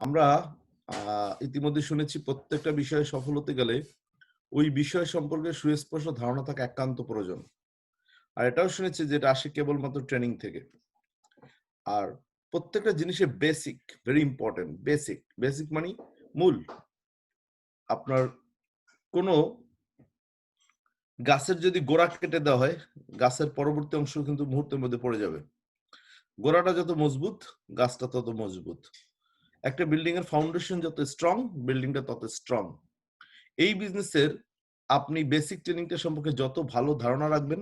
আমরা ইতিমধ্যে শুনেছি প্রত্যেকটা বিষয়ে সফল হতে গেলে ওই বিষয় সম্পর্কে সুস্পষ্ট ধারণা থাকা একান্ত প্রয়োজন। আর এটাও শুনেছি যে এটা আসে কেবলমাত্র ট্রেনিং থেকে। আর প্রত্যেকটা জিনিসের বেসিক, ভেরি ইম্পর্টেন্ট। বেসিক মানে মূল। আপনার কোনো গাছের যদি গোড়া কেটে দেওয়া হয়, গাছের পরবর্তী অংশ কিন্তু মুহূর্তের মধ্যে পড়ে যাবে। গোড়াটা যত মজবুত, গাছটা তত মজবুত। একটা বিল্ডিং এর ফাউন্ডেশন যত স্ট্রং, বিল্ডিংটা তত স্ট্রং। এই বিজনেসের আপনি বেসিক ট্রেনিংটা সম্পর্কে যত ভালো ধারণা রাখবেন,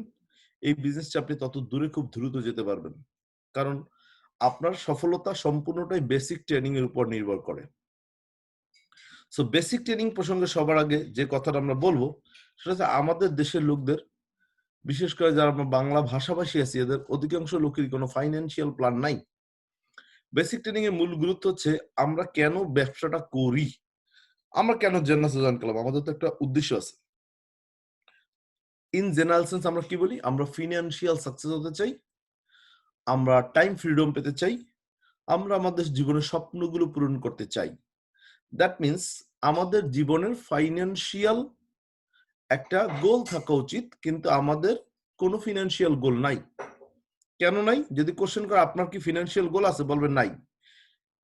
এই বিজনেসটা আপনি তত দূরে খুব দ্রুত যেতে পারবেন। কারণ আপনার সফলতা সম্পূর্ণটাই বেসিক ট্রেনিং এর উপর নির্ভর করে। সো বেসিক ট্রেনিং প্রসঙ্গে সবার আগে যে কথাটা আমরা বলবো, সেটা হচ্ছে আমাদের দেশের লোকদের, বিশেষ করে যারা আমরা বাংলা ভাষাভাষী আছি, এদের অধিকাংশ লোকেরই কোনো ফাইন্যান্সিয়াল প্ল্যান নাই। বেসিক ট্রেনিং এর মূল গুরুত্ব হচ্ছে আমরা কেন ব্যবসাটা করি, আমরা কেন জেনারেল জয়েন করলাম, আমাদের তো একটা উদ্দেশ্য আছে। ইন জেনারেল সেন্স আমরা কি বলি? আমরা ফিনান্সিয়াল সাকসেস হতে চাই, আমরা টাইম ফ্রিডম পেতে চাই, আমরা আমাদের জীবনের স্বপ্নগুলো পূরণ করতে চাই। দ্যাট মিন্স আমাদের জীবনের ফাইন্যান্সিয়াল একটা গোল থাকা উচিত, কিন্তু আমাদের কোনো ফিনান্সিয়াল গোল নাই। কেন নাই? যদি কোশ্চেন করে আপনার কি ফিনান্সিয়াল গোল আছে, বলবেন নাই।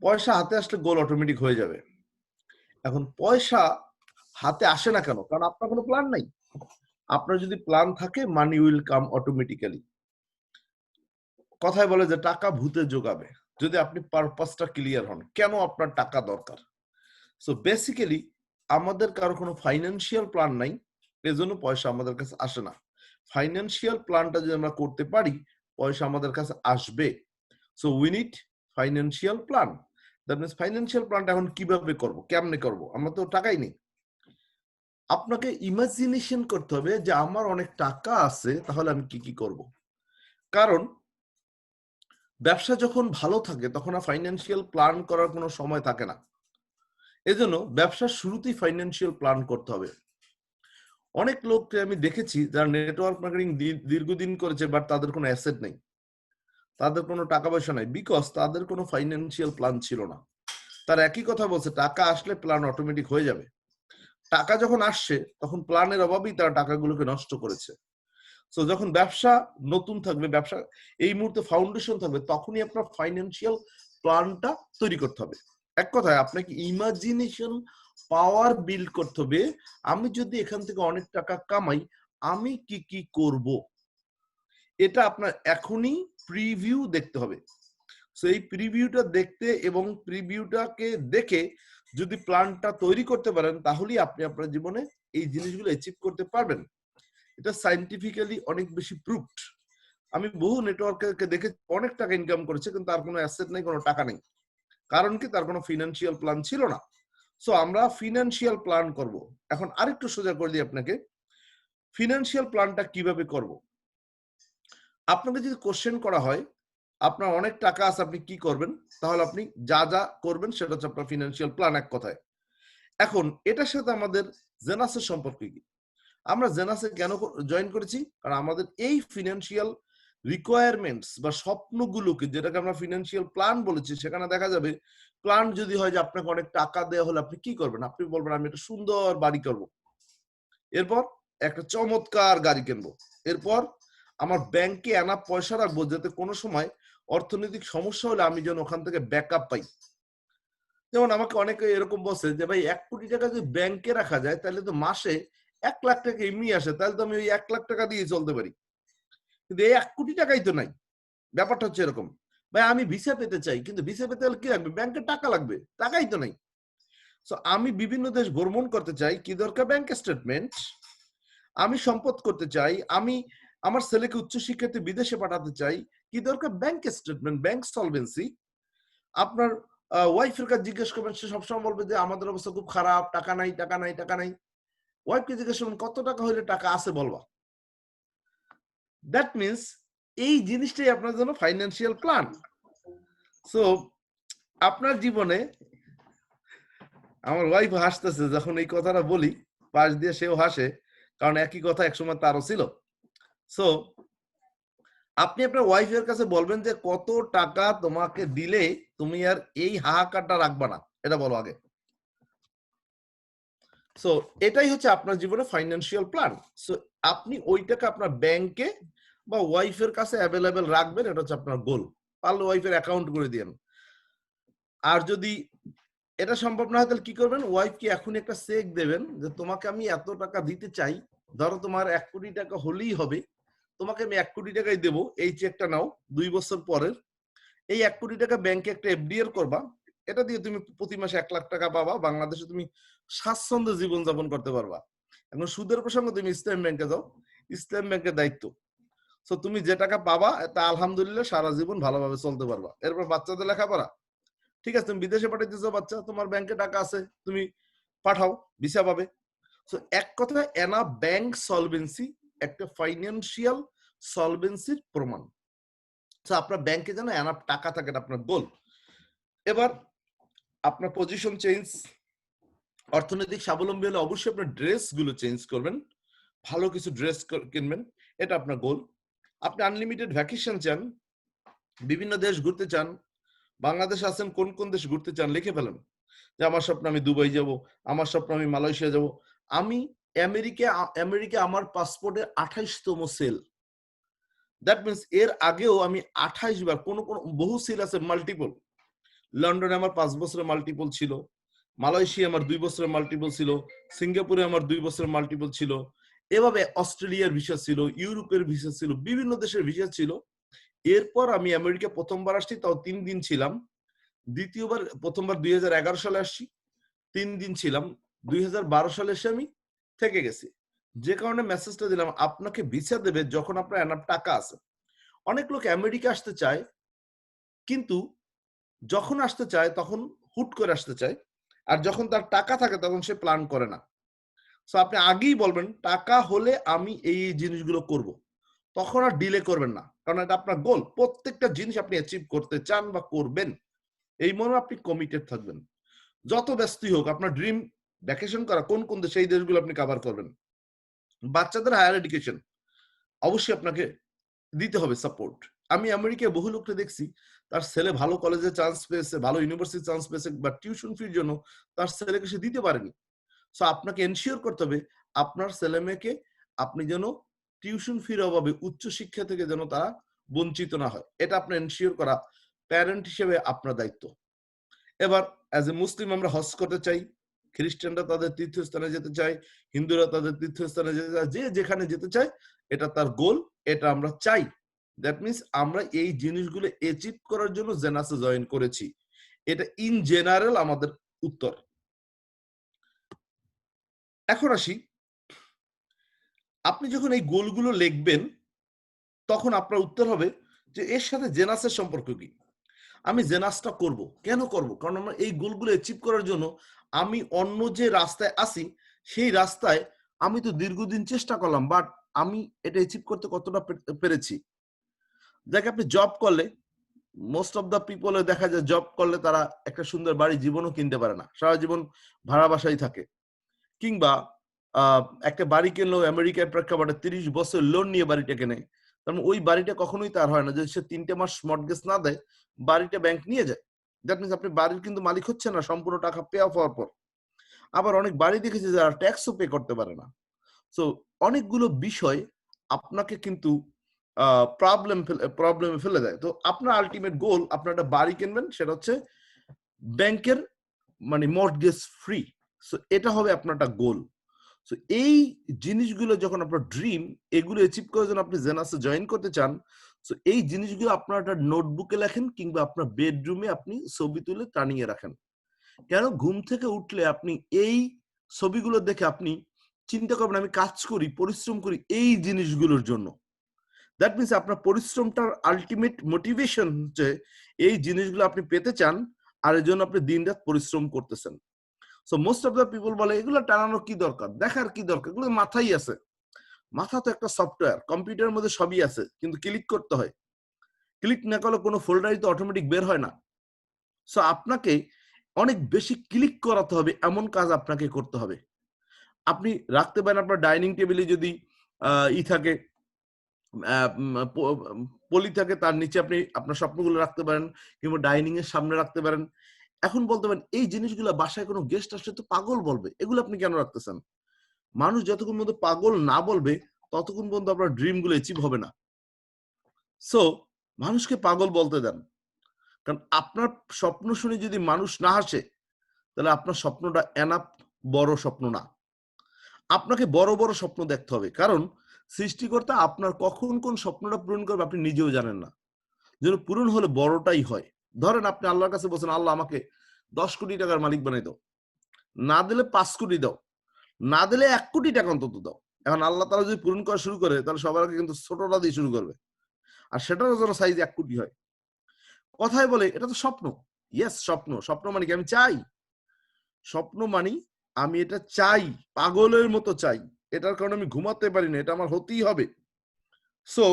পয়সা হাতে আসলে গোল অটোমেটিক হয়ে যাবে। এখন পয়সা হাতে আসে না কেন? কারণ আপনার কোনো প্ল্যান নাই। আপনার যদি প্ল্যান থাকে, মানি উইল কাম অটোমেটিক্যালি। কথায় বলে যে টাকা ভূতে যোগাবে, যদি আপনি পারপাসটা ক্লিয়ার হন, কেন আপনার টাকা দরকার। সো বেসিক্যালি আমাদের কারো কোনো ফাইন্যান্সিয়াল প্ল্যান নাই, এজন্য পয়সা আমাদের কাছে আসে না। ফাইন্যান্সিয়াল প্ল্যানটা যদি আমরা করতে পারি, পয়সা আমাদের কাছে আসবে। So we need financial plan. That means financial প্ল্যানটা এখন কিভাবে করব, কেমনে করব? আমরা তো টাকাই নেই। আপনাকে ইমাজিনেশন করতে হবে যে আমার অনেক টাকা আছে, তাহলে আমি কি কি করব। কারণ ব্যবসা যখন ভালো থাকে তখন আর ফাইন্যান্সিয়াল প্ল্যান করার কোনো সময় থাকে না। এজন্য ব্যবসার শুরুতেই ফাইন্যান্সিয়াল প্ল্যান করতে হবে। অনেক লোককে আমি দেখেছি যারা নেটওয়ার্ক মার্কেটিং দীর্ঘদিন করেছে, বাট তাদের কোনো অ্যাসেট নেই, তাদের কোনো টাকা পয়সা নাই, বিকজ তাদের কোনো ফাইন্যান্সিয়াল প্ল্যান ছিল না। তার একই কথা বলছে, টাকা আসলে প্ল্যান অটোমেটিক হয়ে যাবে। টাকা যখন আসছে তখন প্ল্যানের অভাবেই তারা টাকাগুলোকে নষ্ট করেছে। সো যখন ব্যবসা নতুন থাকবে, ব্যবসা এই মুহূর্তে ফাউন্ডেশন থাকবে, তখনই আপনার ফাইন্যান্সিয়াল প্ল্যানটা তৈরি করতে হবে। এক কথায় আপনাকে ইমাজিনেশন পাওয়ার বিল্ড করতে হবে। আমি যদি এখান থেকে অনেক টাকা কামাই, আমি কি কি করব, এটা আপনার এখনই প্রিভিউ দেখতে হবে। সো এই প্রিভিউটা দেখতে এবং প্রিভিউটাকে দেখে যদি প্ল্যানটা তৈরি করতে পারেন, তাহলেই আপনি আপনার জীবনে এই জিনিসগুলো অ্যাচিভ করতে পারবেন। এটা সায়েন্টিফিক্যালি অনেক বেশি প্রুভড। আমি বহু নেটওয়ার্কারকে দেখে অনেক টাকা ইনকাম করেছে, কিন্তু তার কোনো অ্যাসেট নেই, কোনো টাকা নেই। কারণ কি? তার কোনো ফিনান্সিয়াল প্ল্যান ছিল না। সো আমরা ফিনান্সিয়াল প্ল্যান করব। এখন আরেকটু সোজা করে দিই আপনাকে, ফিনান্সিয়াল প্ল্যানটা কিভাবে করব। আপনাকে যদি কোশ্চেন করা হয় আপনার অনেক টাকা আছে, আপনি কি করবেন, তাহলে আপনি যা যা করবেন সেটা হচ্ছে আপনার ফিনান্সিয়াল প্ল্যান, এক কথায়। এখন এটার সাথে আমাদের জেনাসের সম্পর্ক কি? আমরা জেনাসে কেন জয়েন করেছি? কারণ আমাদের এই ফিনান্সিয়াল রিকোয়ারমেন্টস বা স্বপ্নগুলোকে, যেটাকে আমরা ফিনান্সিয়াল প্ল্যান বলেছি, সেখানে দেখা যাবে প্ল্যান যদি হয় যে আপনাকে অনেক টাকা দেওয়া হলে আপনি কি করবেন, আপনি বলবেন আমি একটা সুন্দর বাড়ি করব, এরপর একটা চমৎকার গাড়ি কিনবো, এরপর আমার ব্যাংকে আনা পয়সা রাখবো যাতে কোনো সময় অর্থনৈতিক সমস্যা হলে আমি যেন ওখান থেকে ব্যাকআপ পাই। যেমন আমাকে অনেকে এরকম বলছে যে ভাই 1 কোটি টাকা যদি ব্যাংকে রাখা যায়, তাহলে তো মাসে 1 লাখ টাকা এমনি আসে, তাহলে তো আমি ওই 1 লাখ টাকা দিয়ে চলতে পারি। কিন্তু এই 1 কোটি টাকাই তো নাই। ব্যাপারটা হচ্ছে এরকম। ভাই আমি ভিসা পেতে চাই, কিন্তু ভিসা পেতে হলে কি লাগবে? ব্যাংকে টাকা লাগবে, টাকাই তো নাই। সো আমি বিভিন্ন দেশ ভ্রমণ করতে চাই, কি দরকার? Bank statement. আমি সম্পদ করতে চাই, আমি আমার ছেলেকে উচ্চশিক্ষাতে বিদেশে পাঠাতে চাই, কি দরকার? Bank statement, bank solvency. আপনার ওয়াইফের কাছে জিজ্ঞেস করবেন, সে সবসময় বলবে যে আমাদের অবস্থা খুব খারাপ, টাকা নাই, টাকা নাই, টাকা নাই। ওয়াইফকে জিজ্ঞেস করবেন কত টাকা হইলে টাকা আছে বলবা। দ্যাট মিন্স এই জিনিসটাই আপনার জন্য ফাইন্যান্সিয়াল প্ল্যান। সো আপনার জীবনে, আমার ওয়াইফ হাসতেছে যখন এই কথাটা বলি, পাশ দিয়ে সেও হাসে, কারণ একই কথা একসময় তারও ছিল। সো আপনি আপনার ওয়াইফের কাছে বলবেন যে কত টাকা তোমাকে দিলে তুমি আর এই হাহাকারটা রাখবা না। এটা বলো আগে। সো এটাই হচ্ছে আপনার জীবনে ফাইন্যান্সিয়াল প্ল্যান। সো আপনি ওই টাকা আপনার ব্যাংকে বা ওয়াইফের কাছে অ্যাভেলেবেল রাখবেন, এটা হচ্ছে আপনার গোল। পারলে ওয়াইফের অ্যাকাউন্ট করে দিয়েন। আর যদি এটা সম্ভব না হয় তাহলে কি করবেন, ওয়াইফকে এখনই একটা চেক দেবেন যে তোমাকে আমি এত টাকা দিতে চাই, ধরো তোমার 1 কোটি টাকা হলেই হবে, তোমাকে আমি 1 কোটি টাকাই দেবো, এই চেকটা নাও 2 বছর পরের। এই 1 কোটি টাকা ব্যাংকে একটা এফডিআর করবা, এটা দিয়ে তুমি প্রতি মাসে 1 লাখ টাকা পাবা, বাংলাদেশে তুমি স্বাচ্ছন্দ্যে জীবনযাপন করতে পারবা। এখন সুদের প্রসঙ্গে তুমি ইসলাম ব্যাংকে যাও, ইসলাম ব্যাংকের দায়িত্ব। সো তুমি যে টাকা পাবা তা আলহামদুলিল্লাহ সারা জীবন ভালোভাবে চলতে পারবা। এরপর বাচ্চাদের লেখাপড়া, ঠিক আছে, তুমি বিদেশে পাঠাইতেছো বাচ্চা, তোমার ব্যাংকে টাকা আছে, তুমি পাঠাও, ভিসা পাবে। সো এক কথায় এনা ব্যাংক সলভেন্সি একটা ফাইন্যান্সিয়াল সলভেন্সির প্রমাণ। সো আপনার ব্যাংকে যেন এনাফ টাকা থাকে, এটা আপনার গোল। এবার আপনার পজিশন চেঞ্জ, অর্থনৈতিক স্বাবলম্বী হলে অবশ্যই আপনার ড্রেস গুলো চেঞ্জ করবেন, ভালো কিছু ড্রেস কিনবেন, এটা আপনার গোল। আপনি আনলিমিটেড ভ্যাকেশন চান, বিভিন্ন দেশ ঘুরতে চান, বাংলাদেশ আছেন, কোন কোন দেশ ঘুরতে চান লিখে ফেলেন। যে আমার স্বপ্ন আমি দুবাই যাব, আমার স্বপ্ন আমি মালয়েশিয়া যাব। আমি আমেরিকা আমার পাসপোর্টে 28তম সেল। দ্যাট মিনস এর আগেও আমি 28 বার, কোন কোন বহু সেল আছে মাল্টিপল। লন্ডনে আমার 5 বছরের মাল্টিপল ছিল, মালয়েশিয়া আমার 2 বছরের মাল্টিপল ছিল, সিঙ্গাপুরে আমার 2 বছরের মাল্টিপল ছিল, এভাবে অস্ট্রেলিয়ার ভিসা ছিল, ইউরোপের ভিসা ছিল, বিভিন্ন দেশের ভিসা ছিল। এরপর আমি আমেরিকা প্রথমবার আসছি, তাও 3 দিন ছিলাম। দ্বিতীয়বার, প্রথমবার 2011 সালে আসছি, 3 দিন ছিলাম। 2012 সালে এসে আমি থেকে গেছি। যে কারণে মেসেজটা দিলাম, আপনাকে ভিসা দেবে যখন আপনার এনাফ টাকা আছে। অনেক লোক আমেরিকা আসতে চায়, কিন্তু যখন আসতে চায় তখন হুট করে আসতে চায়, আর যখন তার টাকা থাকে তখন সে প্ল্যান করে না। সো আপনি আগেই বলবেন টাকা হলে আমি এই জিনিসগুলো করব, তখন আর ডিলে করবেন না, কারণ এটা আপনার গোল। প্রত্যেকটা জিনিস আপনি অ্যাচিভ করতে চান বা করবেন, এই মনে আপনি কমিটেড থাকবেন। যত ব্যস্তই হোক, আপনার ড্রিম ভ্যাকেশন করা কোন কোন দেশ, এই দেশগুলো আপনি কভার করবেন। বাচ্চাদের হায়ার এডুকেশন অবশ্যই আপনাকে দিতে হবে সাপোর্ট। আমি আমেরিকায় বহু লোককে দেখছি, তার ছেলে ভালো কলেজে চান্স পেয়েছে, ভালো ইউনিভার্সিটি চান্স পেয়েছে, বা টিউশন ফির জন্য তার ছেলেকে সে দিতে পারেনি। সো আপনাকে এনশিওর করতে হবে আপনার ছেলে মেয়েকে আপনি যেন টিউশন ফির অভাবে উচ্চ শিক্ষা থেকে যেন তারা বঞ্চিত না হয়, এটা আপনার এনশিওর করা প্যারেন্ট হিসেবে আপনার দায়িত্ব। এবার অ্যাজ এ মুসলিম আমরা হজ করতে চাই, খ্রিস্টানরা তাদের তীর্থস্থানে যেতে চায়, হিন্দুরা তাদের তীর্থস্থানে যেতে চায়, যে যেখানে যেতে চায়, এটা তার গোল, এটা আমরা চাই। দ্যাট মিনস আমরা এই জিনিসগুলো অ্যাচিভ করার জন্য জেনাসে জয়েন করেছি। এটা ইন জেনারেল আমাদের উত্তর। এখন আসি, আপনি যখন এই গোলগুলো লিখবেন তখন আপনার উত্তর হবে যে এর সাথে জেনাসের সম্পর্ক কি। আমি জেনাসটা করব, কেন করব? কারণ আমরা এই গোলগুলো অ্যাচিভ করার জন্য আমি অন্য যে রাস্তায় আসি, সেই রাস্তায় আমি তো দীর্ঘদিন চেষ্টা করলাম, বাট আমি এটা অ্যাচিভ করতে কতটা পেরেছি। দেখ, আপনি জব করলে, মোস্ট অফ দ্য পিপল দেখা যায় জব করলে তারা একটা সুন্দর বাড়ি জীবনও কিনতে পারে না, সারা জীবন ভাড়া বাসায় থাকে। কিংবা একটা বাড়ি কিনলেও আমেরিকার প্রেক্ষাপটে 30 বছর লোন নিয়ে বাড়িটা কেনে, কারণ ওই বাড়িটা কখনোই তার হয় না। যদি সে 3টে মাস মর্টগেজ না দেয়, বাড়িটা ব্যাংক নিয়ে যায়। দ্যাট মিনস আপনি বাড়ির কিন্তু মালিক হচ্ছে না সম্পূর্ণ টাকা পে অফ হওয়ার পর। আবার অনেক বাড়ি দেখেছি যারা ট্যাক্সও পে করতে পারে না। সো অনেকগুলো বিষয় আপনাকে কিন্তু প্রবলেমে ফেলে দেয়। তো আপনার আলটিমেট গোল, আপনার একটা বাড়ি কিনবেন, সেটা হচ্ছে ব্যাংকের মানে মর্টগেজ ফ্রি। সো এটা হবে আপনার একটা গোল। সো এই জিনিসগুলো যখন আপনার ড্রিম, এগুলো অ্যাচিভ করার জন্য আপনি জেনাসে জয়েন করতে চান, সো এই জিনিসগুলো আপনার একটা নোটবুকে লেখেন, কিংবা আপনার বেডরুমে আপনি ছবি তুলে টানিয়ে রাখেন। কেন? ঘুম থেকে উঠলে আপনি এই ছবিগুলো দেখে আপনি চিন্তা করবেন আমি কাজ করি, পরিশ্রম করি এই জিনিসগুলোর জন্য। দ্যাট মিনস আপনার পরিশ্রমটার আলটিমেট মোটিভেশন হচ্ছে এই জিনিসগুলো আপনি পেতে চান, আর এর জন্য আপনি দিনরাত পরিশ্রম করতেছেন। So most of the people বলে এগুলো টানানোর কি দরকার, দেখার কি দরকার, এগুলো মাথায় আছে। মাথা তো একটা সফটওয়্যার, কম্পিউটারের মধ্যে সবই আছে, কিন্তু ক্লিক করতে হয়। ক্লিক না করলে কোনো ফোল্ডারই তো অটোমেটিক বের হয় না। সো আপনাকে অনেক বেশি ক্লিক করাতে হবে, এমন কাজ আপনাকে করতে হবে। আপনি রাখতে পারেন আপনার ডাইনিং টেবিলে যদি ই থাকে, পলি থাকে, তার নিচে আপনি আপনার স্বপ্নগুলো রাখতে পারেন, কিংবা ডাইনিং এর সামনে রাখতে পারেন। এখন বলতে পারেন এই জিনিসগুলো বাসায় কোনো গেস্ট আসলে তো পাগল বলবে, এগুলো আপনি কেন রাখতেছেন? মানুষ যতক্ষণ পর্যন্ত পাগল না বলবে ততক্ষণ পর্যন্ত আপনার ড্রিম গুলো অ্যাচিভ হবে না। সো মানুষকে পাগল বলতে দেন, কারণ আপনার স্বপ্ন শুনে যদি মানুষ না হাসে তাহলে আপনার স্বপ্নটা এনাফ বড় স্বপ্ন না। আপনাকে বড় বড় স্বপ্ন দেখতে হবে, কারণ সৃষ্টিকর্তা আপনার কখন কোন স্বপ্নটা পূরণ করবে আপনি নিজেও জানেন না। যেন পূরণ হলে বড়টাই হয়। ধরেন আপনি আল্লাহর কাছে বলছেন, আল্লাহ আমাকে 10 কোটি টাকার মালিক বানাই দাও, না দিলে 5 কোটি দাও, না দিলে 1 কোটি টাকা অন্তত দাও। এখন আল্লাহ তারা যদি পূরণ করা শুরু করে তাহলে সবার আগে কিন্তু ছোটটা দিয়ে শুরু করবে, আর সেটারও যেন সাইজ 1 কোটি হয়। কথায় বলে এটা তো স্বপ্ন। ইয়েস, স্বপ্ন। স্বপ্ন মানে কি আমি চাই? স্বপ্ন মানি আমি এটা চাই, পাগলের মতো চাই, এটার কারণে আমি ঘুমাতে পারি না, এটা আমার হতেই হবে। সো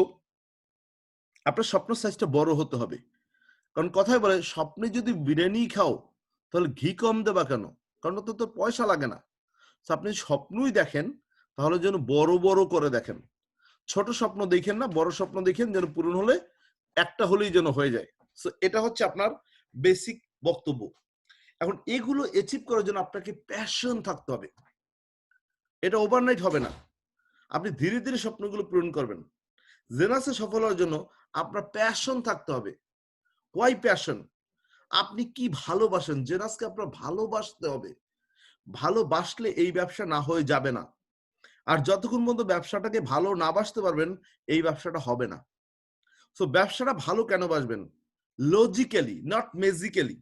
আপনার স্বপ্ন সাইজটা বড় হতে হবে, কারণ কথায় বলে স্বপ্নে যদি বিরিয়ানি খাও তাহলে ঘি কম দেবা কেন? কারণ তো তোর পয়সা লাগে না। আপনি স্বপ্নই দেখেন তাহলে যেন বড় বড় করে দেখেন, ছোট স্বপ্ন দেখেন না, বড় স্বপ্ন দেখেন, যেন পূরণ হলে একটা হলেই যেন হয়ে যায়। সো এটা হচ্ছে আপনার বেসিক বক্তব্য। এখন এগুলো অ্যাচিভ করার জন্য আপনাকে প্যাশন থাকতে হবে, এটা ওভারনাইট হবে না। আপনি ধীরে ধীরে স্বপ্নগুলো পূরণ করবেন। জেনাসে সফল হওয়ার জন্য আপনার প্যাশন থাকতে হবে। Why passion? আপনি কি ভালোবাসেন, জেনাসকে আপনার ভালোবাসতে হবে। ভালোবাসলে এই ব্যবসা না হয়ে যাবে না। আর যতক্ষণ পর্যন্ত ব্যবসাটাকে ভালো না বাসতে পারবেন এই ব্যবসাটা হবে না। সো ব্যবসাটা ভালো কেন বাসবেন? Logically, not magically.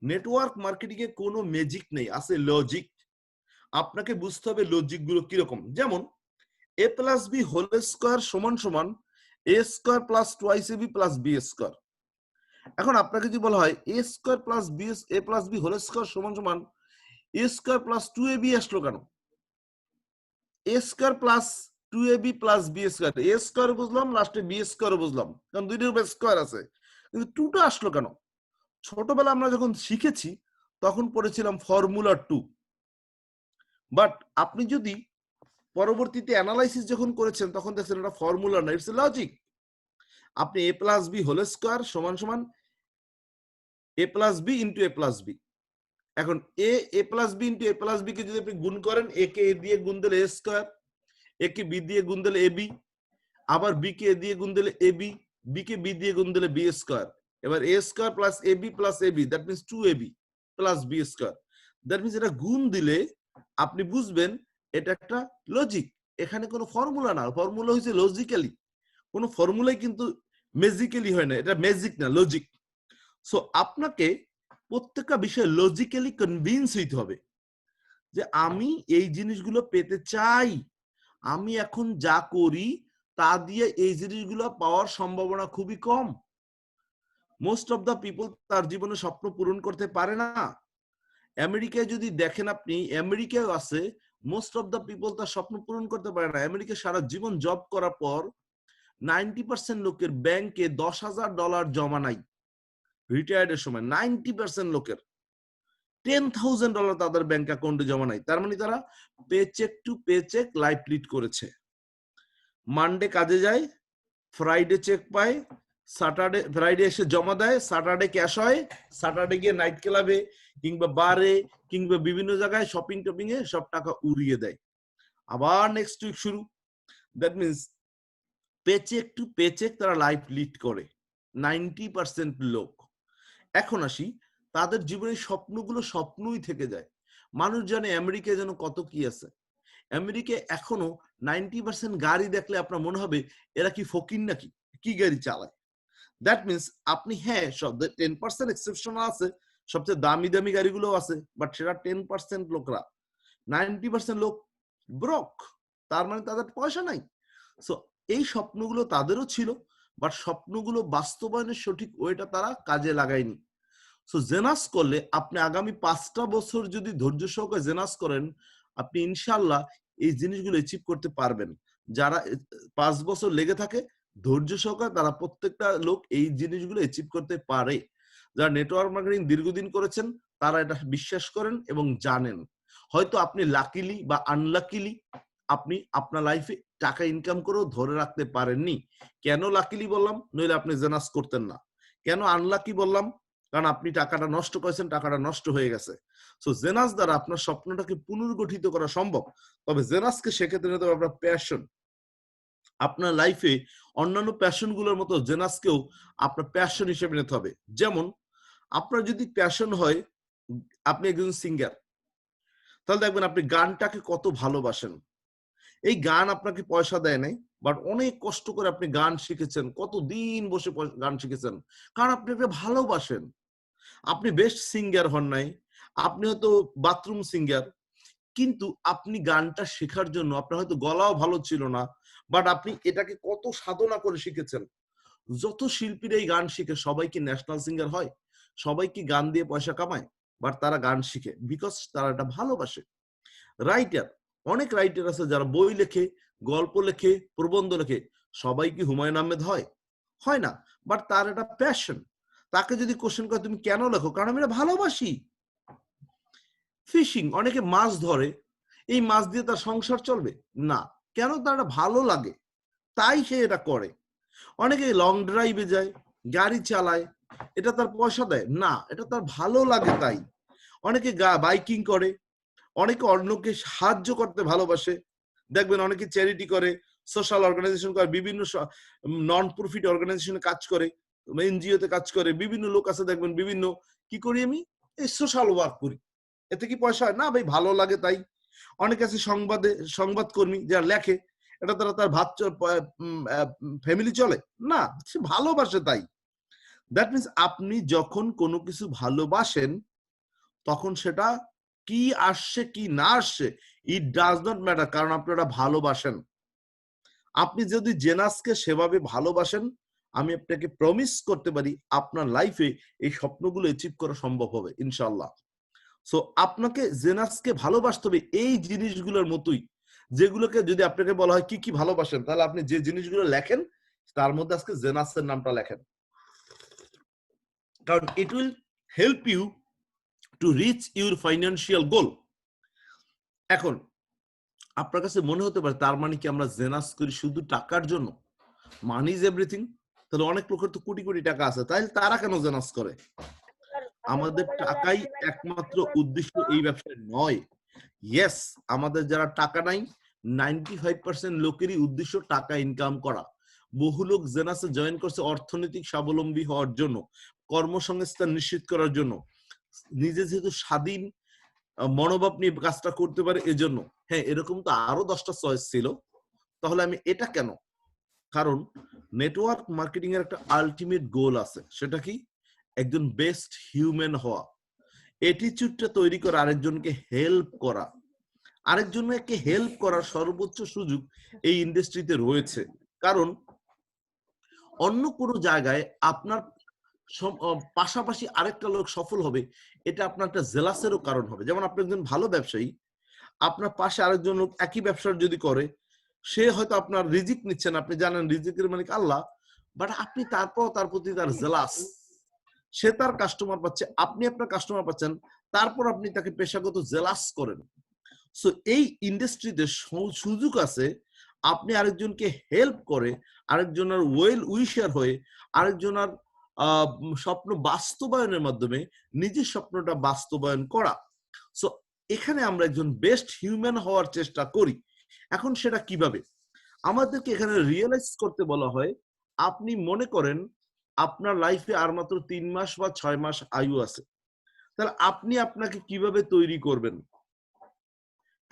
Network marketing এ কোনো ম্যাজিক নেই, আছে লজিক। আপনাকে বুঝতে হবে লজিক গুলো কিরকম। যেমন a plus B whole square সমান সমান A square plus twice A B plus B square. এখন আপনাকে যদি বলা হয় A square plus B A plus B whole square সমান সমান এ স্কোয়ার প্লাস 2ab আসলো কেন? A square plus 2ab plus B square, A square বুঝলাম, লাস্টে বি স্কোয়ার বুঝলাম, কারণ দুইটার উপর স্কোয়ার আছে, কিন্তু 2টা আসলো কেন? ছোটবেলা আমরা যখন শিখেছি তখন পড়েছিলাম ফর্মুলা 2, বাট আপনি যদি পরবর্তীতে অ্যানালাইসিস যখন করেছেন তখন দেখছেন এটা ফর্মুলা না, ইটস লজিক। আপনি এ প্লাস বি হোল স্কোয়ার সমান সমান এ প্লাস বি ইন্টু এ প্লাস বি। এখন এ প্লাস বি ইন্টু এ প্লাস বি কে যদি আপনি গুণ করেন, এ কে এ দিয়ে গুণ দিলে এ স্কোয়ার, এ কে বি দিয়ে গুণ দিলে এ বি, আবার বি কে এ দিয়ে গুণ দিলে এ বি, বি কে বি দিয়ে গুণ দিলে বি স্কোয়ার। এবার A square plus A B plus A B, that means 2ab plus B square. That means এটা গুণ দিলে আপনি বুঝবেন এটা একটা লজিক। এখানে কোনো ফর্মুলা না, ফর্মুলা হচ্ছে লজিক্যালি। কোনো ফর্মুলাই কিন্তু ম্যাজিক্যালি হয় না, এটা ম্যাজিক না, লজিক। সো আপনাকে প্রত্যেকটা বিষয়ে লজিক্যালি কনভিন্স হইতে হবে যে আমি এই জিনিসগুলো পেতে চাই, আমি এখন যা করি তা দিয়ে এই জিনিসগুলো পাওয়ার সম্ভাবনা খুবই কম। মোস্ট অফ দ্য পিপল তার জীবনে স্বপ্ন পূরণ করতে পারে না। আমেরিকায় যদি দেখেন আপনি, আমেরিকায় আছে মোস্ট অফ দ্য পিপল তার স্বপ্ন পূরণ করতে পারে না। আমেরিকায় সারা জীবন জব করার পর 90% লোকের ব্যাংকে $10,000 জমা নাই রিটায়ার্ডের সময়। 90% লোকের $10,000 তাদের ব্যাংক অ্যাকাউন্টে জমা নাই। তার মানে তারা paycheck to paycheck life lead করেছে। মানডে কাজে যায়, ফ্রাইডে চেক পায়, স্যাটারডে ফ্রাইডে এসে জমা দেয়, স্যাটারডে ক্যাশ হয়, স্যাটারডে গিয়ে নাইট ক্লাবে কিংবা বারে কিংবা বিভিন্ন জায়গায় শপিং টপিং এ সব টাকা উড়িয়ে দেয়। আবার নেক্সট উইক শুরু। That means paycheck to paycheck তারা লাইফ লিড করে 90% লোক। এখন আসি তাদের জীবনের স্বপ্নগুলো স্বপ্নই থেকে যায়। মানুষ জানে আমেরিকায় যেন কত কি আছে। আমেরিকায় এখনো 90% গাড়ি দেখলে আপনার মনে হবে এরা কি ফকির নাকি, কি গাড়ি চালায়। দ্যাট মিনস আপনি, হ্যাঁ 10% এক্সেপশন আছে, সবচেয়ে দামি দামি গাড়িগুলো আছে, বাট সেটা 10% লোকরা। 90% লোক ব্রক, তার মানে তাদের পয়সা নাই। সো এই স্বপ্নগুলো তাদেরও ছিল, বাট স্বপ্নগুলো বাস্তবায়নের সঠিক ওয়েটা তারা কাজে লাগায়নি। সো জেনাস করলে আপনি আগামী 5টা বছর যদি ধৈর্য সহকারে জেনাস করেন, আপনি ইনশাল্লাহ এই জিনিসগুলো অ্যাচিভ করতে পারবেন। যারা 5 বছর লেগে থাকে ধৈর্য সহকারে, তারা প্রত্যেকটা লোক এই জিনিসগুলো অ্যাচিভ করতে পারে। যারা নেটওয়ার্ক মার্কেটিং দীর্ঘদিন করেছেন তারা এটা বিশ্বাস করেন এবং জানেন। হয়তো আপনি লাকিলি বা আনলাকিলি আপনি আপনার লাইফে টাকা ইনকাম করেও ধরে রাখতে পারেননি। কেন লাকিলি বললাম? নইলে আপনি জেনাস করতেন না। কেন আনলাকি বললাম? কারণ আপনি টাকাটা নষ্ট করেছেন, টাকাটা নষ্ট হয়ে গেছে। সো জেনাস দ্বারা আপনার স্বপ্নটাকে পুনর্গঠিত করা সম্ভব। তবে জেনাসকে সেক্ষেত্রে নিতে হবে আপনার প্যাশন। আপনার লাইফে অন্যান্য প্যাশন গুলোর মতো জেনাসকেও আপনার প্যাশন হিসেবে নিতে হবে। যেমন আপনার যদি প্যাশন হয় আপনি একজন সিঙ্গার, তাহলে দেখবেন আপনি গানটাকে কত ভালোবাসেন। এই গান আপনাকে পয়সা দেয় নাই, বাট অনেক কষ্ট করে আপনি গান শিখেছেন, কতদিন বসে গান শিখেছেন, কারণ আপনি এটা ভালোবাসেন। আপনি বেস্ট সিঙ্গার হন নাই, আপনি হয়তো বাথরুম সিঙ্গার, কিন্তু আপনি গানটা শেখার জন্য আপনার হয়তো গলাও ভালো ছিল না, বাট আপনি এটাকে কত সাধনা করে শিখেছেন। যত শিল্পীরা এই গান শিখে সবাই কি ন্যাশনাল সিঙ্গার হয়? সবাই কি গান দিয়ে পয়সা কামায়? বাট তারা গান শিখে বিকজ তারা এটা ভালোবাসে। রাইটার, অনেক রাইটার আছে যারা বই লেখে, গল্প লেখে, প্রবন্ধ লেখে। সবাই কি হুমায়ুন আহমেদ হয়? হয় না, বাট তার এটা প্যাশন। তাকে যদি কোশ্চেন করে তুমি কেন লেখো? কারণ আমি এটা ভালোবাসি। ফিশিং, অনেকে মাছ ধরে, এই মাছ দিয়ে তার সংসার চলবে না, কেন? তার এটা ভালো লাগে, তাই সে এটা করে। অনেকে লং ড্রাইভে যায়, গাড়ি চালায়, এটা তার পয়সা দেয় না, এটা তার ভালো লাগে তাই। অনেকে বাইকিং করে, অনেকে অন্যকে সাহায্য করতে ভালোবাসে। দেখবেন অনেকে চ্যারিটি করে, সোশ্যাল অর্গানাইজেশন করে, বিভিন্ন নন প্রফিট অর্গানাইজেশনে কাজ করে, এনজিওতে কাজ করে। বিভিন্ন লোক আছে দেখবেন বিভিন্ন, কি করি আমি? এই সোশ্যাল ওয়ার্ক করি। এতে কি পয়সা হয়? না ভাই, ভালো লাগে তাই। অনেকে আছে সংবাদকর্মী যারা লেখে, এটা তারা তার ভাত ফ্যামিলি চলে না, সে ভালোবাসে তাই। দ্যাট মিনস আপনি যখন কোনো কিছু ভালোবাসেন তখন সেটা কি আসছে কি না আসছে ইট ডাজ নট ম্যাটার, কারণ আপনি ওটা ভালোবাসেন। আপনি যদি জেনাসকে সেভাবে ভালোবাসেন, আমি আপনাকে প্রমিস করতে পারি আপনার লাইফে এই স্বপ্নগুলো অ্যাচিভ করা সম্ভব হবে ইনশাআল্লাহ। সো আপনাকে জেনাসকে ভালোবাসতে হবে এই জিনিসগুলোর মতোই, যেগুলোকে যদি আপনাকে বলা হয় কি কি ভালোবাসেন, তাহলে আপনি যে জিনিসগুলো লেখেন তার মধ্যে আজকে জেনাসের নামটা লেখেন, কারণ it will help you to reach your financial goal. এখন আপনার কাছে মনে হতে পারে তার মানে কি আমরা জেনাস করি শুধু টাকার জন্য? Money is everything. তাহলে অনেক লোকের তো কোটি কোটি টাকা আছে, তাই তারা কেন জেনাস করে? আমাদের টাকাই একমাত্র উদ্দেশ্য এই ব্যবসায় নয়। ইয়েস, আমাদের যারা টাকা নাই 95% লোকেরই উদ্দেশ্য টাকা ইনকাম করা। বহু লোক জেনাসে জয়েন করছে অর্থনৈতিক স্বাবলম্বী হওয়ার জন্য, কর্মসংস্থান নিশ্চিত করার জন্য, নিজে যেহেতু স্বাধীন মনোভাব নিয়ে কাজটা করতে পারে এজন্য। হ্যাঁ, এরকম তো আরো 10টা চয়েস ছিল, তাহলে আমি এটা কেন? কারণ নেটওয়ার্ক মার্কেটিং এর একটা আলটিমেট গোল আছে, সেটা কি? একজন বেস্ট হিউম্যান হওয়া, অ্যাটিটিউডটা তৈরি করা, আরেকজনকে হেল্প করা। আরেকজনকে হেল্প করার সর্বোচ্চ সুযোগ এই ইন্ডাস্ট্রিতে রয়েছে, কারণ অন্য কোনো জায়গায় আপনার পাশাপাশি আরেকটা লোক সফল হবে, এটা আপনার একটা জেলাসেরও কারণ হবে। যেমন আপনি একজন ভালো ব্যবসায়ী, আপনার পাশে আরেকজন লোক একই ব্যবসার যদি করে, সে হয়তো আপনার রিজিক নিচ্ছেন, আপনি জানেন রিজিকের মালিক আল্লাহ, বাট আপনি তারপর তার প্রতি তার জেলাস। সে তার কাস্টমার পাচ্ছে, আপনি আপনার কাস্টমার পাচ্ছেন, তারপর আপনি তাকে পেশাগত জেলাস করেন। সো এই ইন্ডাস্ট্রিতে সুযোগ আছে আপনি আরেকজনকে হেল্প করে, আরেকজনের ওয়েল উইশার হয়ে, আরেকজনের স্বপ্ন বাস্তবায়নের মাধ্যমে নিজের স্বপ্নটা বাস্তবায়ন করা। সো এখানে আমরা একজন বেস্ট হিউম্যান হওয়ার চেষ্টা করি। এখন সেটা কিভাবে? আমাদেরকে এখানে রিয়েলাইজ করতে বলা হয়, আপনি মনে করেন আপনার লাইফে আর মাত্র 3 মাস বা 6 মাস আয়ু আছে, তাহলে আপনি আপনাকে কিভাবে তৈরি করবেন?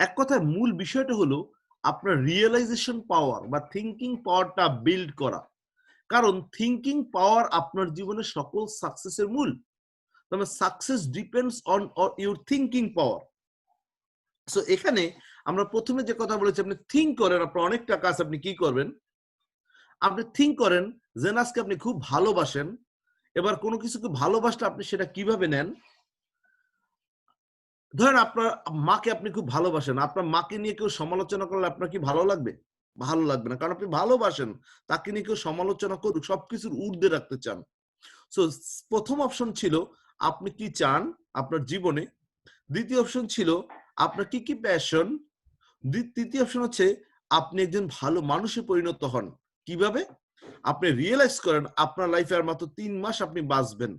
এক কথায় মূল বিষয়টা হলো আপনার রিয়েলাইজেশন পাওয়ার বা থিঙ্কিং পাওয়ারটা বিল্ড করা, কারণ থিঙ্কিং পাওয়ার আপনার জীবনের সকল সাকসেসের মূল। তবে success depends on your thinking power. So এখানে আমরা প্রথমে যে কথা বলেছি, আপনি থিঙ্ক করেন আপনার অনেক টাকা আছে, আপনি কি করবেন? আপনি থিঙ্ক করেন যে আজকে আপনি খুব ভালোবাসেন, এবার কোনো কিছুকে ভালোবাসলে আপনি সেটা কিভাবে নেন? ধরেন আপনার মাকে আপনি খুব ভালোবাসেন, আপনার মাকে নিয়ে কেউ সমালোচনা করলে আপনার কি ভালো লাগবে? ভালো লাগবে না, কারণ আপনি ভালোবাসেন, তাকে নিয়ে কেউ সমালোচনা করুক, সবকিছুর ঊর্ধ্বে রাখতে চান। সো প্রথম অপশন ছিল আপনি কি চান আপনার জীবনে, দ্বিতীয় অপশন ছিল আপনার কি কি প্যাশন, তৃতীয় অপশন হচ্ছে আপনি একজন ভালো মানুষে পরিণত হন। কিভাবে? আপনি রিয়েলাইজ করেন আপনার লাইফে আর মাত্র 3 মাস আপনি বাঁচবেন,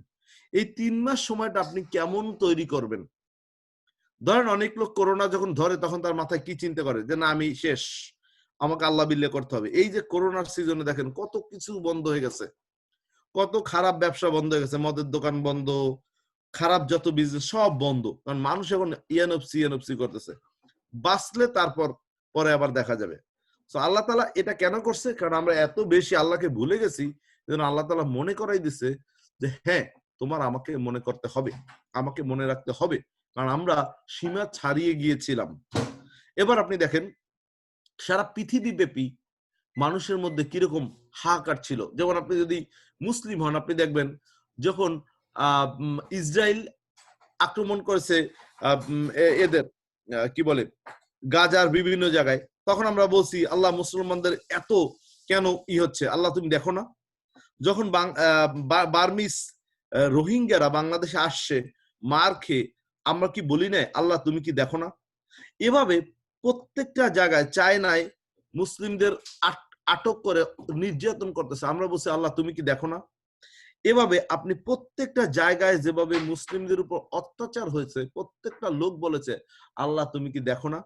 এই 3 মাস সময়টা আপনি কেমন তৈরি করবেন? ধরেন অনেক লোক করোনা যখন ধরে তখন তার মাথায় কি চিন্তা করে যে না আমি শেষ, আমাকে আল্লাহ বিল্লে করতে হবে। এই যে করোনার সিজনে দেখেন কত কিছু বন্ধ হয়ে গেছে, কত খারাপ ব্যবসা বন্ধ হয়ে গেছে, মদের দোকান বন্ধ, খারাপ যত বিজনেস সব বন্ধ, কারণ মানুষ এখন ইয়ানফসি করতেছে। বাঁচলে তারপর পরে আবার দেখা যাবে। তো আল্লাহ তাআলা এটা কেন করছে? কারণ আমরা এত বেশি আল্লাহকে ভুলে গেছি, যেন আল্লাহ তাআলা মনে করাই দিছে যে হ্যাঁ, তোমার আমাকে মনে করতে হবে, আমাকে মনে রাখতে হবে, কারণ আমরা সীমা ছাড়িয়ে গিয়েছিলাম। এবার আপনি দেখেন সারা পৃথিবী ব্যাপী মানুষের মধ্যে কিরকম হাহাকার ছিল। যেমন আপনি যদি মুসলিম হন, আপনি দেখবেন যখন ইসরায়েল আক্রমণ করেছে এদের কি বলে গাজার বিভিন্ন জায়গায়, তখন আমরা বলছি আল্লাহ মুসলমানদের এত কেন হচ্ছে, আল্লাহ তুমি দেখো না? যখন বার্মিস রোহিঙ্গারা বাংলাদেশে আসছে মার খেয়ে, আমরা কি বলি না আল্লাহ তুমি কি দেখো না? এভাবে প্রত্যেকটা জায়গায় চায়নায় মুসলিমদের আটক করে নির্যাতন করতেছে, আমরা বলছি আল্লাহ তুমি কি দেখো না? এভাবে আপনি প্রত্যেকটা জায়গায় যেভাবে মুসলিমদের উপর অত্যাচার হয়েছে, প্রত্যেকটা লোক বলেছে আল্লাহ তুমি কি দেখো না?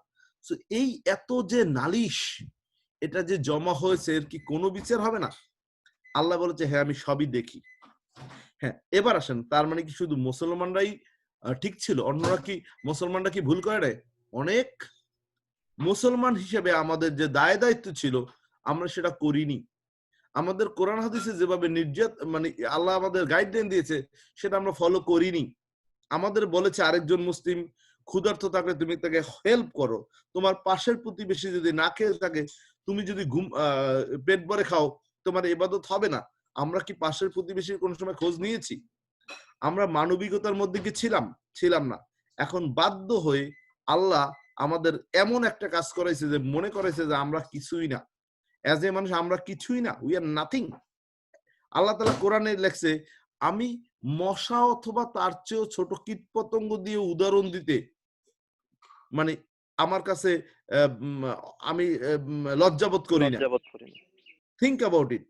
এই এত যে নালিশ, এটা যে জমা হয়েছে এর কি কোনো বিচার হবে না? আল্লাহ বলেছে হ্যাঁ আমি সবই দেখি। হ্যাঁ, এবার আসেন, তার মানে কি শুধু মুসলমানরাই ঠিক ছিল, অন্যরা কি, মুসলমানরা কি ভুল করে নাই? অনেক মুসলমান হিসেবে আমাদের যে দায় দায়িত্ব ছিল আমরা সেটা করিনি। আমাদের কোরআন হাদিসে যেভাবে মানে আল্লাহ আমাদের গাইডলাইন দিয়েছে সেটা আমরা ফলো করিনি। আমাদের বলেছে আরেকজন মুসলিম ক্ষুধার্ত থাকলে তুমি তাকে হেল্প করো, তোমার পাশের প্রতিবেশী যদি না খেয়ে থাকে তুমি যদি পেট ভরে খাও তোমার ইবাদত হবে না। আমরা কি পাশের প্রতিবেশীর কোন সময় খোঁজ নিয়েছি? আমরা মানবিকতার মধ্যে কি ছিলাম না। এখন বাধ্য হয়ে আল্লাহ আমাদের এমন একটা কাজ করাইছে যে মনে করাইছে যে আমরা কিছুই না, অ্যাজ এ মানুষ আমরা কিছুই না, উই আর নাথিং। আল্লাহ তাআলা কোরআনে লেখছে আমি মশা অথবা তার চেয়েও ছোট কীট পতঙ্গ দিয়ে উদাহরণ দিতে মানে আমার কাছে আমি লজ্জাবোধ করি না। Think about it.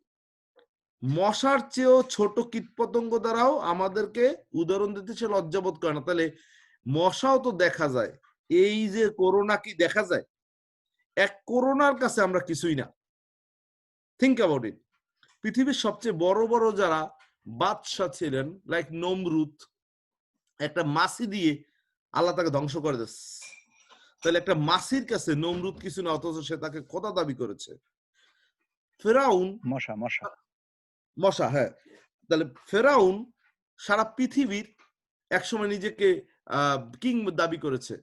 মশার চেয়েও ছোট কীট পতঙ্গ দ্বারাও আমাদেরকে উদাহরণ দিতে সে লজ্জাবোধ করে না। তাহলে মশাও তো দেখা যায়, এই যে করোনা কি দেখা যায়? এক করোনার কাছে আমরা কিছুই না। Think about it. পৃথিবীর সবচেয়ে বড় বড় যারা বাদশা ছিলেন, লাইক নমরুদ, একটা মাছি দিয়ে আল্লাহ তাকে ধ্বংস করে দিচ্ছে। তাহলে একটা মাছির কাছে নমরুদ কিছু না, অথচ সে তাকে খোদা দাবি করেছে। ফেরাউন মশা, হ্যাঁ। তাহলে ফেরাউন সারা পৃথিবীর একসময় নিজেকে কিং দাবি করেছে,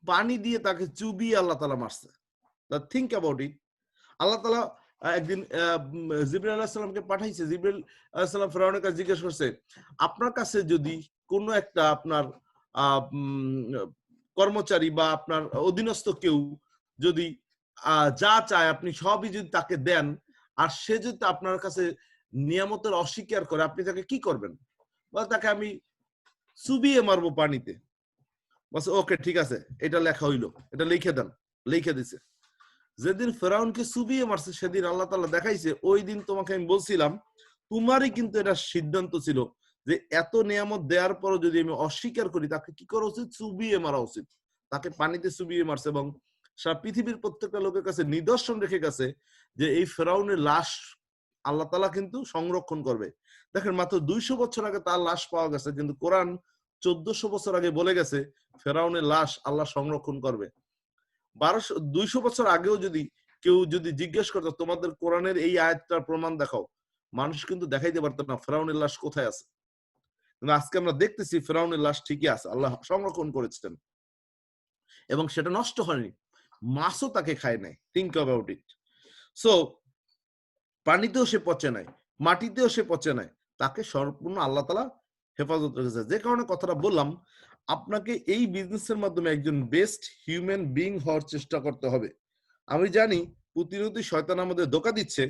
পানি দিয়ে তাকে চুবিয়ে আল্লাহ তাআলা মারছে। Think about it. আল্লাহ তাআলা একদিন জিবরাইল আলাইহিস সালামকে পাঠাইছে। জিবরাইল আলাইহিস সালাম ফেরাউনের কাছে জিজ্ঞেস করছে আপনার কাছে যদি কোনো একটা আপনার কর্মচারী বা আপনার অধীনস্থ কেউ যদি যা চায় আপনি সবই যদি তাকে দেন, আর সে যদি আপনার কাছে নিয়ামতের অস্বীকার করে আপনি তাকে কি করবেন? বলে তাকে আমি চুবিয়ে মারবো পানিতে। বলছে ওকে ঠিক আছে, এটা লেখা হইলো, এটা লিখে দেন। লিখে দিছে। যেদিন ফেরাউনকে চুবিয়ে মারছে সেদিন আল্লাহ তাআলা দেখাইছে ওই দিন তোমাকে আমি বলছিলাম তোমারই কিন্তু এটা সিদ্ধান্ত ছিল যে এত নিয়ামত দেওয়ার পরও যদি আমি অস্বীকার করি তাকে কি করা উচিত? চুবিয়ে মারা উচিত। তাকে পানিতে চুবিয়ে মারছে এবং সারা পৃথিবীর প্রত্যেকটা লোকের কাছে নিদর্শন রেখে গেছে যে এই ফেরাউনের লাশ আল্লাহ তাআলা কিন্তু সংরক্ষণ করবে। দেখেন মাত্র 200 বছর আগে তার লাশ পাওয়া গেছে, কিন্তু কোরআন 1400 বছর আগে বলে গেছে ফেরাউনের লাশ আল্লাহ সংরক্ষণ করবে। 200 বছর আগেও যদি কেউ যদি জিজ্ঞেস করতো তোমাদের কোরআনের এই আয়াতটার প্রমাণ দেখাও, মানুষ কিন্তু দেখাইতে পারতো না ফেরাউনের লাশ কোথায় আছে। কিন্তু আজকে আমরা দেখতেছি ফেরাউনের লাশ ঠিকই আছে, আল্লাহ সংরক্ষণ করেছেন এবং সেটা নষ্ট হয়নি, মাছও তাকে খায় নাই। Think about it. সো পানিতেও সে পচে নাই, মাটিতেও সে পচে নাই, তাকে সম্পূর্ণ আল্লাহ তাআলা হেফাজত রেখেছে। যে কারণে কথাটা বললাম, আপনাকে এই বিজনেসের মাধ্যমে একজন বেস্ট হিউম্যান বিং হওয়ার চেষ্টা করতে হবে। আমি জানি প্রতিনিয়ত শয়তান আমাদের ধোঁকা দিচ্ছে,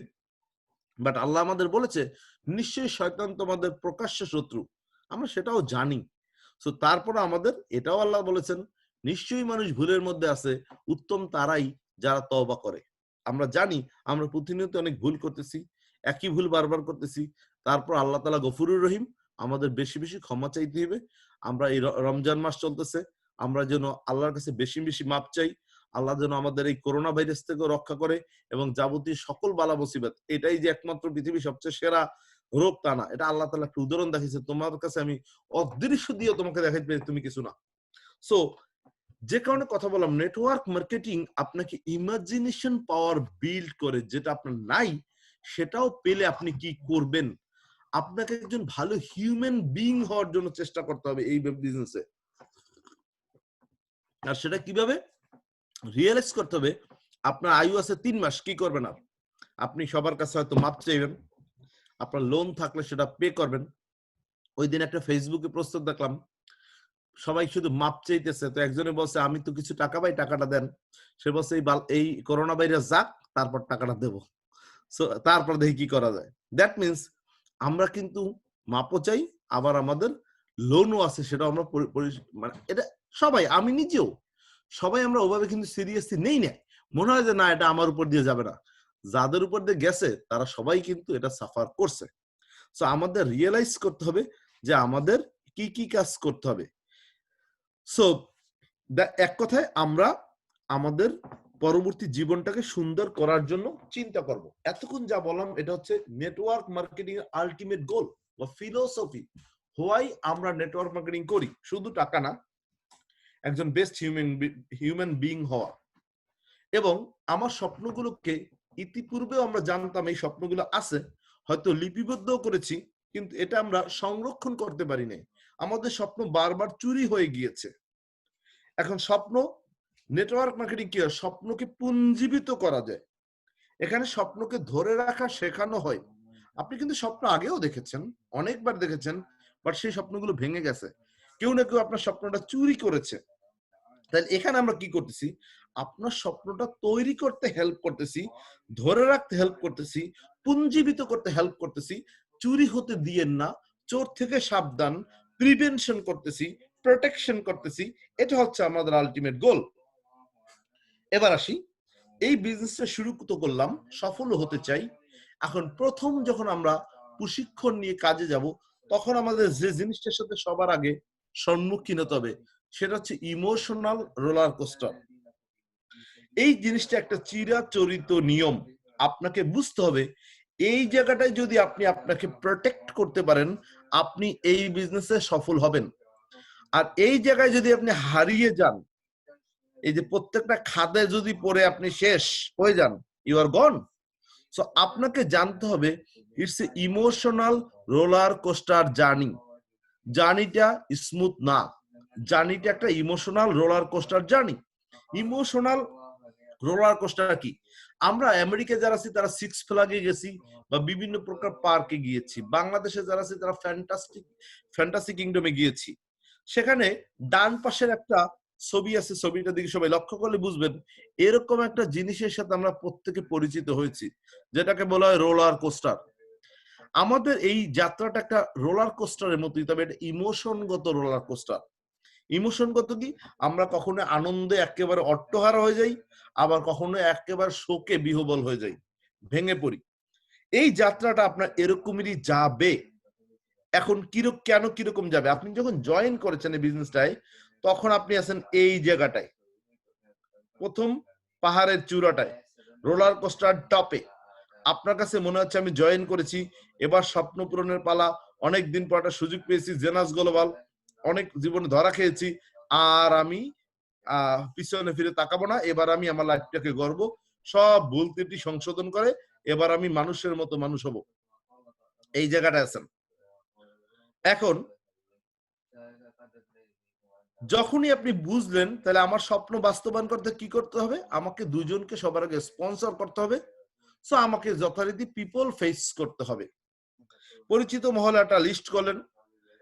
বাট আল্লাহ আমাদের বলেছে নিশ্চয়ই শয়তান তোমাদের প্রকাশ্য শত্রু, আমরা সেটাও জানি। সো তারপর আমাদের এটাও আল্লাহ বলেছেন নিশ্চয়ই মানুষ ভুলের মধ্যে আছে, উত্তম তারাই যারা তওবা করে। আমরা জানি আমরা প্রতিনিয়ত অনেক ভুল করতেছি, একই ভুল বারবার করতেছি, তারপর আল্লাহ তাআলা গফুরুর রহিম, আমাদের বেশি বেশি ক্ষমা চাইতে হবে। আমরা এই রমজান মাস চলতেছে, আমরা যেন আল্লাহর কাছে বেশি বেশি মাপ চাই। আল্লাহ যেন আমাদের এই করোনা ভাইরাস থেকে রক্ষা করে এবং যাবতীয় সকল বালা মুসিবত, এটাই যে একমাত্র পৃথিবীর সবচেয়ে সেরা রোগ তা না, এটা আল্লাহ তাআলা একটা উদাহরণ দেখিয়েছে। তোমার কাছে আমি অদৃশ্য দিয়ে তোমাকে দেখাইতে পারি, তুমি কিছু না। সো যে কারণে কথা বললাম, নেটওয়ার্ক মার্কেটিং আপনাকে ইমাজিনেশন পাওয়ার বিল্ড করে, যেটা আপনার নাই সেটাও পেলে আপনি কি করবেন। আপনাকে একজন ভালো হিউম্যান বিইং হওয়ার জন্য চেষ্টা করতে হবে এই বিজনেসে। আর সেটা কিভাবে রিয়েলাইজ করতে হবে? আপনার আয়ু আছে 3 মাস, কি করবেন? আপনি সবার কাছে হয়তো মাপ চাইবেন, আপনার লোন থাকলে সেটা পে করবেন। ওই দিন একটা ফেসবুকে প্রস্তাব দেখলাম, সবাই শুধু মাপ চাইতেছে, তো একজনে বলছে আমি তো কিছু টাকা পাই, টাকাটা দেন। সে বলছে এই করোনা ভাইরাস যাক, তারপর টাকাটা দেব। সো তারপর দেখি কি করা যায়। দ্যাট মিনস আমরা কিন্তু মাপও চাই, আবার আমাদের লোনও আছে, সেটা আমরা মানে এটা সবাই, আমি নিজেও, সবাই আমরা ওভাবে কিন্তু সিরিয়াসলি নেই না। মনে হয় যে না, এটা আমার উপর দিয়ে যাবে না। যাদের উপর দিয়ে গেছে তারা সবাই কিন্তু এটা সাফার করছে। সো আমাদের রিয়েলাইজ করতে হবে যে আমাদের কি কি কাজ করতে হবে। সো এক কথায় আমরা আমাদের পরবর্তী জীবনটাকে সুন্দর করার জন্য চিন্তা করব। এতক্ষণ যা বললাম এটা হচ্ছে নেটওয়ার্ক মার্কেটিং এর আলটিমেট গোল বা ফিলোসফি। হোয়াই আমরা নেটওয়ার্ক মার্কেটিং করি, শুধু টাকা না, একজন বেস্ট হিউম্যান বিইং হওয়া। এবং আমার স্বপ্নগুলোকে ইতিপূর্বেও আমরা জানতাম এই স্বপ্নগুলো আছে, হয়তো লিপিবদ্ধও করেছি, কিন্তু এটা আমরা সংরক্ষণ করতে পারি নাই। আমাদের স্বপ্ন বারবার চুরি হয়ে গিয়েছে। এখন স্বপ্ন, নেটওয়ার্ক মার্কেটিং কি হয়? স্বপ্নকে পুঞ্জীবিত করা যায়। এখানে স্বপ্নকে ধরে রাখা শেখানো হয়। আপনি কিন্তু স্বপ্ন আগেও দেখেছেন, অনেকবার দেখেছেন, বাট সেই স্বপ্নগুলো ভেঙে গেছে। কেউ না কেউ আপনার স্বপ্নটা চুরি করেছে। তাহলে এখানে আমরা কি করতেছি? আপনার স্বপ্নটা তৈরি করতে হেল্প করতেছি, ধরে রাখতে হেল্প করতেছি, পুঞ্জীবিত করতে হেল্প করতেছি। চুরি হতে দিয়েন না, চোর থেকে সাবধান, প্রিভেনশন করতেছি, প্রোটেকশন করতেছি। এটা হচ্ছে আমাদের আলটিমেট গোল। এবার আসি, এই বিজনেসটা শুরু তো করলাম, সফল হতে চাই। এখন প্রথম যখন আমরা প্রশিক্ষণ নিয়ে কাজে যাব, তখন আমাদের যে জিনিসটার সাথে সবার আগে সম্মুখীন হতে হবে সেটা হচ্ছে ইমোশনাল রোলার কোস্টার। এই জিনিসটা একটা চিরাচরিত নিয়ম, আপনাকে বুঝতে হবে। এই জায়গাটায় যদি আপনি আপনাকে প্রোটেক্ট করতে পারেন, আপনি এই বিজনেসে সফল হবেন। আর এই জায়গায় যদি আপনি হারিয়ে যান, এই যে প্রত্যেকটা খাদে যদি পড়ে আপনি শেষ হয়ে যান, ইউ আর গন। সো আপনাকে জানতে হবে it's a emotional roller coaster journey. জার্নিটা স্মুথ না, জার্নিটা একটা emotional roller coaster journey. Emotional roller coaster কি? আমরা আমেরিকা যারা আছি তারা সিক্স ফ্ল্যাগে গেছি বা বিভিন্ন প্রকার পার্কে গিয়েছি। বাংলাদেশে যারা আছে তারা ফ্যান্টাসি কিংডমে গিয়েছি। সেখানে ডান পাশের একটা ছবি আছে, ছবিটা দিকে সবাই লক্ষ্য করলে বুঝবেন, এরকম একটা জিনিসের সাথে আমরা প্রত্যেকে পরিচিত হয়েছি, যেটাকে বলা হয় রোলার কোস্টার। আমাদের এই যাত্রাটা একটা রোলার কোস্টারের মতোই, তবে এটা ইমোশনগত রোলার কোস্টার। ইমোশনগত কি? আমরা কখনো আনন্দে একেবারে অট্টহারা হয়ে যাই, আবার কখনো একেবারে শোকে বিহ্বল হয়ে যাই, ভেঙে পড়ি। এই যাত্রাটা আপনার এরকমেরই যাবে। এখন কেন কিরকম যাবে? আপনি যখন জয়েন করেছেন এই বিজনেসটায়, তখন আপনি আছেন এই জায়গাটায়, প্রথম পাহাড়ের চূড়াটায়, রোলার কোস্টার টপে। আপনার কাছে মনে হচ্ছে আমি জয়েন করেছি, এবার স্বপ্ন পূরণের পালা, অনেক দিন পর একটা সুযোগ পেয়েছি, জেনাস গ্লোবাল, অনেক জীবনে ধরা খেয়েছি, আর আমি পিছনে ফিরে তাকাবো না, এবার আমি আমার লাইফটাকে গড়ব, সব ভুল ত্রুটি সংশোধন করে এবার আমি মানুষের মতো মানুষ হব। এই জায়গাটা আছেন। এখন যখনই আপনি বুঝলেন, তাহলে আমার স্বপ্ন বাস্তবায়ন করতে কি করতে হবে? আমাকে দুজনকে সবার আগে স্পন্সর করতে হবে। সো আমাকে যথারীতি পিপল ফেস করতে হবে। পরিচিত মহলে একটা লিস্ট করলেন,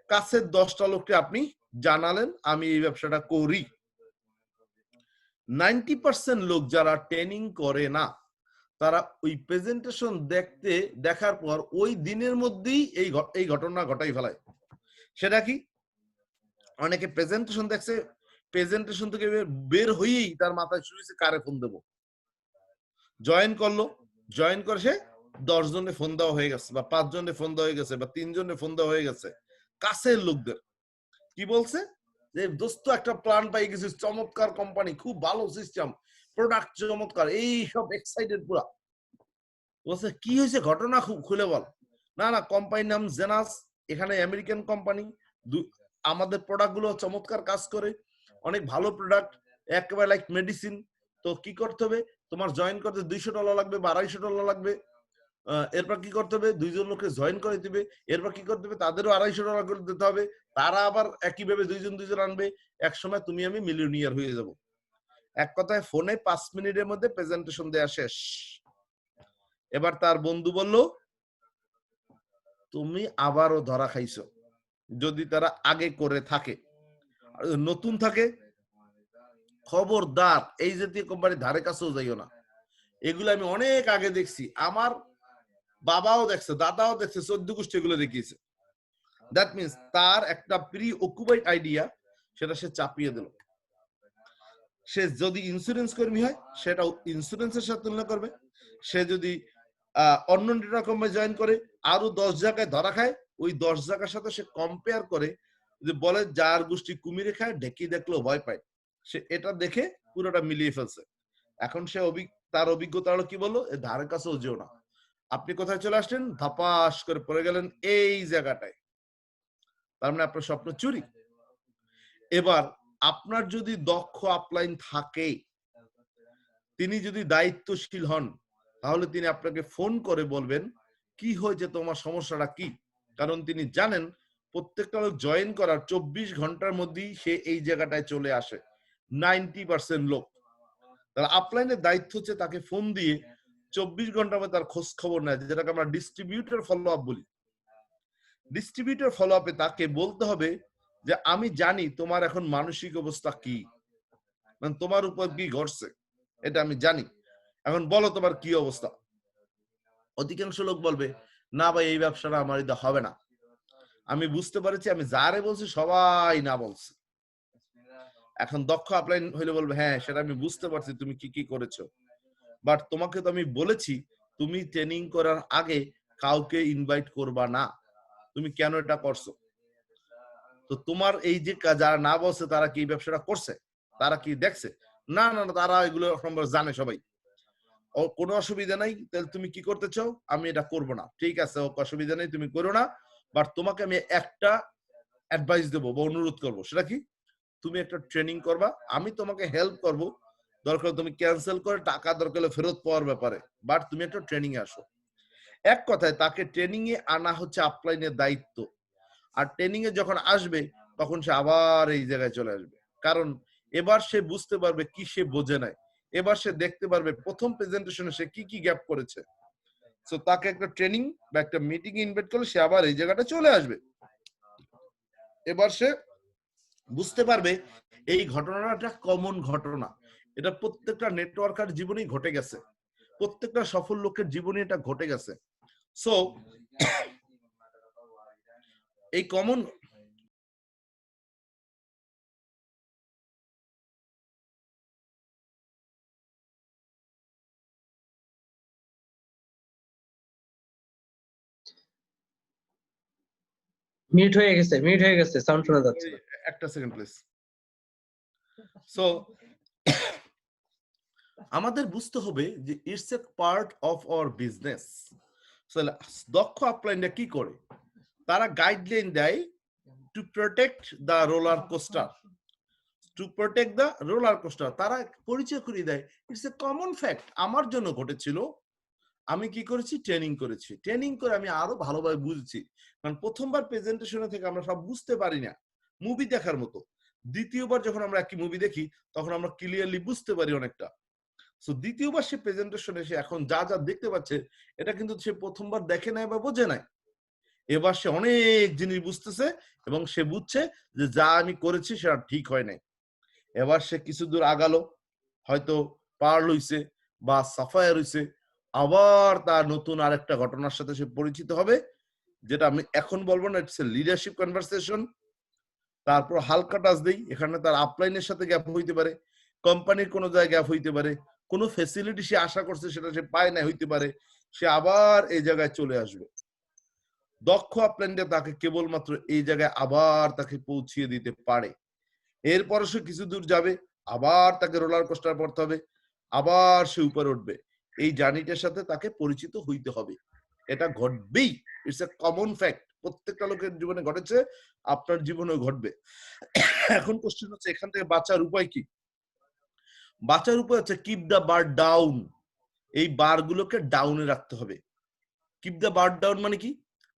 কাছের 10টা লোককে আপনি জানালেন আমি এই ব্যবসাটা করি। 90% লোক যারা ট্রেনিং করে না, তারা ওই প্রেজেন্টেশন দেখার পর ওই দিনের মধ্যেই এই ঘটনা ঘটাই ফেলায়। সেটা কি? অনেকে প্রেজেন্টেশন দেখছে, প্রেজেন্টেশন থেকে বের হয়েই তার মাথায় শুরু হয়েছে কারে ফোন দেবো। জয়েন করলো, জয়েন করে সে 10 জনে ফোন দেওয়া হয়ে গেছে, বা 5 জনে ফোন দেওয়া হয়ে গেছে, বা 3 জনে ফোন দেওয়া হয়ে গেছে। কাছের লোকদের কি বলছে যে দোস্ত একটা প্ল্যান পাই গেছি, চমৎকার কোম্পানি, খুব ভালো সিস্টেম, প্রোডাক্ট চমৎকার, এই সব এক্সাইটেড পুরা। বলছে কি হয়েছে ঘটনা খুব খুলে বল। না না, কোম্পানির নাম জেনাস, এখানে আমেরিকান কোম্পানি, আমাদের প্রোডাক্ট গুলো চমৎকার কাজ করে, অনেক ভালো প্রোডাক্ট, একেবারে লাইক মেডিসিন। তো কি করতে হবে, তোমার জয়েন করতে $200 লাগবে বা $250 লাগবে। এরপর কি করতে হবে, 2 জন লোককে জয়েন করে দিবে, এরপর কি করতে হবে, তাদেরও $250 করে দিতে হবে, তারা আবার একইভাবে 2 জন আনবে, এক সময় তুমি আমি মিলিয়নিয়ার হয়ে যাব। এক কথায় ফোনে 5 মিনিটের মধ্যে প্রেজেন্টেশন দেয়া শেষ। এবার তার বন্ধু বলল তুমি আবারও ধরা খাইছো, যদি তারা আগে করে থাকে, নতুন থাকে খবরদার এই জাতীয় কোম্পানি ধারে কাছেও যাইও না। এগুলো আমি অনেক আগে দেখছি, আমার বাবাও দেখছে, দাদাও দেখছে, 14 গোষ্ঠী এগুলো দেখিয়েছে। দ্যাট মিনস তার একটা প্রি অকুপাইড আইডিয়া, সেটা সে চাপিয়ে দিল। সে যদি ইন্স্যুরেন্স কর্মী হয় সেটা ইন্স্যুরেন্সের সাথে তুলনা করবে, সে যদি অন্য কোম্পানি জয়েন করে আরো 10 জায়গায় ধরা খায়, ওই 10 জায়গার সাথে সে কম্পেয়ার করে, যে বলে যার গোষ্ঠী কুমিরে খায় ঢেকি দেখলেও ভয় পায়, সে এটা দেখে পুরোটা মিলিয়ে ফেলছে। এখন সে তার অভিজ্ঞতা হলো কি বললো, ধারে কাছেও যেও না। আপনি কোথায় চলে আসলেন, ধাপাস করে পড়ে গেলেন এই জায়গাটায়, তার মানে আপনার স্বপ্ন চুরি। এবার আপনার যদি দক্ষ আপলাইন থাকে, তিনি যদি দায়িত্বশীল হন, তাহলে তিনি আপনাকে ফোন করে বলবেন কি হয়েছে, তোমার সমস্যাটা কি। কারণ তিনি জানেন প্রত্যেকটা লোক জয়েন করার 24 ঘন্টার মধ্যেই সে এই জায়গাটায় চলে আসে 90% লোক। তাহলে আপলাইনের দায়িত্ব হচ্ছে তাকে ফোন দিয়ে 24 ঘন্টার মধ্যে তার খোঁজ খবর নেয়, যেটাকে আমরা ডিস্ট্রিবিউটর ফলো আপ বলি। ডিস্ট্রিবিউটর ফলো আপে তাকে বলতে হবে যে আমি জানি তোমার এখন মানসিক অবস্থা কি, মানে তোমার উপর কি ঘটছে এটা আমি জানি, এখন বলো তোমার কি অবস্থা। অধিকাংশ লোক বলবে না ভাই এই ব্যবসাটা আমার এটা হবে না, আমি বুঝতে পারছি, আমি যারে বলছি সবাই না বলছে। এখন দক্ষ আপলাইন হইলে বলবে হ্যাঁ সেটা আমি বুঝতে পারছি তুমি কি কি করেছো, বাট তোমাকে তো আমি বলেছি তুমি ট্রেনিং করার আগে কাউকে ইনভাইট করবা না, তুমি কেন এটা করছো। তো তোমার এই যে যারা না বলছে তারা কি ব্যবসাটা করছে, তারা কি দেখছে, না না তারা এগুলো সম্পর্কে জানে সবাই, কোনো অসুবিধা নাই, তাহলে তুমি কি করতে চাও, আমি এটা করব না, ঠিক আছে অসুবিধা নেই তুমি করো না, বাট তোমাকে আমি একটা অ্যাডভাইস দেবো বা অনুরোধ করবো, সেটা কি, তুমি একটা ট্রেনিং করবা, আমি তোমাকে হেল্প করব, দরকার তুমি ক্যান্সেল করে টাকা দরকার ফেরত পাওয়ার ব্যাপারে, বাট তুমি একটা ট্রেনিং এ আসো। এক কথায় তাকে ট্রেনিং এ আনা হচ্ছে আপলাইনের দায়িত্ব। আর ট্রেনিং এ যখন আসবে তখন সে আবার এই জায়গায় চলে আসবে, কারণ এবার সে বুঝতে পারবে কি সে বোঝে নাই, এবার সে দেখতে পারবে প্রথম প্রেজেন্টেশনে সে কি কি গ্যাপ করেছে। সো তাকে একটা ট্রেনিং বা একটা মিটিং ইনভাইট করলে সে আবার এই জায়গাটা চলে আসবে। এবার সে বুঝতে পারবে এই ঘটনাটা কমন ঘটনা, এটা প্রত্যেকটা নেটওয়ার্কার জীবনেই ঘটে গেছে, প্রত্যেকটা সফল লোকের জীবনে এটা ঘটে গেছে। সো এই কমন মিউট হয়ে গেছে, সাউন্ড শোনা যাচ্ছে না। একটা সেকেন্ড প্লিজ। সো আমাদের বুঝতে হবে যে it's a part of our business. দক্ষ আপলাইনরা কি করে, তারা গাইডলাইন দেয় to protect the roller coaster, to protect the roller coaster, তারা পরিচয় করিয়ে দেয় ইটস এ কমন ফ্যাক্ট, আমার জন্য ঘটেছিল, আমি কি করেছি ট্রেনিং করেছি, ট্রেনিং করে আমি আরো ভালোভাবে বুঝছি, কারণ প্রথমবার প্রেজেন্টেশনে থেকে আমরা সব বুঝতে পারি না, মুভি দেখার মতো, দ্বিতীয়বার যখন আমরা একই মুভি দেখি তখন আমরা ক্লিয়ারলি বুঝতে পারি অনেকটা। সো দ্বিতীয়বার সে প্রেজেন্টেশনে সে এখন যা যা দেখতে পাচ্ছে এটা কিন্তু সে প্রথমবার দেখে নাই বা বোঝে নাই, এবার সে অনেক জিনিস বুঝতেছে এবং সে বুঝছে যে যা আমি করেছি সেটা ঠিক হয় নাই। এবার সে কিছু দূর আগালো, হয়তো পার হইছে বা সাফায়ার হইছে, আবার তার নতুন আরেকটা ঘটনার সাথে সে পরিচিত হবে, যেটা আমি এখন বলবো না, ইটস এ লিডারশিপ কনভারসেশন। তারপর হালকা টাচ দেই, এখানে তার আপলাইনের সাথে গ্যাপ হইতে পারে, কোম্পানির কোনো জায়গায় গ্যাপ হইতে পারে, কোনো ফ্যাসিলিটি সে আশা করছে সেটা সে পায় না হইতে পারে, সে আবার এই জায়গায় চলে আসবে। দক্ষ আপল্যান্ডে তাকে কেবলমাত্র এই জায়গায় আবার তাকে পৌঁছিয়ে দিতে পারে। এরপরে সে কিছু দূর যাবে, আবার তাকে রোলার কোস্টার পড়তে হবে, আবার সে উপরে উঠবে। এই জার্নিটার সাথে তাকে পরিচিত হইতে হবে। এটা ঘটবেই। It's a common fact. প্রত্যেকটা লোকের জীবনে ঘটেছে, আপনার জীবনেও ঘটবে। এখন কোশ্চেন হচ্ছে এখান থেকে বাঁচার উপায় কি? বাঁচার উপায় হচ্ছে কিপ দ্য বার ডাউন। এই বারগুলোকে ডাউনে রাখতে হবে। কিপ দ্য বার ডাউন মানে কি?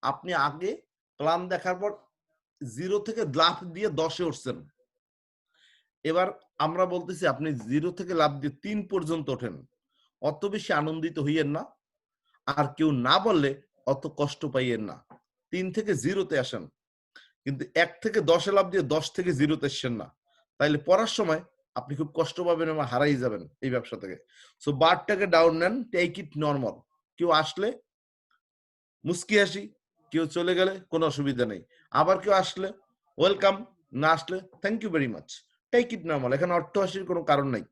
আপনি আগে প্ল্যান দেখার পর 0 থেকে লাফ দিয়ে 10 এ উঠছেন। এবার আমরা বলতেছি আপনি 0 থেকে লাফ দিয়ে 3 পর্যন্ত ওঠেন। অত বেশি আনন্দিত হইয়েন না। আর কেউ না বললে অত কষ্ট পাইয়েন না। 3 থেকে 0 তে আসেন। কিন্তু 1 থেকে 10 এ লাফ দিয়ে 10 থেকে 0 তে আসছেন না। তাইলে পড়ার সময় আপনি খুব কষ্ট পাবেন এবং হারাই যাবেন এই ব্যবসা থেকে। সো বারটাকে ডাউন নেন, টেক ইট নরমাল। কেউ আসলে মুস্কি হাসি, কেউ চলে গেলে কোনো অসুবিধা নেই। আবার কেউ আসলে ওয়েলকাম, না আসলে thank you very much. Take it normal. এখানে অট্টহাসির কোনো কারণ নাই।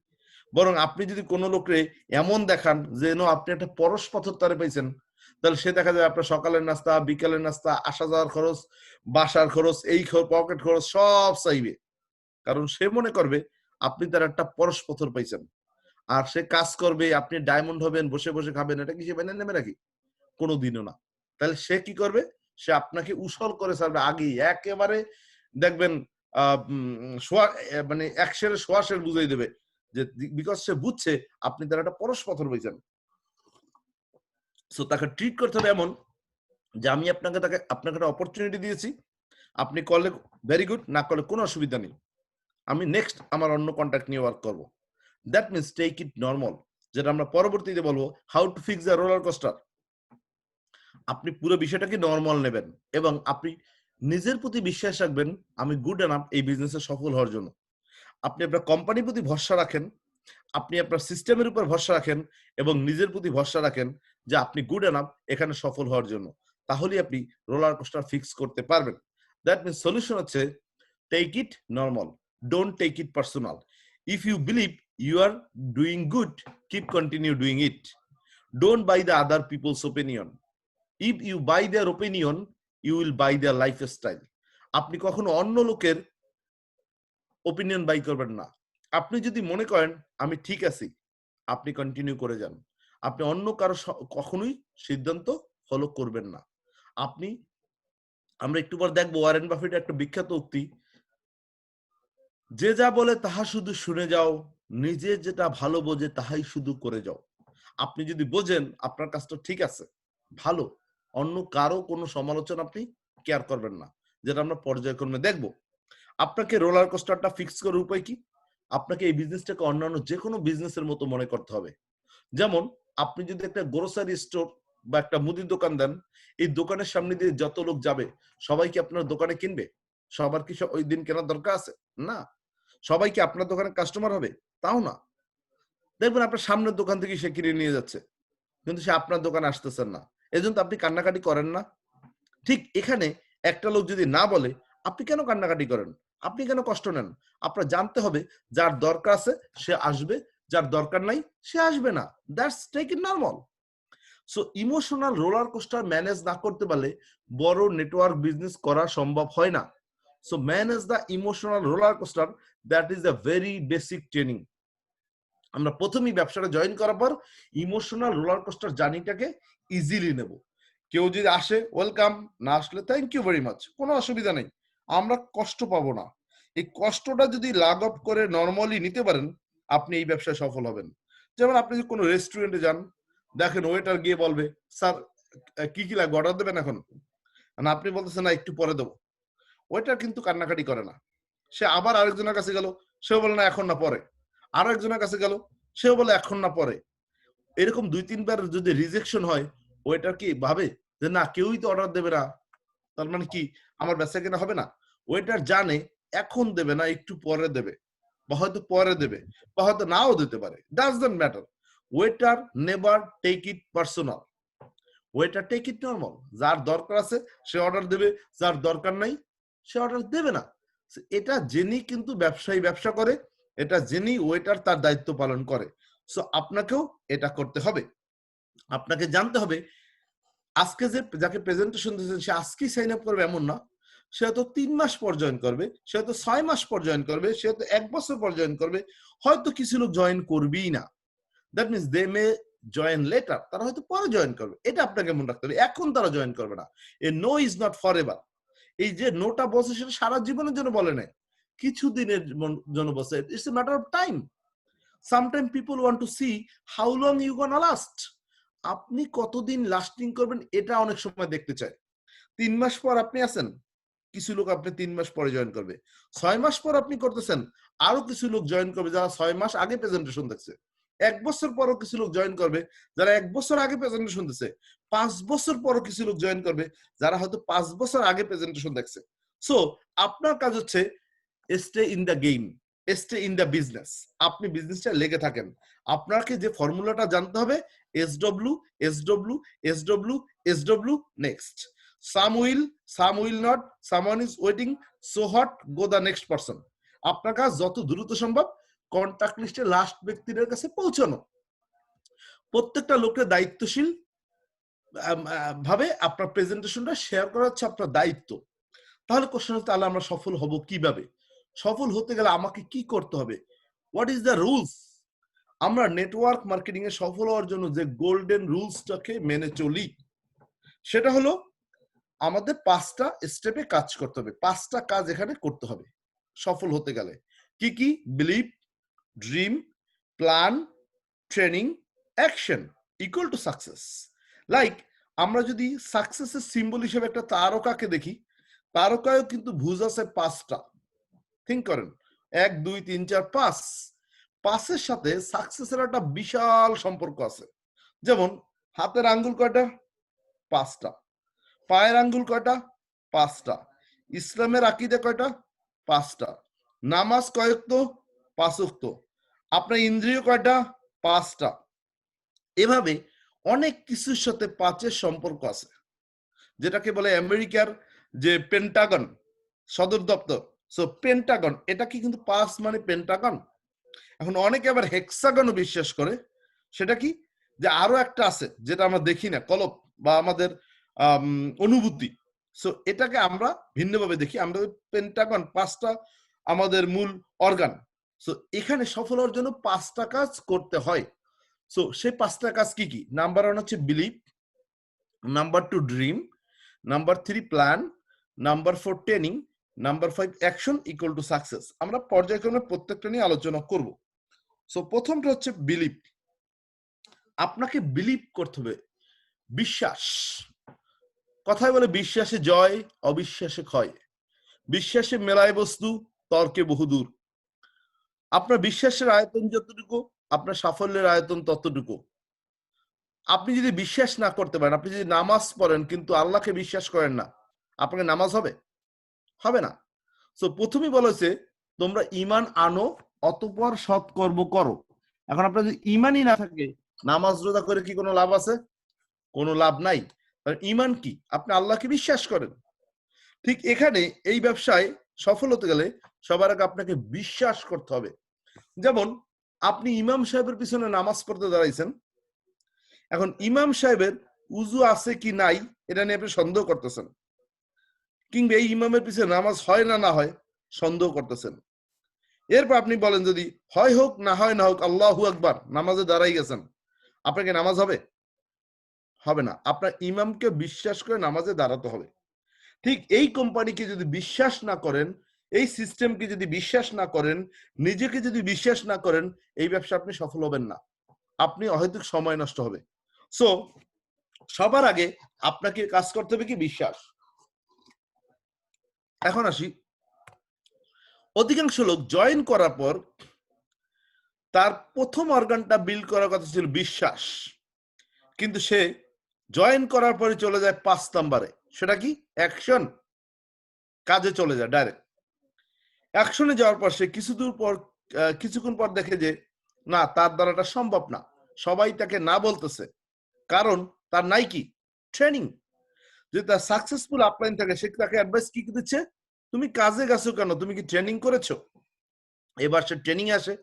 বরং আপনি যদি কোনো লোকরে এমন দেখান যেন আপনি একটা পরশ পাথর তারে পাইছেন, তাহলে সে দেখা যায় আপনার সকালের নাস্তা, বিকালের নাস্তা, আসা যাওয়ার খরচ, বাসার খরচ, এই পকেট খরচ সব চাইবে। কারণ সে মনে করবে আপনি তার একটা পরশ পাথর পাইছেন। আর সে কাজ করবে, আপনি ডায়মন্ড হবেন, বসে বসে খাবেন, এটা কি সে মেনে নেবে নাকি? কোনোদিনও না। তাহলে সে কি করবে? সে আপনাকে উসল করে ছাড়বে আগেই। একেবারে দেখবেন মানে 1 সেরে সোয়া সের বুঝাই দেবে। যে বিকজ সে বুঝছে আপনি তার একটা পরশ পাথর পাইছেন। সো তাকে ট্রিট করতে হবে এমন যে আমি আপনাকে একটা অপরচুনিটি দিয়েছি। আপনি করলে ভেরি গুড, না করলে কোনো অসুবিধা নেই। আমি নেক্সট আমার অন্য কন্ট্যাক্ট নিয়ে ওয়ার্ক করব। That means take it normal. যেটা আমরা পরবর্তীতে বলবো how to fix the roller coaster. আপনি পুরো বিষয়টাকে নরমাল নেবেন এবং আপনি নিজের প্রতি বিশ্বাস রাখবেন আমি গুড এনাফ এই বিজনেসে সফল হওয়ার জন্য। আপনি আপনার কোম্পানির প্রতি ভরসা রাখেন, আপনি আপনার সিস্টেমের উপর ভরসা রাখেন এবং নিজের প্রতি ভরসা রাখেন যে আপনি গুড এনাফ এখানে সফল হওয়ার জন্য। তাহলেই আপনি রোলার কোস্টার ফিক্স করতে পারবেন। দ্যাট মিনস সলিউশন হচ্ছে take it normal, don't take it personal. If you believe you are doing good, keep continue doing it. Don't buy the other people's opinion. If you buy their opinion, you will buy their lifestyle. আপনি কখনো অন্য লোকের opinion by করবেন না। আপনি যদি মনে করেন আমি ঠিক আছি, আপনি কন্টিনিউ করে যান। আপনি অন্য কারো কখনোই সিদ্ধান্ত ফলো করবেন না। আমরা একটু পর দেখবো ওয়ারেন বাফেটের একটা বিখ্যাত উক্তি, যে যা বলে তাহা শুধু শুনে যাও, নিজে যেটা ভালো বোঝে তাহাই শুধু করে যাও। আপনি যদি বোঝেন আপনার কাজটা ঠিক আছে, ভালো, অন্য কারো কোনো সমালোচনা আপনি কেয়ার করবেন না, যেটা আমরা পর্যায়ক্রমে দেখব। আপনাকে রোলার কোস্টারটা ফিক্স করার উপায় কি? আপনাকে এই বিজনেসটাকে অন্যান্য যে কোনো বিজনেসের মতো মনে করতে হবে। যেমন আপনি যদি একটা গ্রোসারি স্টোর বা একটা মুদির দোকান দেন, এই দোকানের সামনে দিয়ে যত লোক যাবে সবাই কি আপনার দোকানে কিনবে? সবার কি ওই দিন কেনার দরকার আছে? না। সবাই কি আপনার দোকানে কাস্টমার হবে? তাও না। দেখবেন আপনার সামনের দোকান থেকে সে কিনে নিয়ে যাচ্ছে, কিন্তু সে আপনার দোকানে আসতেছেন না। এজন্য আপনি কান্নাকাটি করেন না? ঠিক এখানে একটা লোক যদি না বলে আপনি কেন কান্নাকাটি করেন? আপনি কেন কষ্ট নেন? আপনার জানতে হবে যার দরকার আছে সে আসবে, যার দরকার নাই সে আসবে না। That's take it normal. So emotional roller coaster manage না করতে পারলে বড় নেটওয়ার্ক বিজনেস করা সম্ভব হয় না। So manage the emotional roller coaster, that is the very basic training. আমরা প্রথমেই ব্যবসাটা জয়েন করার পর ইমোশনাল রোলার কোস্টার জার্নিটাকে ইজিলি নেব। কেউ যদি আসে ওয়েলকাম, না আসলে থ্যাংক ইউ ভেরি মাচ, কোনো অসুবিধা নেই। আমরা কষ্ট পাবো না। এই কষ্টটা যদি লাঘব করে নর্মালি নিতে পারেন, আপনি এই ব্যবসায় সফল হবেন। যেমন আপনি যদি কোনো রেস্টুরেন্টে যান, দেখেন ওয়েটার গিয়ে বলবে স্যার কি কি লাগবে, অর্ডার দেবেন এখন? না আপনি বলতেছেন না একটু পরে দেবো। ওয়েটার কিন্তু কান্নাকাটি করে না। সে আবার আরেকজনের কাছে গেল, সেও বলে না এখন না পরে। আরো একজনের কাছে গেল, সেও বলে এখন না পরে। এরকম 2-3 বার যদি রিজেকশন হয়, ওয়েটার কি ভাবে যে না কেউই তো অর্ডার দেবে না, তার মানে কি আমার বেচা কেনা হবে না? ওয়েটার জানে এখন দেবে না, একটু পরে দেবে, বা হয়তো পরে দেবে, বা হয়তো নাও দিতে পারে। Doesn't matter. Waiter never take it personal. Waiter take it normal. যার দরকার আছে সে অর্ডার দেবে, যার দরকার নাই সে অর্ডার দেবে না। এটা জেনেই কিন্তু ব্যবসায়ী ব্যবসা করে, এটা জেনেই ওয়েটার তার দায়িত্ব পালন করে। সো আপনাকেও এটা করতে হবে। আপনাকে জানতে হবে আজকে যাকে প্রেজেন্টেশন দিচ্ছেন সে আজকেই সাইন আপ করবে এমন না, সে হয়তো 3 মাস পর জয়েন করবে, সে হয়তো 6 মাস পর জয়েন করবে, সে হয়তো 1 বছর পর জয়েন করবে, হয়তো কিছু লোক জয়েন করবেই না। That means they may join later, তারা হয়তো পরে জয়েন করবে, এটা আপনাকে মনে রাখতে হবে। এখন তারা জয়েন করবে না। A no is not forever. এই যে নোটা বলছে সেটা সারা জীবনের জন্য বলে নাই, কিছু দিনের জন্য বলছে। It's a matter of time. Sometime people want to see how long you gonna last. আপনি কতদিন লাস্টিং করবেন এটা অনেক সময় দেখতে চায়। 3 মাস পর আপনি আছেন, কিছু লোক আপনি 3 মাস পরে জয়েন করবে। 6 মাস পর আপনি করতেছেন, আরো কিছু লোক জয়েন করবে যারা 6 মাস আগে প্রেজেন্টেশন দেখছে। 1 বছর পরও কিছু লোক জয়েন করবে যারা 1 বছর আগে প্রেজেন্টেশন দিচ্ছে। 5 বছর পরও কিছু লোক জয়েন করবে যারা হয়তো 5 বছর আগে প্রেজেন্টেশন দেখছে। সো আপনার কাজ হচ্ছে stay in the game, stay in the business. আপনি বিজনেসটা লেগে থাকেন। আপনাকে যে ফর্মুলাটা জানতে হবে, SW SW SW SW next. some will not, someone is waiting, so hot, go the next person। আপনার কাজ যত দ্রুত সম্ভব কন্টাক্ট লিস্টে লাস্ট ব্যক্তিদের কাছে পৌঁছানো। প্রত্যেকটা লোকের দায়িত্বশীল ভাবে আপনার প্রেজেন্টেশনটা শেয়ার করা হচ্ছে আপনার দায়িত্ব। তাহলে কোশ্চেন হচ্ছে, তাহলে আমরা সফল হব কিভাবে? সফল হতে গেলে আমাকে কি করতে হবে? What is the rules? আমরা নেটওয়ার্ক মার্কেটিং এ সফল হওয়ার জন্য যে গোল্ডেন রুলসটাকে মেনে চলি, সেটা হলো আমাদের 5টা স্টেপে কাজ করতে হবে। 5টা কাজ এখানে করতে হবে সফল হতে গেলে। কি কি? Believe, dream, plan, training, action equal to success. Like আমরা যদি সাকসেসের সিম্বল হিসেবে একটা তারকাকে দেখি, তারকায়ও কিন্তু ভুজ আছে 5টা। থিঙ্ক করেন, 1 2 3 4 5। 5-এর সাথে সাকসেসের একটা বিশাল সম্পর্ক আছে। যেমন হাতের আঙ্গুল কয়টা? 5টা। পায়ের আঙ্গুল কয়টা? 5টা। ইসলামের আকীদা কয়টা? 5টা। নামাজ কয় ওয়াক্ত? 5 ওয়াক্ত। আপনার ইন্দ্রিয় কয়টা? 5টা। এভাবে অনেক কিছুর সাথে 5-এর সম্পর্ক আছে, যেটাকে বলে আমেরিকার যে পেন্টাগন সদর দপ্তর। সো পেন্টাগন, এটা কি কিন্তু 5 মানে পেন্টাগন? এখন অনেকে আবার হেক্সাগনও বিশ্বাস করে। সেটা কি? যে আরো একটা আছে যেটা আমরা দেখি না, কলব বা আমাদের অনুভূতি। সো এটাকে আমরা ভিন্নভাবে দেখি। আমরা পেন্টাগন 5টা আমাদের মূল অর্গান। সো এখানে সফল হওয়ার জন্য 5টা কাজ করতে হয়। সো সেই 5টা কাজ কি কি? নাম্বার 1 হচ্ছে believe, number 2 dream, number 3 plan, number 4 training, number 5 action equal to success. আমরা পর্যায়ক্রমে প্রত্যেকটা নিয়ে আলোচনা করব। সো প্রথমটা হচ্ছে বিলিভ। আপনাকে বিলিভ করতে হবে, বিশ্বাস। কথায় বলে বিশ্বাসে জয়, অবিশ্বাসে ক্ষয়। বিশ্বাসে মেলায় বস্তু, তর্কে বহুদূর। আপনার বিশ্বাসের আয়তন যতটুকু, আপনার সাফল্যের আয়তন ততটুকু। আপনি যদি বিশ্বাস না করতে পারেন, আপনি যদি নামাজ পড়েন কিন্তু আল্লাহকে বিশ্বাস করেন না, আপনাকে নামাজ হবে? হবে না। সো প্রথমেই বলেছে তোমরা ঈমান আনো, অতঃপর সৎকর্ম করো। এখন আপনার যদি ঈমানই না থাকে, নামাজ রোজা করে কি কোনো লাভ আছে? কোনো লাভ নাই। ঈমান কি? আপনি আল্লাহকে বিশ্বাস করেন। ঠিক এখানে এই ব্যবসায় সফল হতে গেলে সবার আগে আপনাকে বিশ্বাস করতে হবে। যেমন আপনি ইমাম সাহেবের পিছনে নামাজ পড়তে দাঁড়াইছেন, এখন ইমাম সাহেবের উজু আছে কি নাই এটা নিয়ে আপনি সন্দেহ করতেছেন, কিংবা এই ইমামের পিছনে নামাজ হয় না না হয় সন্দেহ করতেছেন। এরপর আপনি বলেন যদি হয় হোক না হয় না হোক, আল্লাহু আকবার, নামাজে দাঁড়াই গেছেন, আপনাকে নামাজ হবে? হবে না। আপনার ইমামকে বিশ্বাস করে নামাজে দাঁড়াতে হবে। ঠিক এই কোম্পানিকে যদি বিশ্বাস না করেন, এই সিস্টেমকে যদি বিশ্বাস না করেন, নিজেকে যদি বিশ্বাস না করেন, এই ব্যবসা আপনি সফল হবেন না। আপনি অহেতুক সময় নষ্ট হবে। সো সবার আগে আপনাকে কাজ করতে হবে কি? বিশ্বাস। এখন আসি, অধিকাংশ লোক জয়েন করার পর তার প্রথম অর্গানটা বিল্ড করার কথা ছিল বিশ্বাস, কিন্তু সে জয়েন করার পরে চলে যায় 5 নম্বরে। সেটা কি? অ্যাকশন। কাজে চলে যায় ডাইরেক্ট। অ্যাকশনে যাওয়ার পর সে কিছুক্ষণ পর দেখে যে না, তার দ্বারা এটা সম্ভব না। সবাই তাকে না বলতেছে, কারণ তার নাই কি? ট্রেনিং। যদি তার সাকসেসফুল আপলাইন থাকে, সে তাকে অ্যাডভাইস কি দিচ্ছে? তুমি কাজে গেছো কেন? তুমি কি ট্রেনিং করেছো? এবার সে ট্রেনিং আসে,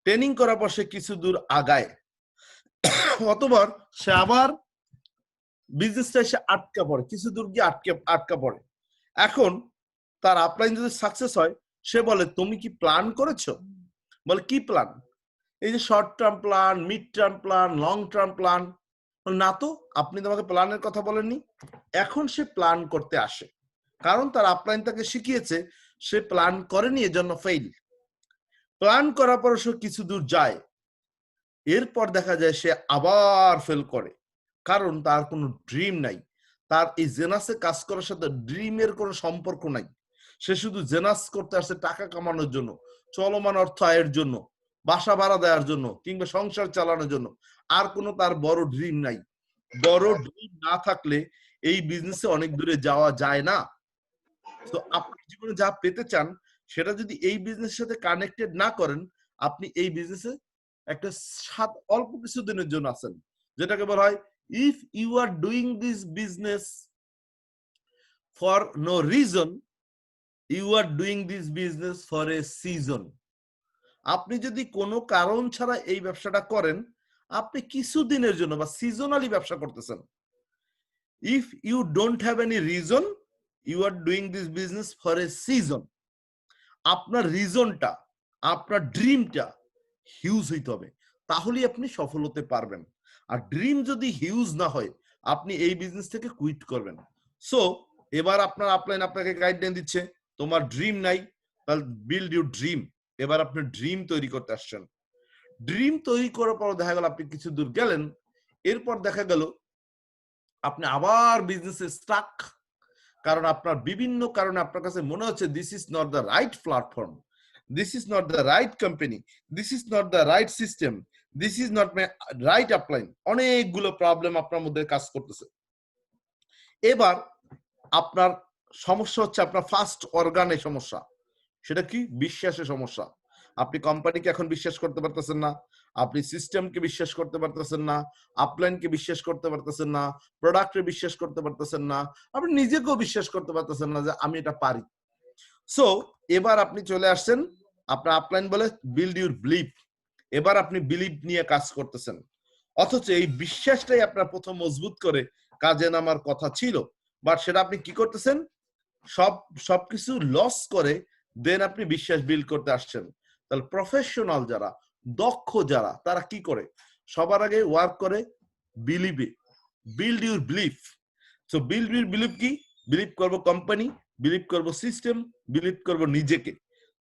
ট্রেনিং করার পর সে কিছু দূর আগায়, অতবার সে আবার বিজনেসটা এসে আটকা পড়ে, কিছু দূর গিয়ে আটকা পড়ে। এখন তার আপলাইন যদি সাকসেস হয়, সে বলে তুমি কি প্ল্যান করেছো? বলে কি প্ল্যান? এই যে short term plan, mid term plan, long term plan. না তো, আপনি তো আমাকে প্ল্যানের কথা বলেননি। এখন সে প্ল্যান করতে আসে, কারণ তার আপলাইন তাকে শিখিয়েছে সে প্ল্যান করেনি, এজন্য ফেইল। প্ল্যান করার পর সে কিছু দূর যায়, এরপর দেখা যায় সে আবার ফেল করে, কারণ তার কোনো ড্রিম নাই। তার এই জেনাসে কাজ করার সাথে ড্রিমের কোনো সম্পর্ক নাই। সে শুধু জেনাস করতে আসছে টাকা কামানোর জন্য, চলমান অর্থ আয়ের জন্য, বাসা ভাড়া দেওয়ার জন্য, কিংবা সংসার চালানোর জন্য। আর কোনো তার বড় ড্রিম নাই। বড় ড্রিম না থাকলে এই বিজনেসে অনেক দূরে যাওয়া যায় না। তো আপনি জীবনে যা পেতে চান, সেটা যদি এই বিজনেসের সাথে কানেক্টেড না করেন, আপনি এই বিজনেসে একটা অল্প কিছু দিনের জন্য আছেন, যেটাকে বলা হয় if you are doing this business for no reason, you are doing this business for a season. আপনি যদি কোনো কারণ ছাড়া এই ব্যবসাটা করেন, আপনি কিছু দিনের জন্য বা সিজনালি ব্যবসা করতেছেন। If you don't have any reason, you are doing this business for a season. আপনার রিজনটা, আপনার ড্রিমটা হিউজ হইতে হবে, তাহলেই আপনি সফল হতে পারবেন। আর ড্রিম যদি হিউজ না হয়, আপনি এই বিজনেস থেকে কুইট করবেন। সো এবার আপনার আপলাইন আপনাকে গাইডলাইন দিচ্ছে, তোমার ড্রিম নাই, তাহলে বিল্ড ইউর ড্রিম। এবার আপনি ড্রিম তৈরি করতে আসছেন। ড্রিম তৈরি করার পর দেখা গেল আপনি কিছু দূর গেলেন, এরপর দেখা গেল আপনি আবার বিজনেসে স্টাক, কারণ আপনার বিভিন্ন কারণে আপনার কাছে মনে হচ্ছে this is not the right platform, this is not the right company, this is not the right system, this is not my right upline. অনেকগুলো প্রবলেম আপনার মধ্যে কাজ করতেছে। এবার আপনার সমস্যা হচ্ছে আপনার ফার্স্ট অর্গানে সমস্যা। সেটা কি? বিশ্বাসের সমস্যা। আপনি কোম্পানিকে এখন বিশ্বাস করতে পারতেছেন না, আপনি সিস্টেমকে বিশ্বাস করতে পারতেছেন না, আপলাইনকে বিশ্বাস করতে পারতেছেন না, প্রোডাক্টে বিশ্বাস করতে পারতেছেন না, আপনি নিজেকেও বিশ্বাস করতে পারতেছেন না যে আমি এটা পারি। সো এবার আপনি চলে আসছেন, আপনার আপলাইন বলে বিল্ড ইউর বিলিভ। এবার আপনি বিলিভ নিয়ে কাজ করতেছেন, অথচ এই বিশ্বাসটাই আপনার প্রথম মজবুত করে কাজে নামার কথা ছিল। বাট সেটা আপনি কি করতেছেন? সবকিছু লস করে দেন আপনি বিশ্বাস বিল্ড করতে আসছেন। তাহলে প্রফেশনাল যারা, দক্ষ যারা, তারা কি করে? সবার আগে ওয়ার্ক করে বিলিভে, build your belief. So build your belief কি? বিলিভ করব কোম্পানি, বিলিভ করব সিস্টেম, বিলিভ করব নিজেকে।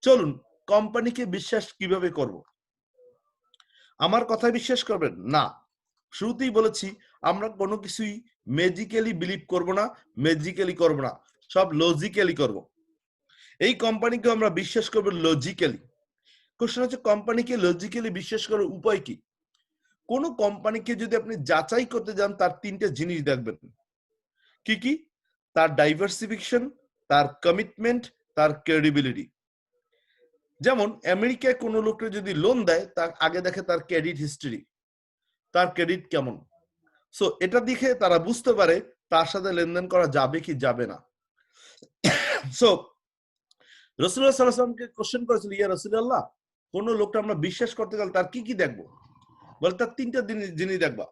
চলুন, কোম্পানিকে বিশ্বাস কিভাবে করব? আমার কথায় বিশ্বাস করবেন না। শুরুতেই বলেছি আমরা কোনো কিছুই ম্যাজিক্যালি বিলিভ করব না, ম্যাজিক্যালি করব না, সব লজিক্যালি করব। এই কোম্পানিকে আমরা বিশ্বাস করব লজিক্যালি। কোশ্চেন হচ্ছে কোম্পানিকে লজিক্যালি বিশ্বাস করার উপায় কি? কোন কোম্পানিকে যদি আপনি যাচাই করতে যান, তার তিনটে জিনিস দেখবেন। কি কি? তার ডাইভার্সিফিকেশন, তার কমিটমেন্ট, তার ক্রেডিবিলিটি। যেমন আমেরিকায় কোন লোককে যদি লোন দেয়, তার আগে দেখে তার ক্রেডিট হিস্টরি, তার ক্রেডিট কেমন। সো এটা দেখে তারা বুঝতে পারে তার সাথে লেনদেন করা যাবে কি যাবে না। সো রাসূলুল্লাহ সাল্লাল্লাহু আলাইহি ওয়াসাল্লামকে কোশ্চেন করেছিল, ইয়া রাসূলুল্লাহ, কোন লোকটা আমরা বিশ্বাস করতে গেলে তার কি কি দেখবো? বলে তার তিনটা জিনিস দেখবা।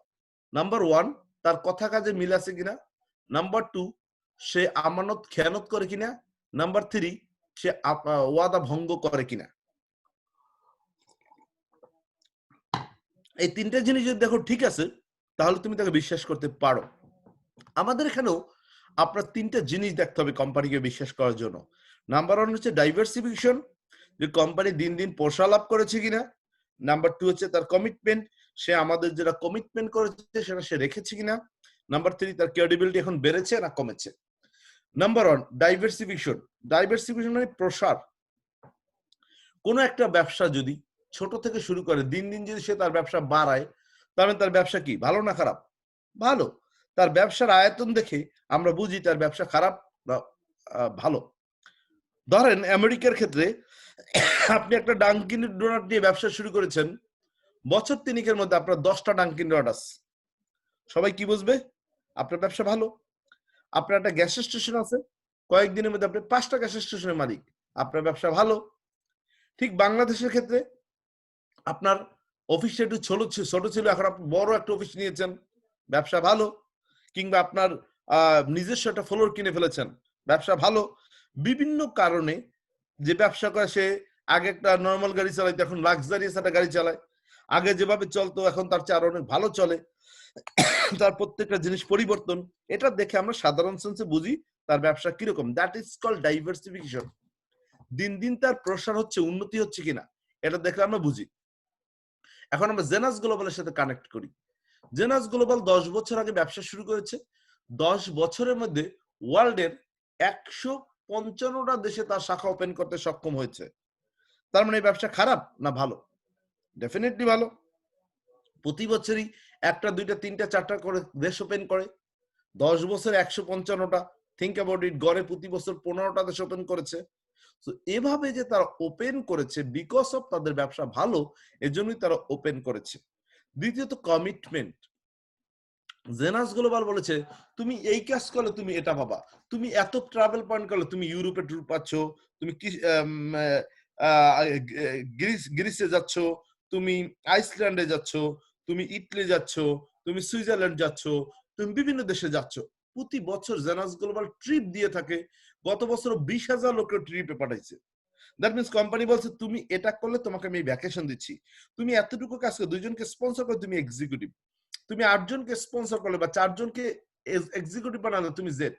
নাম্বার 1, তার কথা কাজে মিল আছে কিনা। নাম্বার 2, সে আমানত খেয়ানত করে কিনা। নাম্বার 3, সে ওয়াদা ভঙ্গ করে কিনা। এই তিনটা জিনিস যদি দেখো ঠিক আছে, তাহলে তুমি তাকে বিশ্বাস করতে পারো। আমাদের এখানেও আপনার তিনটা জিনিস দেখতে হবে কোম্পানিকে বিশ্বাস করার জন্য। নাম্বার 1 হচ্ছে ডাইভার্সিফিকেশন, যে কোম্পানি দিন দিন পয়সা লাভ করেছে কিনা। নাম্বার 2 হচ্ছে তার কমিটমেন্ট, সে আমাদের যেটা কমিটমেন্ট করেছে সেটা সে রেখেছে কিনা। নাম্বার 3, তার ক্রেডিবিলিটি এখন বেড়েছে না কমেছে। Number 1, diversification. ডাইভার্সিফিকেশন মানে প্রসার। কোন একটা ব্যবসা যদি ছোট থেকে শুরু করে দিন দিন যদি সে তার ব্যবসা বাড়ায়, তাহলে তার ব্যবসা কি ভালো না খারাপ? ভালো। তার ব্যবসার আয়তন দেখে আমরা বুঝি তার ব্যবসা খারাপ বা ভালো। ধরেন আমেরিকার ক্ষেত্রে আপনি একটা ডাঙ্কিন ডোনাট দিয়ে ব্যবসা শুরু করেছেন, বছর তিনেকের মধ্যে আপনার 10টা ডাঙ্কিন ডোনাট আছে, সবাই কি বুঝবে? আপনার ব্যবসা ভালো। আপনার একটা গ্যাস স্টেশন আছে, কয়েকদিনের মধ্যে আপনি 5টা গ্যাস স্টেশনের মালিক, আপনার ব্যবসা ভালো। ঠিক বাংলাদেশের ক্ষেত্রে আপনার অফিসটা একটু ছোট ছিল, এখন আপনি বড় একটা অফিস নিয়েছেন, ব্যবসা ভালো। কিংবা আপনার নিজস্ব একটা ফ্লোর কিনে ফেলেছেন, ব্যবসা ভালো। বিভিন্ন কারণে যে ব্যবসা করে সে আগে একটা নরমাল গাড়ি চালাইতো, এখন লাক্সারিয়াস একটা গাড়ি চালায়। আগে যেভাবে চলতো এখন তার চেয়ে আরো অনেক ভালো চলে। তার প্রত্যেকটা জিনিস পরিবর্তন। এটা দেখে আমরা সাধারণ সেন্সে বুঝি তার ব্যবসা কিরকম। That is called diversification. দিন দিন তার প্রসার হচ্ছে, উন্নতি হচ্ছে কিনা এটা দেখলে আমরা বুঝি। এখন আমরা জেনাস গ্লোবালের সাথে কানেক্ট করি। জেনাস গ্লোবাল 10 বছর আগে ব্যবসা শুরু করেছে। 10 বছরের মধ্যে ওয়ার্ল্ডের 155টা দেশে তার শাখা ওপেন করতে সক্ষম হয়েছে। তার মানে এই ব্যবসা খারাপ না ভালো? ডেফিনেটলি ভালো। প্রতি বছরই একটা, দুইটা, তিনটা, চারটা করে দেশ ওপেন করে। 10 বছরে 155টা। থিঙ্ক অ্যাবাউট ইট, গড়ে প্রতি বছর 15টা দেশ ওপেন করেছে। তো এভাবে যে তারা ওপেন করেছে বিকজ অফ তাদের ব্যবসা ভালো, এজন্যই তারা ওপেন করেছে। দ্বিতীয়ত কমিটমেন্ট। জেনাস গ্লোবাল বলেছে তুমি এই কাজ করলে তুমি এটা পাবা, তুমি এত ট্রাভেল পয়েন্ট করলে তুমি ইউরোপে ট্যুর পাচ্ছ, তুমি গ্রিসে যাচ্ছ, তুমি আইসল্যান্ডে যাচ্ছ, তুমি ইটালি যাচ্ছ, তুমি সুইজারল্যান্ড যাচ্ছ, তুমি বিভিন্ন দেশে যাচ্ছ। প্রতি বছর জেনাস গ্লোবাল ট্রিপ দিয়ে থাকে। গত বছর 20,000 লোকের ট্রিপে পাঠাইছে। দ্যাট মিনস কোম্পানি বলছে তুমি এটা করলে তোমাকে আমি ভ্যাকেশন দিচ্ছি, তুমি এতটুকু কাজ করে 2জনকে স্পন্সর করে তুমি এক্সিকিউটিভ, তুমি 8জনকে স্পন্সর করলে বা 4জনকে এক্সিকিউটিভ বানালে তুমি জেড।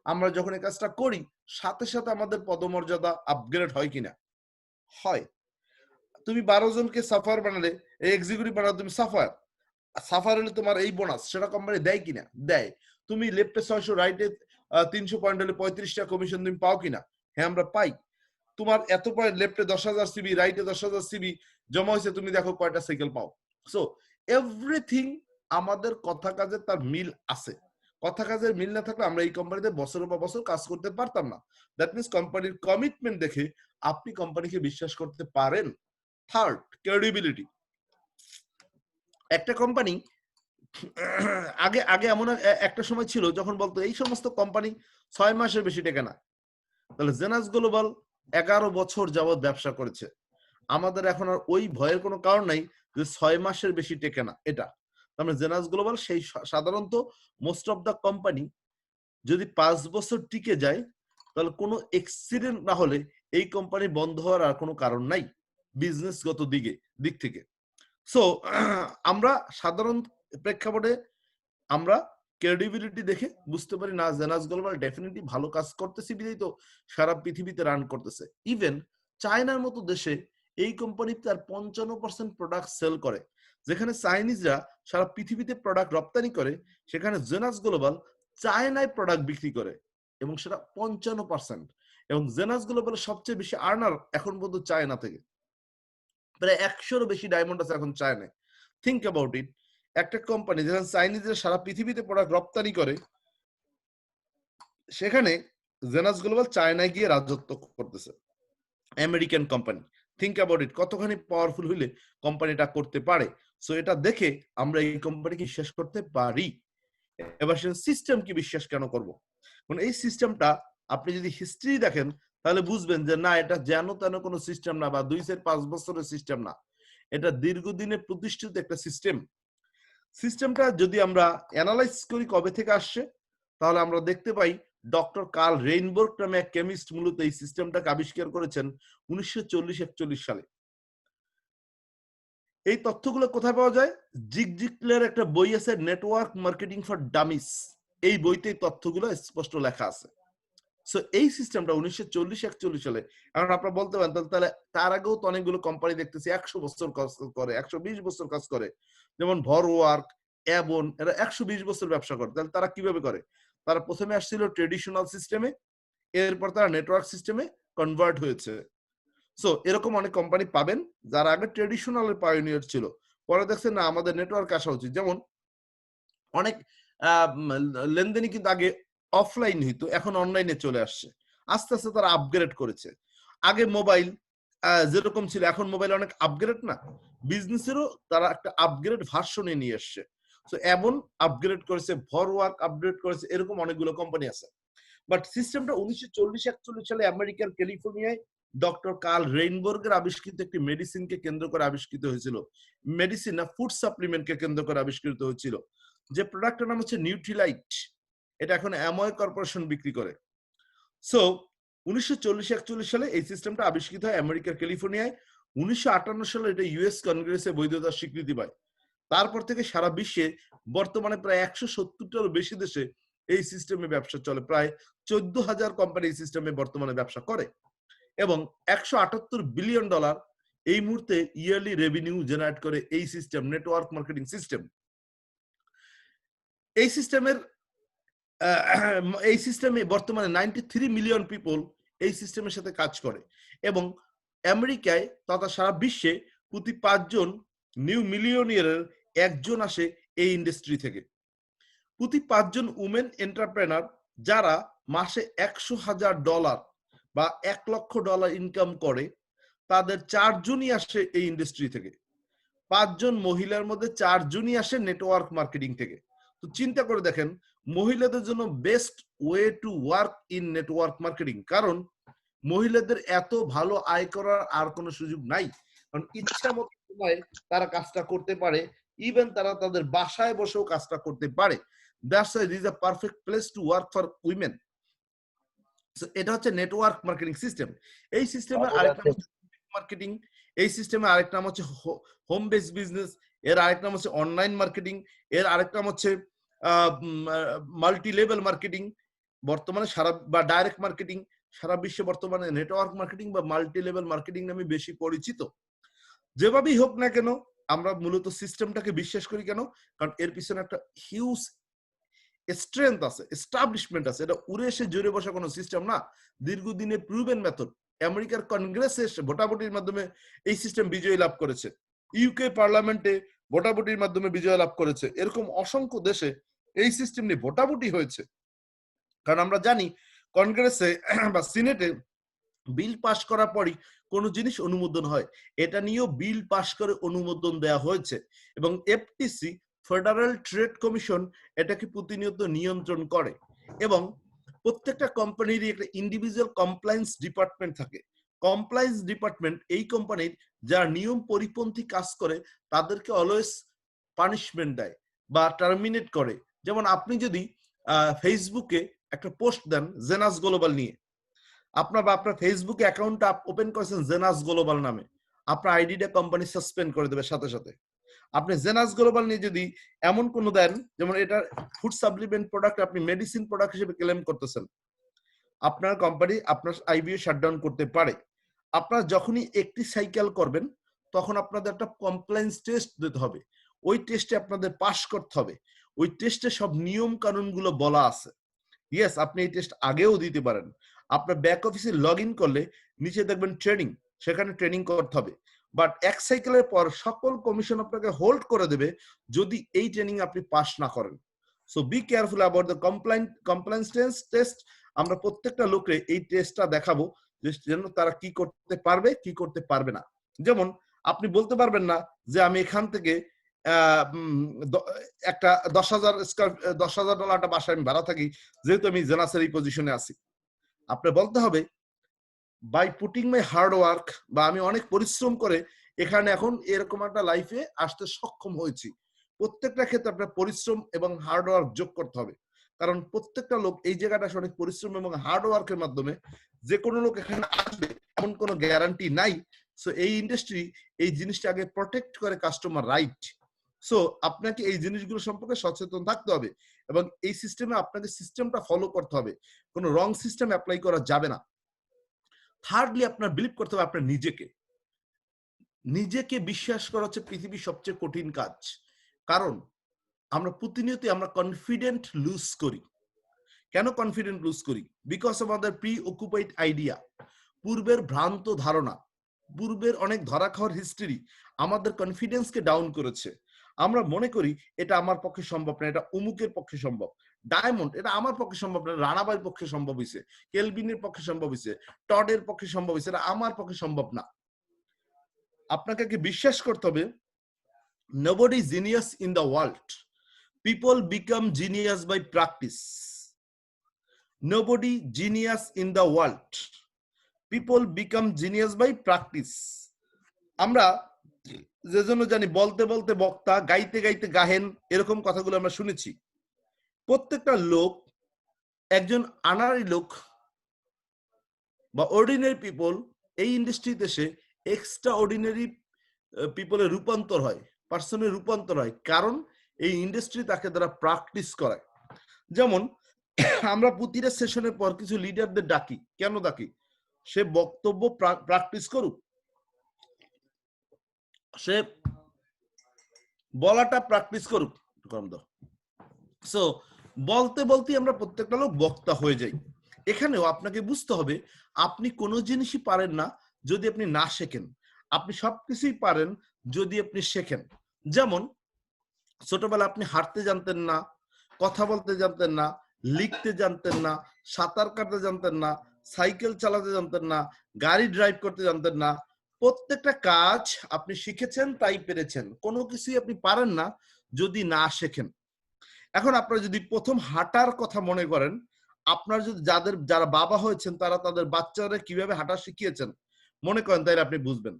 আমরা যখন এই কাজটা করি সাথে সাথে আমাদের পদমর্যাদা আপগ্রেড হয় কিনা? হয়। তুমি 12জনকে সাফার বানালে, এক্সিকিউটিভ বানালে তুমি সাফার, সাফার হলে তোমার এই বোনাস সেটা কোম্পানি দেয় কিনা? দেয়। তুমি লেফটে 600, রাইটে 300 পয়েন্ট হলে 35টা কমিশন তুমি পাও কিনা? হ্যাঁ আমরা পাই। তোমার এত পয়েন্ট, লেফটে 10,000 সিবি, রাইটে 10,000 সিবি জমা হয়েছে, তুমি দেখো কয়টা সাইকেল পাও। সো এভরিথিং আমাদের কথা কাজে তার মিল আছে। কথা কাজের মিল না থাকলে আমরা এই কোম্পানিতে বছরের পর বছর কাজ করতে পারতাম না। দ্যাট মিনস কোম্পানির কমিটমেন্ট দেখে আপনি কোম্পানিকে বিশ্বাস করতে পারেন। Third, credibility. একটা কোম্পানি আগে আগে এমন একটা সময় ছিল যখন বলতো এই সমস্ত কোম্পানি 6 মাসের বেশি টেকে না। তাহলে জেনাস গ্লোবাল 11 বছর যাবৎ ব্যবসা করেছে। আমাদের এখন আর ওই ভয়ের কোনো কারণ নাই যে 6 মাসের বেশি টেকে না এটা। তার মানে জেনাস গ্লোবাল সেই সাধারণত মোস্ট অফ দ্য কোম্পানি যদি 5 বছর টিকে যায় তাহলে কোনো এক্সিডেন্ট না হলে এই কোম্পানি বন্ধ হওয়ার আর কোনো কারণ নাই বিজনেসগত দিক থেকে। সো আমরা সাধারণ প্রেক্ষাপটে আমরা ক্রেডিবিলিটি দেখে বুঝতে পারি না জেনাস গ্লোবাল ডেফিনেটলি ভালো কাজ করতেছে বিধাই তো সারা পৃথিবীতে রান করতেছে। ইভেন চায়নার মতো দেশে এই কোম্পানি তার 55% প্রোডাক্ট সেল করে। যেখানে চাইনিজরা সারা পৃথিবীতে প্রোডাক্ট রপ্তানি করে, সেখানে জেনাস গ্লোবাল চায়নায় প্রোডাক্ট বিক্রি করে এবং সেটা 55%। এবং জেনাস গ্লোবালের সবচেয়ে বেশি আর্নার এখন পর্যন্ত চায়না থেকে। প্রায় 100-এরও বেশি ডায়মন্ড আছে এখন চায়নায়। Think about it. একটা কোম্পানি যেখানে চাইনিজরা সারা পৃথিবীতে প্রোডাক্ট রপ্তানি করে, সেখানে জেনাস গ্লোবাল চায়নায় গিয়ে রাজত্ব করতেছে। American company. Think about it, কতখানি পাওয়ারফুল হইলে কোম্পানিটা করতে পারে। সো এটা দেখে আমরা এই কোম্পানিকে বিশ্বাস করতে পারি। এবার সে সিস্টেম কি বিশ্বাস কেন করব? মানে এই সিস্টেমটা আপনি যদি হিস্ট্রি দেখেন তাহলে বুঝবেন যে না এটা যেন তেন কোনো সিস্টেম না বা 2-5 বছরের সিস্টেম না, এটা দীর্ঘদিনে প্রতিষ্ঠিত একটা সিস্টেম। সিস্টেমটা যদি আমরা অ্যানালাইজ করি কবে থেকে আসছে তাহলে আমরা দেখতে পাই ডক্টর কার্ল রেইনবোর্গ নামে এক কেমিস্ট মূলত এই সিস্টেমটাকে আবিষ্কার করেছেন 1940-41 সালে। এই তথ্যগুলো কোথায় পাওয়া যায়? জিগ জিগলের একটা বই আছে, নেটওয়ার্ক মার্কেটিং ফর ডামিস। এই বইতে তথ্যগুলো স্পষ্ট লেখা আছে। সো এই সিস্টেমটা 1940-41 সালে। এখন আপনারা বলতে পারেন তাহলে তার আগেও তো অনেকগুলো কোম্পানি দেখতেছি 100 বছর কাজ করে, 120 বছর কাজ করে, যেমন ভরওয়ার্ক, অ্যাবন, এরা 120 বছর ব্যবসা করে। তাহলে তারা কিভাবে করে? তারা প্রথমে আসছিল ট্রেডিশনাল সিস্টেমে, এরপর তারা নেটওয়ার্ক সিস্টেমে কনভার্ট হয়েছে। সো এরকম অনেক কোম্পানি পাবেন যারা আগে ট্রেডিশনাল পায়োনিয়ার ছিল, পরে দেখছেন না আমাদের নেটওয়ার্ক আসা উচিত। যেমন অনেক লেনদেনই কিন্তু আগে অফলাইন হইতো, এখন অনলাইনে চলে আসছে। আস্তে আস্তে তারা আপগ্রেড করেছে। আগে মোবাইল যেরকম ছিল এখন মোবাইল অনেক আপগ্রেড না, বিজনেসেরও তারা একটা আপগ্রেড ভার্সনে নিয়ে এসছে। সো এমন আপগ্রেড করেছে, ভরওয়ার্ক আপগ্রেড করেছে, এরকম অনেকগুলো কোম্পানি আছে। বাট সিস্টেমটা 1940-41 সালে আমেরিকার ক্যালিফোর্নিয়ায় ডক্টর কার্ল রেইনবোর্গের আবিষ্কৃত একটি মেডিসিনকে কেন্দ্র করে আবিষ্কৃত হয়েছিল। মেডিসিন না, ফুড সাপ্লিমেন্টকে কেন্দ্র করে আবিষ্কৃত হয়েছিল। যে প্রোডাক্টের নাম হচ্ছে নিউট্রিলাইট, এটা এখন অ্যামওয়ে কর্পোরেশন বিক্রি করে। সো 1940-41 সালে এই সিস্টেমটা আবিষ্কৃত হয় আমেরিকার ক্যালিফোর্নিয়ায়। 1958 সালে এটা ইউএস কংগ্রেসে বৈধতার স্বীকৃতি পায়। তারপর থেকে সারা বিশ্বে বর্তমানে প্রায় 170টারও বেশি দেশে এই সিস্টেমে ব্যবসা চলে। প্রায় 14,000 কোম্পানি এই সিস্টেমে বর্তমানে ব্যবসা করে এবং $178 বিলিয়ন এই মুহূর্তে ইয়ারলি রেভিনিউ জেনারেট করে এই সিস্টেম, নেটওয়ার্ক মার্কেটিং সিস্টেম। এই সিস্টেমে বর্তমানে 93 মিলিয়ন পিপল এই সিস্টেমের সাথে কাজ করে এবং আমেরিকায় তথা সারা বিশ্বে প্রতি 5 জন নিউ মিলিয়নিয়ারের একজন আসে এই ইন্ডাস্ট্রি থেকে। প্রতি 5 জন উমেন এন্টারপ্রেনার যারা মাসে $100,000 বা $1 লক্ষ ইনকাম করে, তাদের 4 জনই আসে এই ইন্ডাস্ট্রি থেকে। 5 জন মহিলার মধ্যে 4 জনই আসে নেটওয়ার্ক মার্কেটিং থেকে। তো চিন্তা করে দেখেন, মহিলাদের জন্য best way to work in network marketing, কারণ মহিলাদের এত ভালো আয় করার আর কোনো সুযোগ নাই। কারণ ইচ্ছা মতো সময় তারা কাজটা করতে পারে, ইভেন তারা তাদের বাসায় বসেও কাজটা করতে পারে। That's why this is a perfect place to work for women. এটা হচ্ছে নেটওয়ার্ক মার্কেটিং সিস্টেম। এই সিস্টেমের আরেকটা মার্কেটিং, এই সিস্টেমে আরেক নাম হচ্ছে হোম বেস বিজনেস, এর আরেক নাম হচ্ছে অনলাইন মার্কেটিং, এর আরেক নাম হচ্ছে মাল্টি লেভেল মার্কেটিং। বর্তমানে সারা বা ডাইরেক্ট মার্কেটিং, সারা বিশ্বে বর্তমানে নেটওয়ার্ক মার্কেটিং বা মাল্টি লেভেল মার্কেটিং নামে বেশি পরিচিত। যেভাবেই হোক না কেন, আমরা মূলত সিস্টেমটাকে বিশ্বাস করি কেন? কারণ এর পিছনে একটা হিউজ স্ট্রেংথ আছে, এস্টাবলিশমেন্ট আছে। এটা উড়ে এসে জুড়ে বসা কোনো সিস্টেম না, দীর্ঘদিনে প্রুভেন মেথড। আমেরিকার কংগ্রেসে ভোটাভুটির মাধ্যমে এই সিস্টেম বিজয় লাভ করেছে, ইউকে পার্লামেন্টে ভোটাভুটির মাধ্যমে বিজয় লাভ করেছে। এরকম অসংখ্য দেশে এই সিস্টেম নিয়ে ভোটাভুটি হয়েছে। কারণ আমরা জানি কংগ্রেসে বা সিনেটে বিল পাশ করার পরই কোন জিনিস অনুমোদন হয়, এটা নিয়েও বিল পাশ করে অনুমোদন দেওয়া হয়েছে এবং এফটিসি, ফেডারেল ট্রেড কমিশন, এটাকে প্রতিনিয়ত নিয়ন্ত্রণ করে এবং প্রত্যেকটা কোম্পানিরই একটা ইন্ডিভিজুয়াল কমপ্লায়েন্স ডিপার্টমেন্ট থাকে। কমপ্লায়েন্স ডিপার্টমেন্ট এই কোম্পানির যারা নিয়ম পরিপন্থী কাজ করে তাদেরকে অলওয়েজ পানিশমেন্ট দেয় বা টার্মিনেট করে। যেমন আপনি যদি ফেসবুকে একটা পোস্ট দেন জেনাস গ্লোবাল নিয়ে, আপনার ফেসবুকে অ্যাকাউন্টটা ওপেন করেছেন জেনাস গ্লোবাল নামে, আপনার আইডিটা কোম্পানি সাসপেন্ড করে দেবে সাথে সাথে। আপনি জেনাস গ্লোবাল নিয়ে যদি এমন কোনো দেন, যেমন এটা ফুড সাপ্লিমেন্ট প্রোডাক্ট, আপনি মেডিসিন প্রোডাক্ট হিসেবে ক্লেম করতেছেন, আপনার কোম্পানি আপনার আইবিও শাটডাউন করতে পারে। আপনার যখনই একটি সাইকেল করবেন তখন আপনাদের একটা কমপ্লায়েন্স টেস্ট দিতে হবে, ওই টেস্টে আপনাদের পাস করতে হবে। ওই টেস্টে সব নিয়ম কানুনগুলো বলা আছে। ইয়েস, আপনি এই টেস্ট আগেও দিতে পারেন। আপনার ব্যাক অফিসে লগ ইন করলে নিচে দেখবেন ট্রেনিং, সেখানে ট্রেনিং করতে হবে। বাট এক সাইকেলের পর সকল কমিশন আপনাকে হোল্ড করে দেবে যদি এই ট্রেনিং আপনি পাস না করেন। So be careful about the compliance test. আমরা প্রত্যেকটা লোককে এই টেস্টটা দেখাবো যেন তারা কি করতে পারবে কি করতে পারবে না। যেমন আপনি বলতে পারবেন না যে আমি এখান থেকে একটা $10,000 বাসায় আমি ভাড়া থাকি, যেহেতু আমি জেনাসের এই পজিশনে আছি। আপনি বলতে হবে by putting my hard work, বা আমি অনেক পরিশ্রম করে এখানে এখন এরকম একটা লাইফে আসতে সক্ষম হয়েছি। প্রত্যেকটা ক্ষেত্রে আপনার পরিশ্রম এবং হার্ড ওয়ার্ক যোগ করতে হবে, কারণ প্রত্যেকটা লোক এই জায়গাটা অনেক পরিশ্রম এবং হার্ড ওয়ার্কের মাধ্যমে যে কোনো লোক এখানে আসবে এমন কোনো গ্যারান্টি নাই। সো এই ইন্ডাস্ট্রি এই জিনিসটা আগে প্রোটেক্ট করে কাস্টমার রাইট। সো আপনাকে এই জিনিসগুলো সম্পর্কে সচেতন থাকতে হবে এবং এই সিস্টেমে আপনাকে সিস্টেমটা ফলো করতে হবে, কোনো রং সিস্টেম অ্যাপ্লাই করা যাবে না। থার্ডলি আপনার বিলিভ করতে হবে আপনার নিজেকে বিশ্বাস করা হচ্ছে পৃথিবীর সবচেয়ে কঠিন কাজ। কারণ আমরা প্রতিনিয়ত আমরা কনফিডেন্ট লুজ করি। কেন কনফিডেন্ট লুজ করি? বিকজ অফ আমাদের প্রি অকুপাইড আইডিয়া, পূর্বের ভ্রান্ত ধারণা, পূর্বের অনেক ধরা খাওয়ার হিস্ট্রি আমাদের কনফিডেন্সকে ডাউন করেছে। আমরা মনে করি এটা আমার পক্ষে সম্ভব না, এটা অমুকের পক্ষে সম্ভব। ডায়মন্ড এটা আমার পক্ষে সম্ভব না, রানাবাইয়ের পক্ষে সম্ভব হয়েছে, কেলভিনের পক্ষে সম্ভব হয়েছে, টডের পক্ষে সম্ভব হয়েছে, এটা আমার পক্ষে সম্ভব না। আপনাকে কি বিশ্বাস করতে হবে nobody is genius in the world, people become genius by practice. Nobody genius in the world, people become genius by practice. আমরা যে জন্য জানি বলতে বলতে বক্তা, গাইতে গাইতে গাহেন, এরকম কথাগুলো আমরা শুনেছি। প্রত্যেকটা লোক, একজন আনারি লোক বা অর্ডিনারি পিপল এই ইন্ডাস্ট্রিতে এসে এক্সট্রা অর্ডিনারি পিপলের রূপান্তর হয়, পার্সনের রূপান্তর হয়, কারণ এই ইন্ডাস্ট্রি তাকে দ্বারা প্র্যাকটিস করায়। যেমন আমরা প্রতিটা সেশনের পর কিছু লিডারদের ডাকি, কেন ডাকি? সে বক্তব্য প্র্যাকটিস করুক, সে বলাটা প্র্যাকটিস করুক। সো বলতে বলতে আমরা প্রত্যেকটা লোক বক্তা হয়ে যাই। এখানেও আপনাকে বুঝতে হবে, আপনি কোনো জিনিসই পারেন না যদি আপনি না শেখেন। আপনি সবকিছুই পারেন যদি আপনি শেখেন। যেমন ছোটবেলা আপনি হাঁটতে জানতেন না, কথা বলতে জানতেন না, লিখতে জানতেন না, সাঁতার কাটতে জানতেন না, সাইকেল চালাতে জানতেন না, গাড়ি ড্রাইভ করতে জানতেন না। প্রত্যেকটা কাজ আপনি শিখেছেন, তাই পেরেছেন। কোনো কিছুই আপনি পারেন না যদি না শেখেন। এখন আপনারা যদি প্রথম হাঁটার কথা মনে করেন, আপনার যদি যারা বাবা হয়েছেন তারা তাদের বাচ্চারা কিভাবে হাঁটা শিখিয়েছেন মনে করেন, তাই আপনি বুঝবেন।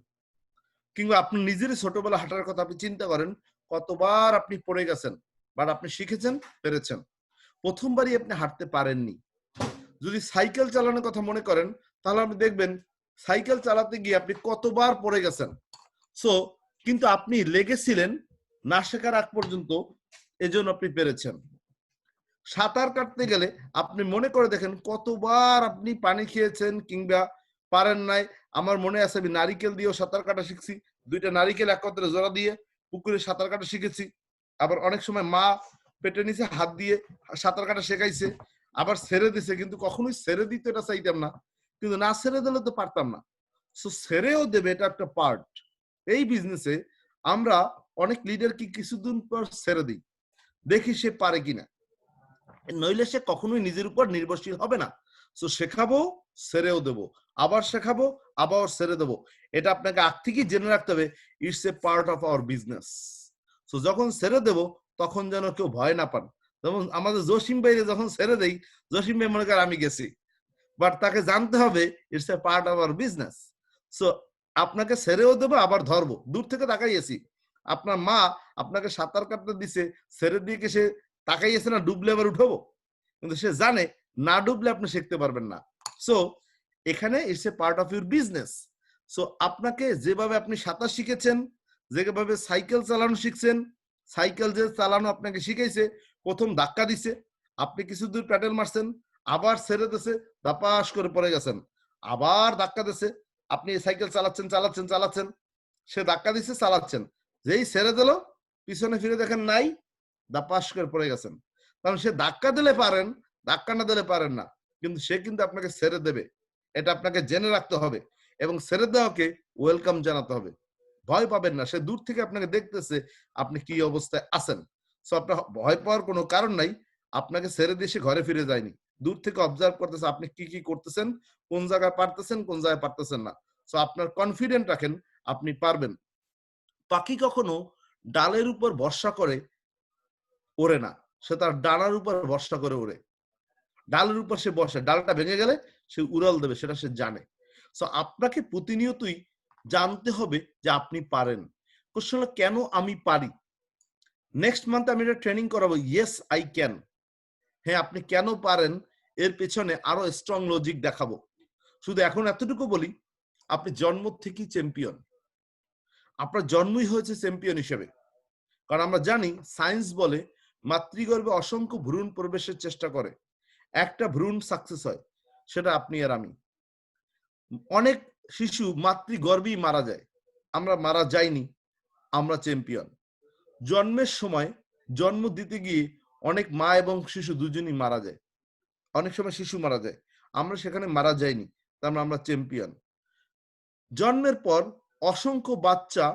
কিংবা আপনি নিজেরই ছোটবেলা হাঁটার কথা আপনি চিন্তা করেন, কতবার আপনি পড়ে গেছেন, বাট আপনি শিখেছেন, পেরেছেন। প্রথমবারই আপনি হাঁটতে পারেননি। যদি সাইকেল চালানোর কথা মনে করেন, তাহলে আপনি দেখবেন সাইকেল চালাতে গিয়ে আপনি কতবার পড়ে গেছেন। সো কিন্তু আপনি লেগেছিলেন না শেখার আগ পর্যন্ত, এজন্য আপনি পেরেছেন। সাঁতার কাটতে গেলে আপনি মনে করে দেখেন কতবার আপনি পানি খেয়েছেন কিংবা পারেন নাই। আমার মনে আছে আমি নারিকেল দিয়েও সাঁতার কাটা শিখছি, দুইটা নারিকেল একত্রে জোড়া দিয়ে পুকুরে সাঁতার কাটা শিখেছি। আবার অনেক সময় মা পেটের নিচে হাত দিয়ে সাঁতার কাটা শেখাইছে, আবার ছেড়ে দিছে, কিন্তু কখনোই ছেড়ে দিতে এটা চাইতাম না, কিন্তু না ছেড়ে দিলে তো পারতাম না। সো ছেড়েও দেবে, এটা একটা পার্ট। এই বিজনেসে আমরা অনেক লিডারকে কিছুদিন পর ছেড়ে দিই, দেখি সে পারে কিনা, নইলে সে কখনোই নিজের উপর নির্ভরশীল হবে না। সো শেখাবো, ছেড়েও দেবো, আবার শেখাবো, আবার ছেড়ে দেবো। এটা আপনাকে আগ থেকেই জেনে রাখতে হবে, it's a part of our business. So যখন ছেড়ে দেবো তখন যেন কেউ ভয় না পান। যেমন আমাদের জসিম ভাইরে যখন ছেড়ে দেই, জসিম ভাই মনে করে আমি গেছি, বাট তাকে জানতে হবে it's a part of our business. So আপনাকে ছেড়েও দেবো, আবার ধরবো। দূর থেকে তাকাইয়েছি, আপনার মা আপনাকে সাঁতার কাটতে দিছে, ছেড়ে দিয়ে সে তাকাইয়েছে না ডুবলে আবার উঠবো, কিন্তু সে জানে না ডুবলে আপনি শিখতে পারবেন না। সো এখানে it's a part of your business. So আপনাকে যেভাবে আপনি সাঁতার শিখেছেন, যেভাবে সাইকেল চালানো শিখছেন, সাইকেল যে চালানো আপনাকে শিখাইছে, প্রথম ধাক্কা দিছে, আপনি কিছু দূর প্যাডেল মারছেন, আবার ছেড়ে দিছে, দাপাস করে পড়ে গেছেন, আবার ধাক্কা দিছে, আপনি সাইকেল চালাচ্ছেন চালাচ্ছেন চালাচ্ছেন, সে ধাক্কা দিচ্ছে, চালাচ্ছেন, যেই ছেড়ে দিল পিছনে ফিরে দেখেন নাই, দাপাস করে পড়ে গেছেন। কারণ সে ধাক্কা দিলে পারেন, ধাক্কা না দিলে পারেন না, কিন্তু সে কিন্তু আপনাকে ছেড়ে দেবে। এটা আপনাকে জেনে রাখতে হবে এবং ছেড়ে দেওয়াকে ওয়েলকাম জানাতে হবে। ভয় পাবেন না, সে দূর থেকে আপনাকে দেখতেছে আপনি কি অবস্থায় আছেন। সো আপনার ভয় পাওয়ার কোনো কারণ নাই। আপনাকে ছেড়ে দিয়ে সে ঘরে ফিরে যায়নি, দূর থেকে অবজার্ভ করতেছে আপনি কি কি করতেছেন, কোন জায়গায় পারতেছেন, কোন জায়গায় পারতেছেন না। সো আপনার কনফিডেন্ট রাখেন, আপনি পারবেন। পাখি কখনো ডালের উপর ভরসা করে ওড়ে না, সে তার ডানার উপর ভরসা করে ওড়ে। ডালের উপর সে বসে, ডালটা ভেঙে গেলে সে উড়াল দেবে, সেটা সে জানে। সো আপনাকে প্রতিনিয়তই জানতে হবে যে আপনি পারেন। কোশ্চেন হলো কেন আমি পারি। নেক্সট মান্থ আমি এটা ট্রেনিং করাবো, ইয়েস আই ক্যান। হ্যাঁ, আপনি কেন পারেন এর পেছনে আরো স্ট্রং লজিক দেখাবো। শুধু এখন এতটুকু বলি, আপনি জন্ম থেকেই চ্যাম্পিয়ন। আপনার জন্মই হয়েছে চ্যাম্পিয়ন হিসেবে। কারণ আমরা জানি সায়েন্স বলে মাতৃগর্ভে অসংখ্য ভ্রূণ প্রবেশের চেষ্টা করে, একটা ভ্রূণ সাকসেস হয়, সেটা আপনি আর আমি। অনেক শিশু মাতৃগর্ভেই মারা যায়, আমরা মারা যাইনি, আমরা চ্যাম্পিয়ন। জন্মের সময় জন্ম দিতে গিয়ে অনেক মা এবং শিশু দুজনই মারা যায়, অনেক সময় শিশু মারা যায়, আমরা সেখানে মারা যাইনি, তার মানে আমরা চ্যাম্পিয়ন। জন্মের পর অসংখ্য বাচ্চা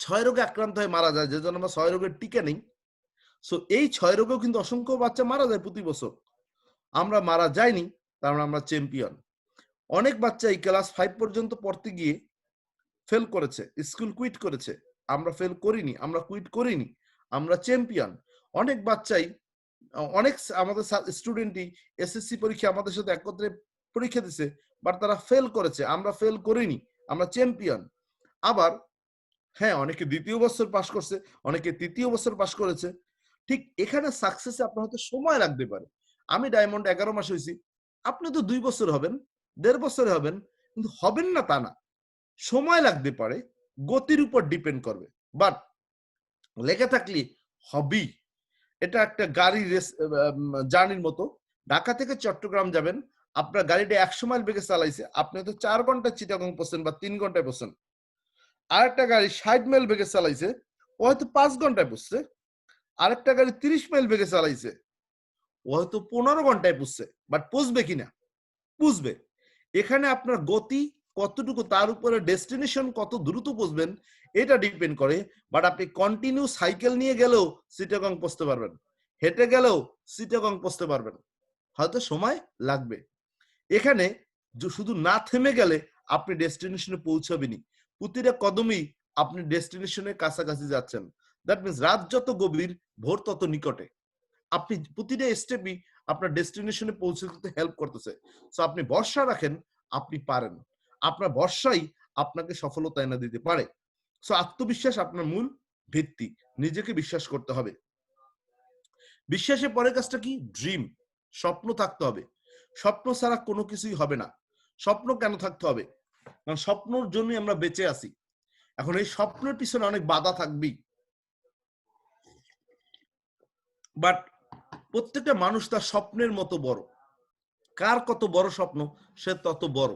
ক্ষয় রোগে আক্রান্ত হয়ে মারা যায়, যে জন্য আমরা ক্ষয় রোগের টিকা নেই। সো এই ক্ষয় রোগেও কিন্তু অসংখ্য বাচ্চা মারা যায় প্রতি বছর, আমরা মারা যাইনি, তার মানে আমরা চ্যাম্পিয়ন। অনেক বাচ্চাই ক্লাস 5 পর্যন্ত পড়তে গিয়ে ফেল করেছে, স্কুল কুইট করেছে, আমরা ফেল করিনি, আমরা কুইট করিনি, আমরা চ্যাম্পিয়ন। অনেক বাচ্চাই, অনেক আমাদের স্টুডেন্টই এসএসসি পরীক্ষা আমাদের সাথে একত্রে পরীক্ষা দিছে, বাট তারা ফেল করেছে, আমরা ফেল করিনি, আমরা চ্যাম্পিয়ন। আবার হ্যাঁ, অনেকে দ্বিতীয় বছর পাস করছে, অনেকে তৃতীয় বছর পাস করেছে। ঠিক এখানে সাকসেসে আপনার হয়তো সময় লাগতে পারে। আমি ডায়মন্ড ১১ মাস হইছি। আপনি তো ২ বছর হবেন, ১.৫ বছরে হবেন। কিন্তু হবেন না তা না। সময় লাগতে পারে, গতির উপর ডিপেন্ড করবে। বাট লেগে থাকলে হবেই। এটা একটা গাড়ি রেস জার্নির মতো। ঢাকা থেকে চট্টগ্রাম যাবেন। আপনার গাড়িটা ১০০ মাইল বেগে চালাইছে। আপনি হয়তো ৪ ঘন্টায় চিটাগং পৌঁছছেন বা ৩ ঘন্টায় পৌঁছছেন। আরেকটা গাড়ি ৬০ মাইল বেগে চালাইছে। ও হয়তো ৫ ঘন্টায় পৌঁছছে। আরেকটা গাড়ি ৩০ মাইল বেগে চালাইছে। ও হয়তো ১৫ ঘন্টায় পৌঁছছে। বাট পৌঁছবে কিনা? পুষবে। এখানে আপনার গতি কতটুকু তার উপরে ডেস্টিনেশন কত দ্রুত পৌঁছবেন এটা ডিপেন্ড করে। বাট আপনি কন্টিনিউ সাইকেল নিয়ে গেলেও চিটাগং পৌঁছতে পারবেন। হেঁটে গেলেও চিটাগং পৌঁছতে পারবেন। হয়তো সময় লাগবে। এখানে শুধু না থেমে গেলে আপনি ডেস্টিনেশনে পৌঁছাবেনই। প্রতিটা কদমেই আপনি ডেস্টিনেশনের কাছাকাছি যাচ্ছেন। দ্যাট মিনস রাত যত গভীর, ভোর তত নিকটে। আপনি প্রতিটা স্টেপই আপনার ডেস্টিনেশনে পৌঁছে দিতে হেল্প করতেছে। সো আপনি ভরসা রাখেন, আপনি পারেন। আপনার ভরসাই আপনাকে সফলতা এনে দিতে পারে। সো আত্মবিশ্বাস আপনার মূল ভিত্তি। নিজেকে বিশ্বাস করতে হবে। বিশ্বাসের পরের কাজটা কি? ড্রিম। স্বপ্ন থাকতে হবে। স্বপ্ন ছাড়া কোনো কিছুই হবে না। স্বপ্ন কেন থাকতে হবে? কারণ স্বপ্নর জন্যই আমরা বেঁচে আছি। এখন এই স্বপ্নের পিছনে অনেক বাধা থাকবেই। বাট প্রত্যেকটা মানুষ তার স্বপ্নের মতো বড়। কার কত বড় স্বপ্ন সে তত বড়।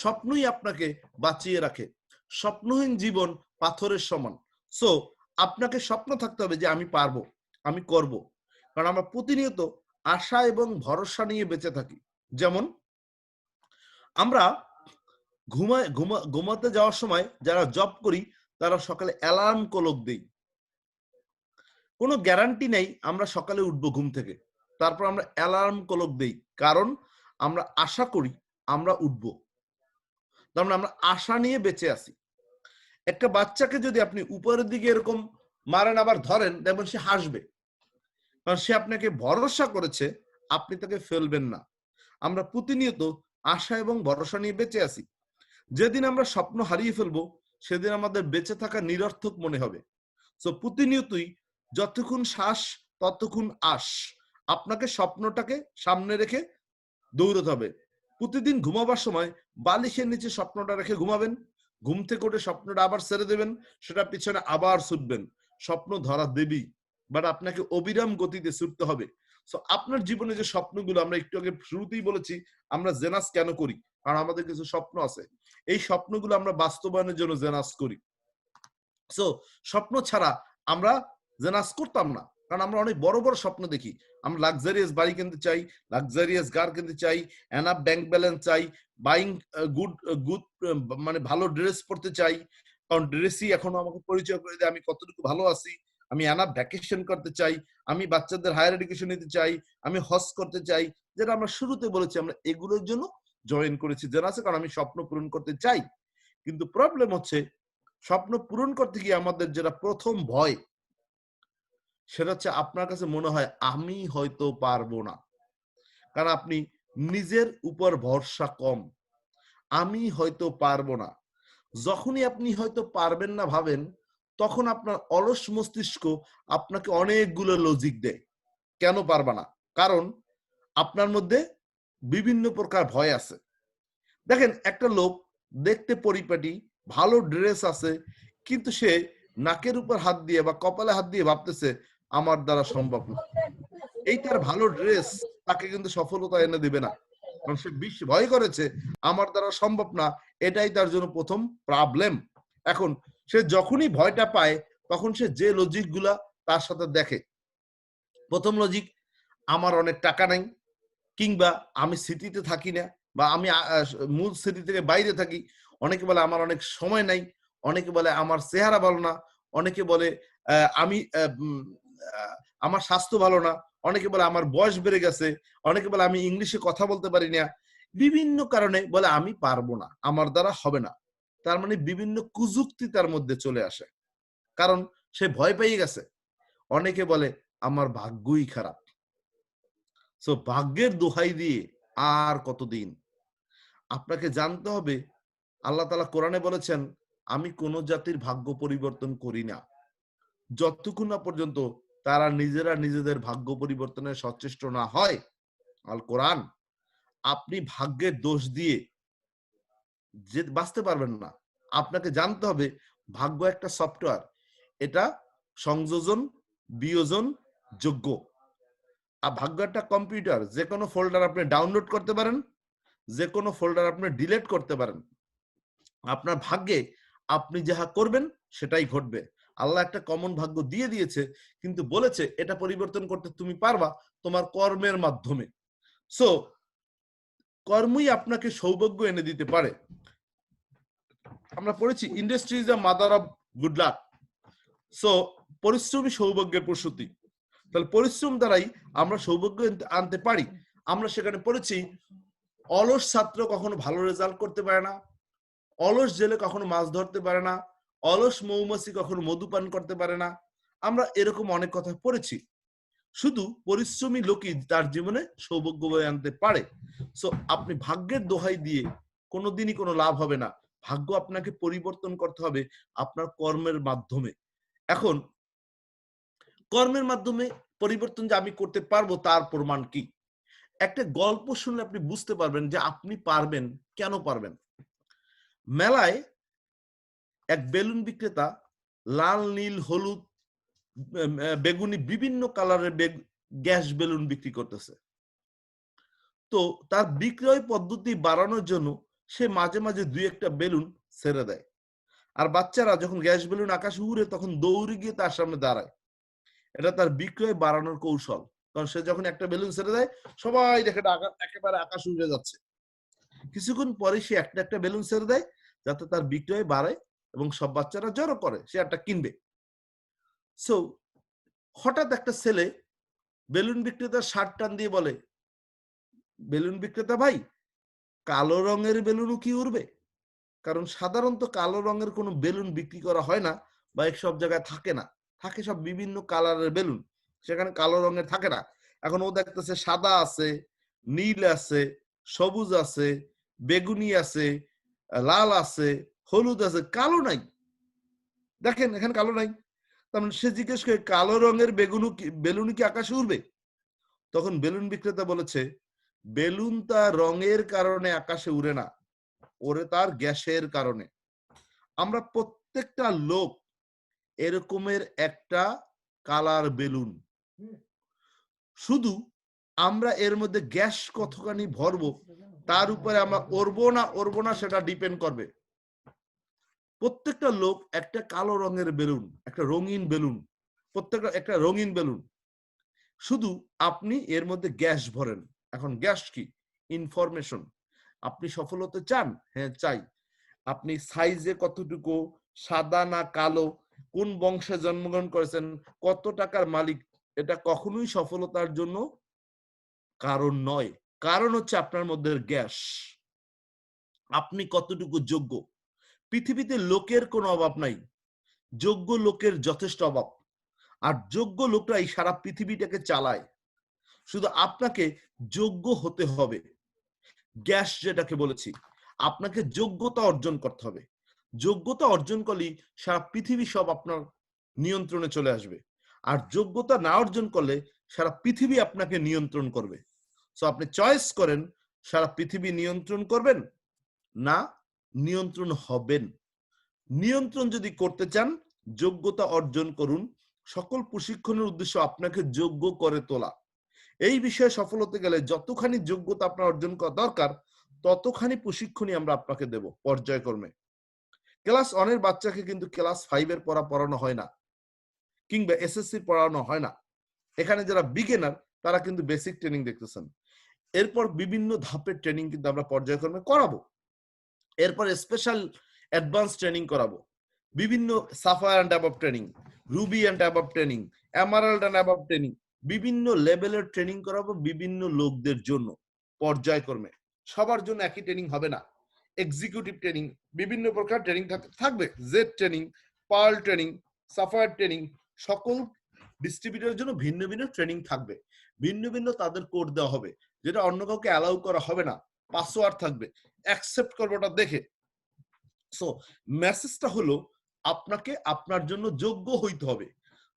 স্বপ্নই আপনাকে বাঁচিয়ে রাখে। স্বপ্নহীন জীবন পাথরের সমান। সো আপনাকে স্বপ্ন থাকতে হবে যে আমি পারবো, আমি করব। কারণ আমরা প্রতিনিয়ত আশা এবং ভরসা নিয়ে বেঁচে থাকি। যেমন আমরা ঘুমাতে যাওয়ার সময় যারা জব করি তারা সকালে অ্যালার্ম ক্লক দেই। কোনো গ্যারান্টি নেই আমরা সকালে উঠবো ঘুম থেকে। তারপর আমরা অ্যালার্ম ক্লক দেই। কারণ আমরা আশা করি আমরা উঠবো। তার মানে আমরা আশা নিয়ে বেঁচে আছি। একটা বাচ্চাকে যদি আপনি উপরের দিকে এরকম মারেন আবার ধরেন, দেখবেন সে হাসবে। কারণ সে আপনাকে ভরসা করেছে, আপনি তাকে ফেলবেন না। আমরা প্রতিনিয়ত আশা এবং ভরসা নিয়ে বেঁচে আছি। যেদিন আমরা স্বপ্ন হারিয়ে ফেলবো, সেদিন আমাদের বেঁচে থাকা নিরর্থক মনে হবে। সো প্রতিনিয়তই যতক্ষণ শ্বাস ততক্ষণ আশ। আপনাকে স্বপ্নটাকে সামনে রেখে দৌড়তে হবে। প্রতিদিন ঘুমাবার সময় বালিশের নিচে স্বপ্নটা রেখে ঘুমাবেন। ঘুম থেকে উঠে স্বপ্নটা আবার ছেড়ে দেবেন। সেটা পিছনে আবার ছুটবেন। স্বপ্ন ধরা দেবী। বাট আপনাকে অবিরাম গতিতে ছুটতে হবে। সো আপনার জীবনে যে স্বপ্নগুলো আমরা একটু আগে শুরুতেই বলেছি, আমরা জেনাস কেন করি? কারণ আমাদের কিছু স্বপ্ন আছে। এই স্বপ্নগুলো আমরা বাস্তবায়নের জন্য জেনাস করি। সো স্বপ্ন ছাড়া আমরা জেনাস করতাম না। কারণ আমরা অনেক বড় বড় স্বপ্ন দেখি। আমরা লাক্সারিয়াস বাড়ি কিনতে চাই, লাক্সারিয়াস কার কিনতে চাই, এনাফ ব্যাংক ব্যালেন্স চাই, বাইং গুড গুড মানে ভালো ড্রেস পরতে চাই। কারণ ড্রেসই এখনো আমাকে পরিচয় করে দেয় আমি কতটুকু ভালো আছি। আমি এনাফ ভ্যাকেশন করতে চাই, আমি বাচ্চাদের হায়ার এডুকেশন নিতে চাই, আমি হজ করতে চাই। যেটা আমরা শুরুতে বলেছি আমরা এগুলোর জন্য জয়েন করেছি জেনাসে, কারণ আমি স্বপ্ন পূরণ করতে চাই। কিন্তু প্রবলেম হচ্ছে স্বপ্ন পূরণ করতে গিয়ে আমাদের যেটা প্রথম ভয়, সেটা হচ্ছে আপনার কাছে মনে হয় আমি হয়তো পারবো না। কারণ আপনি নিজের উপর ভরসা কম। আমি হয়তো পারবো না। যখনই আপনি হয়তো পারবেন না ভাবেন, তখন আপনার অলস মস্তিষ্ক আপনাকে অনেকগুলো লজিক দেয়। কেন পারবা না? কারণ আপনার মধ্যে বিভিন্ন প্রকার ভয় আছে। দেখেন একটা লোক দেখতে পরিপাটি, ভালো ড্রেস আছে, কিন্তু সে নাকের উপর হাত দিয়ে বা কপালে হাত দিয়ে ভাবতেছে আমার দ্বারা সম্ভব না। এই তার ভালো ড্রেস তাকে কিন্তু সফলতা এনে দিবে না। কারণ সে ভয় করেছে আমার দ্বারা সম্ভব না, এটাই তার জন্য প্রথম প্রবলেম। এখন সে যখনই ভয়টা পায় তখন সে যে লজিক গুলা তার সাথে দেখে। প্রথম লজিক, আমার অনেক টাকা নাই, কিংবা আমি সিটিতে থাকি না, বা আমি মূল সিটি থেকে বাইরে থাকি। অনেকে বলে আমার অনেক সময় নাই, অনেকে বলে আমার চেহারা ভালো না, অনেকে বলে আমি আমার স্বাস্থ্য ভালো না, অনেকে বলে আমার বয়স বেড়ে গেছে, অনেকে বলে আমি ইংলিশে কথা বলতে পারি না। বিভিন্ন কারণে বলে আমি পারবো না, আমার দ্বারা হবে না। তার মানে বিভিন্ন কুযুক্তি তার মধ্যে চলে আসে, কারণ সে ভয় পেয়ে গেছে। অনেকে বলে আমার ভাগ্যই খারাপ। সো ভাগ্যের দোহাই দিয়ে আর কতদিন? আপনাকে জানতে হবে, আল্লাহ তাআলা কোরআনে বলেছেন আমি কোন জাতির ভাগ্য পরিবর্তন করি না যতক্ষণ না পর্যন্ত তারা নিজেরা নিজেদের ভাগ্য পরিবর্তনে সচেষ্ট না হয়। আল কোরআন, আপনি ভাগ্যের দোষ দিয়ে যে বাঁচতে পারবেন না। আপনাকে জানতে হবে ভাগ্য একটা সফটওয়্যার, এটা সংযোজন বিয়োজন যোগ্য। আর ভাগ্য একটা কম্পিউটার, যে কোনো ফোল্ডার আপনি ডাউনলোড করতে পারেন, যে কোনো ফোল্ডার আপনি ডিলিট করতে পারেন। আপনার ভাগ্যে আপনি যাহা করবেন সেটাই ঘটবে। আল্লাহ একটা কমন ভাগ্য দিয়ে দিয়েছে, কিন্তু বলেছে এটা পরিবর্তন করতে তুমি পারবা তোমার কর্মের মাধ্যমে। সো কর্মই আপনাকে সৌভাগ্য এনে দিতে পারে। আমরা পড়েছি industry is the mother of good luck. So পরিশ্রমই সৌভাগ্যের প্রসূতি। তাহলে পরিশ্রম দ্বারাই আমরা সৌভাগ্য আনতে পারি। আমরা সেখানে পড়েছি অলস ছাত্র কখনো ভালো রেজাল্ট করতে পারে না, অলস জেলে কখনো মাছ ধরতে পারে না, অলস মৌমাছি কখনো মধু পান করতে পারে না। আমরা এরকম অনেক কথা পড়েছি। শুধু পরিশ্রমী লোকই তার জীবনে সৌভাগ্য বয়ে আনতে পারে। সো আপনি ভাগ্যের দোহাই দিয়ে কোনোদিনই কোনো লাভ হবে না। ভাগ্য আপনাকে পরিবর্তন করতে হবে আপনার কর্মের মাধ্যমে। এখন কর্মের মাধ্যমে পরিবর্তন যে আমি করতে পারবো তার প্রমাণ কি? একটা গল্প শুনলে আপনি বুঝতে পারবেন যে আপনি পারবেন। কেন পারবেন? মেলায় এক বেলুন বিক্রেতা লাল, নীল, হলুদ, বেগুনি বিভিন্ন কালারের গ্যাস বেলুন বিক্রি করতেছে। তো তার বিক্রয় পদ্ধতি বাড়ানোর জন্য সে মাঝে মাঝে দুই একটা বেলুন ছেড়ে দেয়। আর বাচ্চারা যখন গ্যাস বেলুন আকাশে উড়ে তখন দৌড়ে গিয়ে তার সামনে দাঁড়ায়। এটা তার বিক্রয় বাড়ানোর কৌশল। কারণ সে যখন একটা বেলুন ছেড়ে দেয় সবাই দেখে একেবারে আকাশ উড়ে যাচ্ছে। কিছুক্ষণ পরে সে একটা একটা বেলুন ছেড়ে দেয় যাতে তার বিক্রয় বাড়ে এবং সব বাচ্চারা জড়ো করে সে একটা কিনবে। সো হঠাৎ একটা ছেলে বেলুন বিক্রেতার শার্ট টান দিয়ে বলে, বেলুন বিক্রেতা ভাই, কালো রঙের বেলুনও কি উড়বে? কারণ সাধারণত কালো রঙের কোনো বেলুন বিক্রি করা হয় না বা সব জায়গায় থাকে না, থাকে সব বিভিন্ন কালারের বেলুন, সেখানে কালো রঙের থাকে না। এখন ও দেখতেছে সাদা আছে, নীল আছে, সবুজ আছে, বেগুনি আছে, লাল আছে, হলুদ আছে, কালো নাই। দেখেন এখানে কালো নাই। তখন সে জিজ্ঞেস করে কালো রঙের বেলুন কি আকাশে উড়বে? তখন বেলুন বিক্রেতা বলেছে, বেলুন তার রঙের কারণে আকাশে উড়ে না, ওরে তার গ্যাসের কারণে। আমরা প্রত্যেকটা লোক এরকমের একটা কালার বেলুন, শুধু আমরা এর মধ্যে গ্যাস কতখানি ভরবো তার উপরে আমরা উড়বো না সেটা ডিপেন্ড করবে। প্রত্যেকটা লোক একটা কালো রঙের বেলুন, একটা রঙিন বেলুন, প্রত্যেকটা একটা রঙিন বেলুন, শুধু আপনি এর মধ্যে গ্যাস ভরেন। এখন গ্যাস কি? ইনফরমেশন। আপনি সফল হতে চান? হ্যাঁ চাই। আপনি সাইজে কতটুকু, সাদা না কালো, কোন বংশে জন্মগ্রহণ করেছেন, কত টাকার মালিক, এটা কখনোই সফলতার জন্য কারণ নয়। কারণ হচ্ছে আপনার মধ্যে গ্যাস। আপনি কতটুকু যোগ্য। পৃথিবীতে লোকের কোনো অভাব নাই, যোগ্য লোকের যথেষ্ট অভাব। আর যোগ্য লোকরাই সারা পৃথিবীটাকে চালায়। শুধু আপনাকে যোগ্য হতে হবে। গ্যাস যেটাকে বলেছি, আপনাকে যোগ্যতা অর্জন করতে হবে। যোগ্যতা অর্জন করলেই সারা পৃথিবী সব আপনার নিয়ন্ত্রণে চলে আসবে। আর যোগ্যতা না অর্জন করলে সারা পৃথিবী আপনাকে নিয়ন্ত্রণ করবে। সো আপনি চয়েস করেন, সারা পৃথিবী নিয়ন্ত্রণ করবেন না নিয়ন্ত্রণ হবেন। নিয়ন্ত্রণ যদি করতে চান, যোগ্যতা অর্জন করুন। সকল প্রশিক্ষণের উদ্দেশ্য আপনাকে যোগ্য করে তোলা। এই বিষয়ে সফল হতে গেলে যতখানি যোগ্যতা আপনার অর্জন করা দরকার ততখানি প্রশিক্ষণই আমরা আপনাকে দেব পর্যায়ক্রমে। ক্লাস 1 এর বাচ্চাকে কিন্তু ক্লাস 5 এর পড়ানো হয় না, কিংবা এসএসসি পড়ানো হয় না। এখানে যারা বিগিনার তারা কিন্তু বেসিক ট্রেনিং দেখতেছেন। এরপর বিভিন্ন ধাপের ট্রেনিং কিন্তু আমরা পর্যায়ক্রমে করাবো। এরপর স্পেশাল অ্যাডভান্স ট্রেনিং করাবো, বিভিন্ন sapphire and above training, ruby and above training, emerald and above training, বিভিন্ন লেভেলের ট্রেনিং করাবো বিভিন্ন লোকদের জন্য পর্যায়ক্রমে। সবার জন্য একই ট্রেনিং হবে না। এক্সিকিউটিভ ট্রেনিং, বিভিন্ন প্রকার ট্রেনিং থাকবে, jade training, pearl training, sapphire training, সকল ডিস্ট্রিবিউটরের জন্য ভিন্ন ভিন্ন ট্রেনিং থাকবে। ভিন্ন ভিন্ন তাদের কোড দেওয়া হবে, যেটা অন্য কাউকে অ্যালাউ করা হবে না। পাসওয়ার্ড থাকবে, অ্যাকসেপ্ট করবে ওটা দেখে। সো মেসেজটা হলো আপনাকে আপনার জন্য যোগ্য হইতে হবে,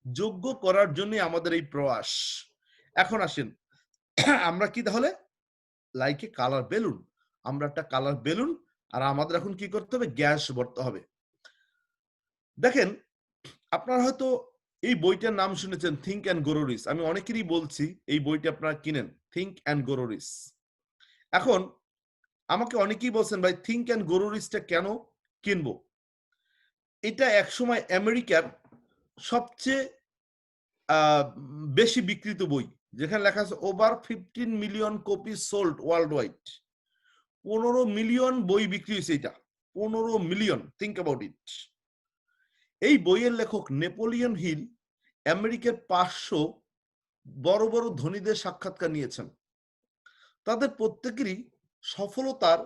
যোগ্য করার জন্য আমাদের এই প্রয়াস। এখন আসেন আমরা কি তাহলে লাইকে কালার বেলুন, আমরা একটা কালার বেলুন, আর আমাদের এখন কি করতে হবে, গ্যাস ভরতে হবে। দেখেন আপনারা হয়তো এই বইটার নাম শুনেছেন থিঙ্ক অ্যান্ড গ্রো রিচ। আমি অনেকেরই বলছি এই বইটা আপনারা কিনেন, থিঙ্ক অ্যান্ড গ্রো রিচ। এখন আমাকে অনেকেই বলছেন ভাই থিঙ্ক অ্যান্ড গ্রো রিচটা কেন কিনবো? এটা একসময় আমেরিকার সবচেয়ে বেশি বিক্রিত বই, যেখানে লেখা আছে over 15 million copy sold world wide. 15 million বই বিক্রি হয়েছে এটা, 15 মিলিয়ন, থিঙ্ক অ্যাবাউট ইট। এই বইয়ের লেখক নেপোলিয়ন হিল আমেরিকার 500 বড় বড় ধনীদের সাক্ষাৎকার নিয়েছেন। তাদের প্রত্যেকেরই সফলতার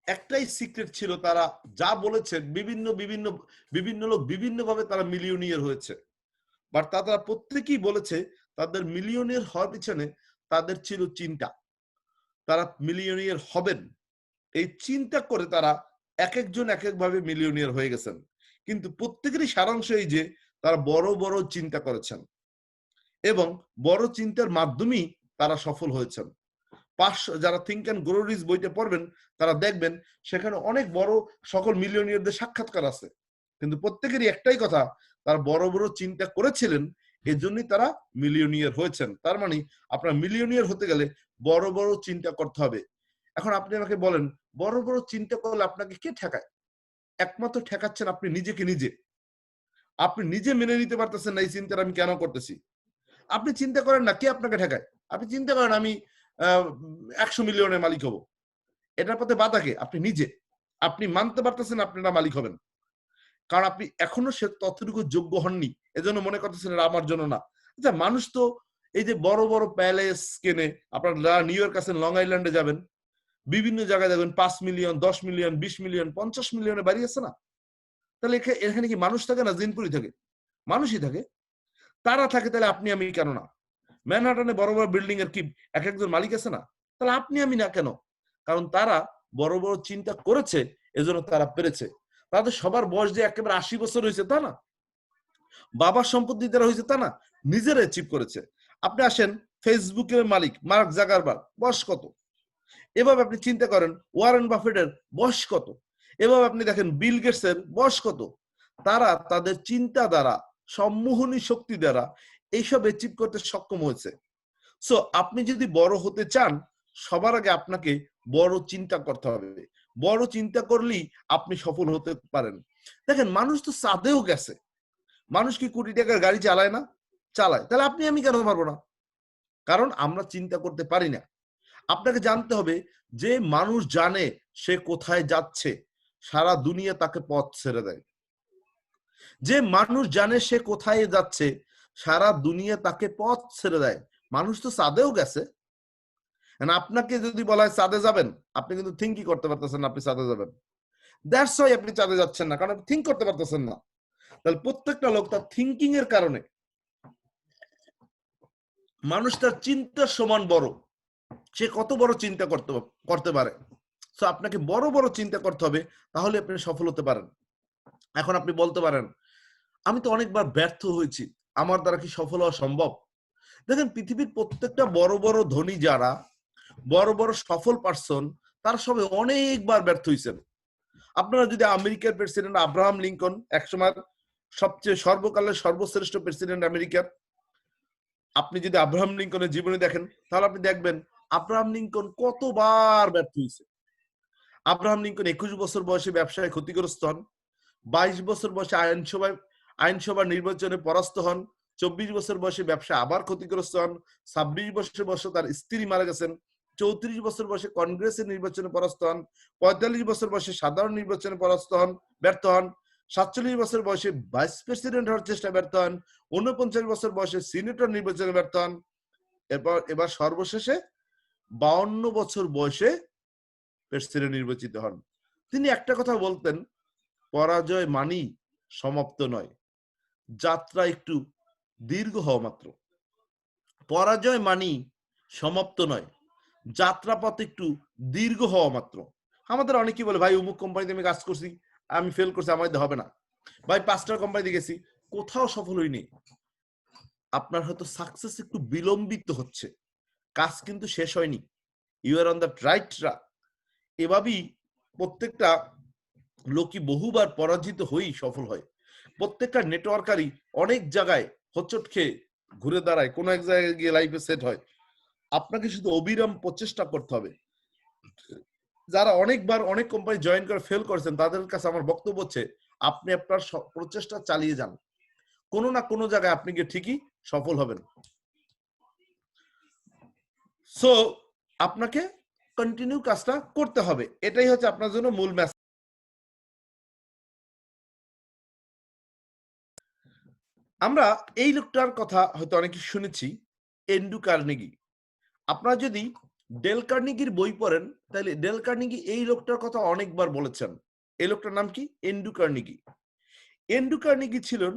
একটাই সিক্রেট ছিল, তারা যা বলেছেন বিভিন্ন বিভিন্ন বিভিন্ন লোক বিভিন্নভাবে তারা মিলিয়নিয়ার হয়েছে, বাট তারা প্রত্যেকেই বলেছে তাদের মিলিয়নিয়ার হওয়ার পিছনে তাদের ছিল চিন্তা, তারা মিলিয়নিয়ার হবেন। এই চিন্তা করে তারা এক একজন এক একভাবে মিলিয়নিয়ার হয়ে গেছেন, কিন্তু প্রত্যেকেরই সারাংশ এই যে তারা বড় বড় চিন্তা করেছেন এবং বড় চিন্তার মাধ্যমেই তারা সফল হয়েছেন। 500 যারা থিঙ্ক অ্যান্ড গ্রো রিচ বইটা পড়বেন তারা দেখবেন সেখানে অনেক বড় সকল মিলিয়নিয়ারদের সাক্ষাৎকার আছে, কিন্তু প্রত্যেকেরই একটাই কথা, তারা বড় বড় চিন্তা করেছিলেন, এজন্যই তারা মিলিয়নিয়ার হয়েছেন। তার মানে আপনার মিলিয়নিয়ার হতে গেলে বড় বড় চিন্তা করতে হবে। এখন আপনি আমাকে বলেন বড় বড় চিন্তা করলে আপনাকে কে ঠেকায়? একমাত্র ঠেকাচ্ছেন আপনি নিজেকে নিজে। আপনি নিজে মেনে নিতে পারতেছেন না এই চিন্তাটা আমি কেন করতেছি। আপনি চিন্তা করেন না কে আপনাকে ঠেকায়, আপনি চিন্তা করেন আমি 100 মিলিয়নের মালিক হব, এটার পথে বাধা কে? আপনি নিজে। আপনি মানতে পারতেছেন আপনারা মালিক হবেন, কারণ আপনি এখনো সে ততটুকু যোগ্য হননি, এজন্য মনে করতেছেন এটা আমার জন্য না। আচ্ছা মানুষ তো এই যে বড় বড় প্যালেস কেনে, আপনারা নিউ ইয়র্ক আছেন, লং আইল্যান্ডে যাবেন, বিভিন্ন জায়গায় যাবেন 5 মিলিয়ন 10 মিলিয়ন 20 মিলিয়ন 50 মিলিয়নে বাড়ি আছে না? তাহলে এখানে কি মানুষ থাকে না জিনপুরি থাকে? মানুষই থাকে। তারা থাকে, তাহলে আপনি আমি কেন না? ম্যানহাটনে বড় বড় বিল্ডিং এর কি এক একজন মালিক আছে না? তাহলে আপনি আমি না কেন? কারণ তারা বড় বড় চিন্তা করেছে, এজন্য তারা পেরেছে। তাদের সবার বয়স যে একেবারে 80 বছর হয়েছে তা না, বাবার সম্পত্তি দ্বারা হয়েছে তা না, নিজেরা অ্যাচিভ করেছে। আপনি আসেন ফেসবুকের মালিক মার্ক জাকারবার্গ, বয়স কত? এভাবে আপনি চিন্তা করেন ওয়ারেন বাফেটের বয়স কত? এভাবে আপনি দেখেন বিল গেটসের বয়স কত? তারা তাদের চিন্তা দ্বারা, সম্মোহনী শক্তি দ্বারা এইসব অ্যাচিভ করতে সক্ষম হয়েছে। সো আপনি যদি বড় হতে চান, সবার আগে আপনাকে বড় চিন্তা করতে হবে। বড় চিন্তা করলেই আপনি সফল হতে পারেন। দেখেন মানুষ তো চাঁদেও গেছে, মানুষ কি কোটি টাকার গাড়ি চালায় না? চালায়। তাহলে আপনি আমি কেন পারবো না? কারণ আমরা চিন্তা করতে পারি না। আপনাকে জানতে হবে যে মানুষ জানে সে কোথায় যাচ্ছে, সারা দুনিয়া তাকে পথ ছেড়ে দেয়। যে মানুষ জানে সে কোথায় যাচ্ছে, সারা দুনিয়া তাকে পথ ছেড়ে দেয়। মানুষ তো চাঁদেও গেছে। আপনাকে যদি বলা হয় চাঁদে যাবেন, আপনি কিন্তু থিঙ্কই করতে পারতেছেন না আপনি চাঁদে যাবেন। দ্যাটস ওয়াই আপনি চাঁদে যাচ্ছেন না, কারণ আপনি থিঙ্ক করতে পারতেছেন না। তাহলে প্রত্যেকটা লোক তার থিঙ্কিং এর কারণে, মানুষ তার চিন্তার সমান বড়, সে কত বড় চিন্তা করতে পারে। তো আপনাকে বড় বড় চিন্তা করতে হবে, তাহলে আপনি সফল হতে পারেন। এখন আপনি বলতে পারেন আমি তো অনেকবার ব্যর্থ হয়েছি, আমার দ্বারা কি সফল হওয়া সম্ভব? দেখেন পৃথিবীর প্রত্যেকটা বড় বড় ধনী যারা, বড় বড় সফল পার্সন, তারা সবাই অনেকবার ব্যর্থ হয়েছেন। আপনারা যদি আমেরিকার প্রেসিডেন্ট আব্রাহাম লিঙ্কন, একসময় সবচেয়ে সর্বকালের সর্বশ্রেষ্ঠ প্রেসিডেন্ট আমেরিকার, আপনি যদি আব্রাহাম লিঙ্কনের জীবনী দেখেন, তাহলে আপনি দেখবেন আব্রাহাম লিঙ্কন কতবার ব্যর্থ হয়েছে। আব্রাহাম লিঙ্কন 21 বছর বয়সে ব্যবসায় ক্ষতিগ্রস্ত হন, 22 বছর বয়সে আইনসভা নির্বাচনে পরাস্ত হন, 24 বছর বয়সে ব্যবসা আবার ক্ষতিগ্রস্ত হন, 26 বছর বয়সে তার স্ত্রী মারা গেছেন, 34 বছর বয়সে কংগ্রেসের নির্বাচনে পরাস্ত হন, 45 বছর বয়সে সাধারণ নির্বাচনে ব্যর্থ হন, 47 বছর বয়সে ভাইস প্রেসিডেন্ট হওয়ার চেষ্টা ব্যর্থ হন, 49 বছর বয়সে সিনেটর নির্বাচনে ব্যর্থ হন, এবার সর্বশেষে 52 বছর বয়সে প্রেসিডেন্ট নির্বাচিত হন। তিনি একটা কথা বলতেন, পরাজয় মানি সমাপ্ত নয়, যাত্রা একটু দীর্ঘ হওয়া মাত্র। পরাজয় মানি সমাপ্ত নয়, যাত্রাপথ একটু দীর্ঘ হওয়া মাত্র। আমাদের অনেকেই বলে ভাই অমুক কোম্পানিতে আমি কাজ করছি, আমি ফেল করছি, আমার দিয়ে হবে না। ভাই 5টা কোম্পানিতে গেছি, কোথাও সফল হইনি। আপনার হয়তো সাকসেস একটু বিলম্বিত হচ্ছে, কাজ কিন্তু শেষ হয়নি। You are on the right track. এভাবেই প্রত্যেকটা লোকই বহুবার পরাজিত হয়েই সফল হয়। প্রত্যেকটা নেটওয়ার্কারই অনেক জায়গায় হোঁচট খেয়ে ঘুরে দাঁড়ায়, কোনো এক জায়গায় গিয়ে লাইফে সেট হয়। আপনাকে শুধু অবিরাম প্রচেষ্টা করতে হবে। যারা অনেকবার অনেক কোম্পানি জয়েন করে ফেল করেছেন, তাদের কাছে আমার বক্তব্য হচ্ছে আপনি আপনার প্রচেষ্টা চালিয়ে যান, কোনো না কোনো জায়গায় আপনি গিয়ে ঠিকই সফল হবেন। সো আপনাকে কন্টিনিউ কাজটা করতে হবে, এটাই হচ্ছে আপনার জন্য মূল মেসেজ। আমরা এই লোকটার কথা হয়তো অনেকে শুনেছি, এন্ড্রু কার্নেগি। আপনারা যদি ডেল কার্নেগির বই পড়েন, তাহলে ডেল কার্নেগি এই লোকটার কথা অনেকবার বলেছেন। এই লোকটার নাম কি? Andrew Carnegie. এন্ড্রু কার্নেগি ছিলেন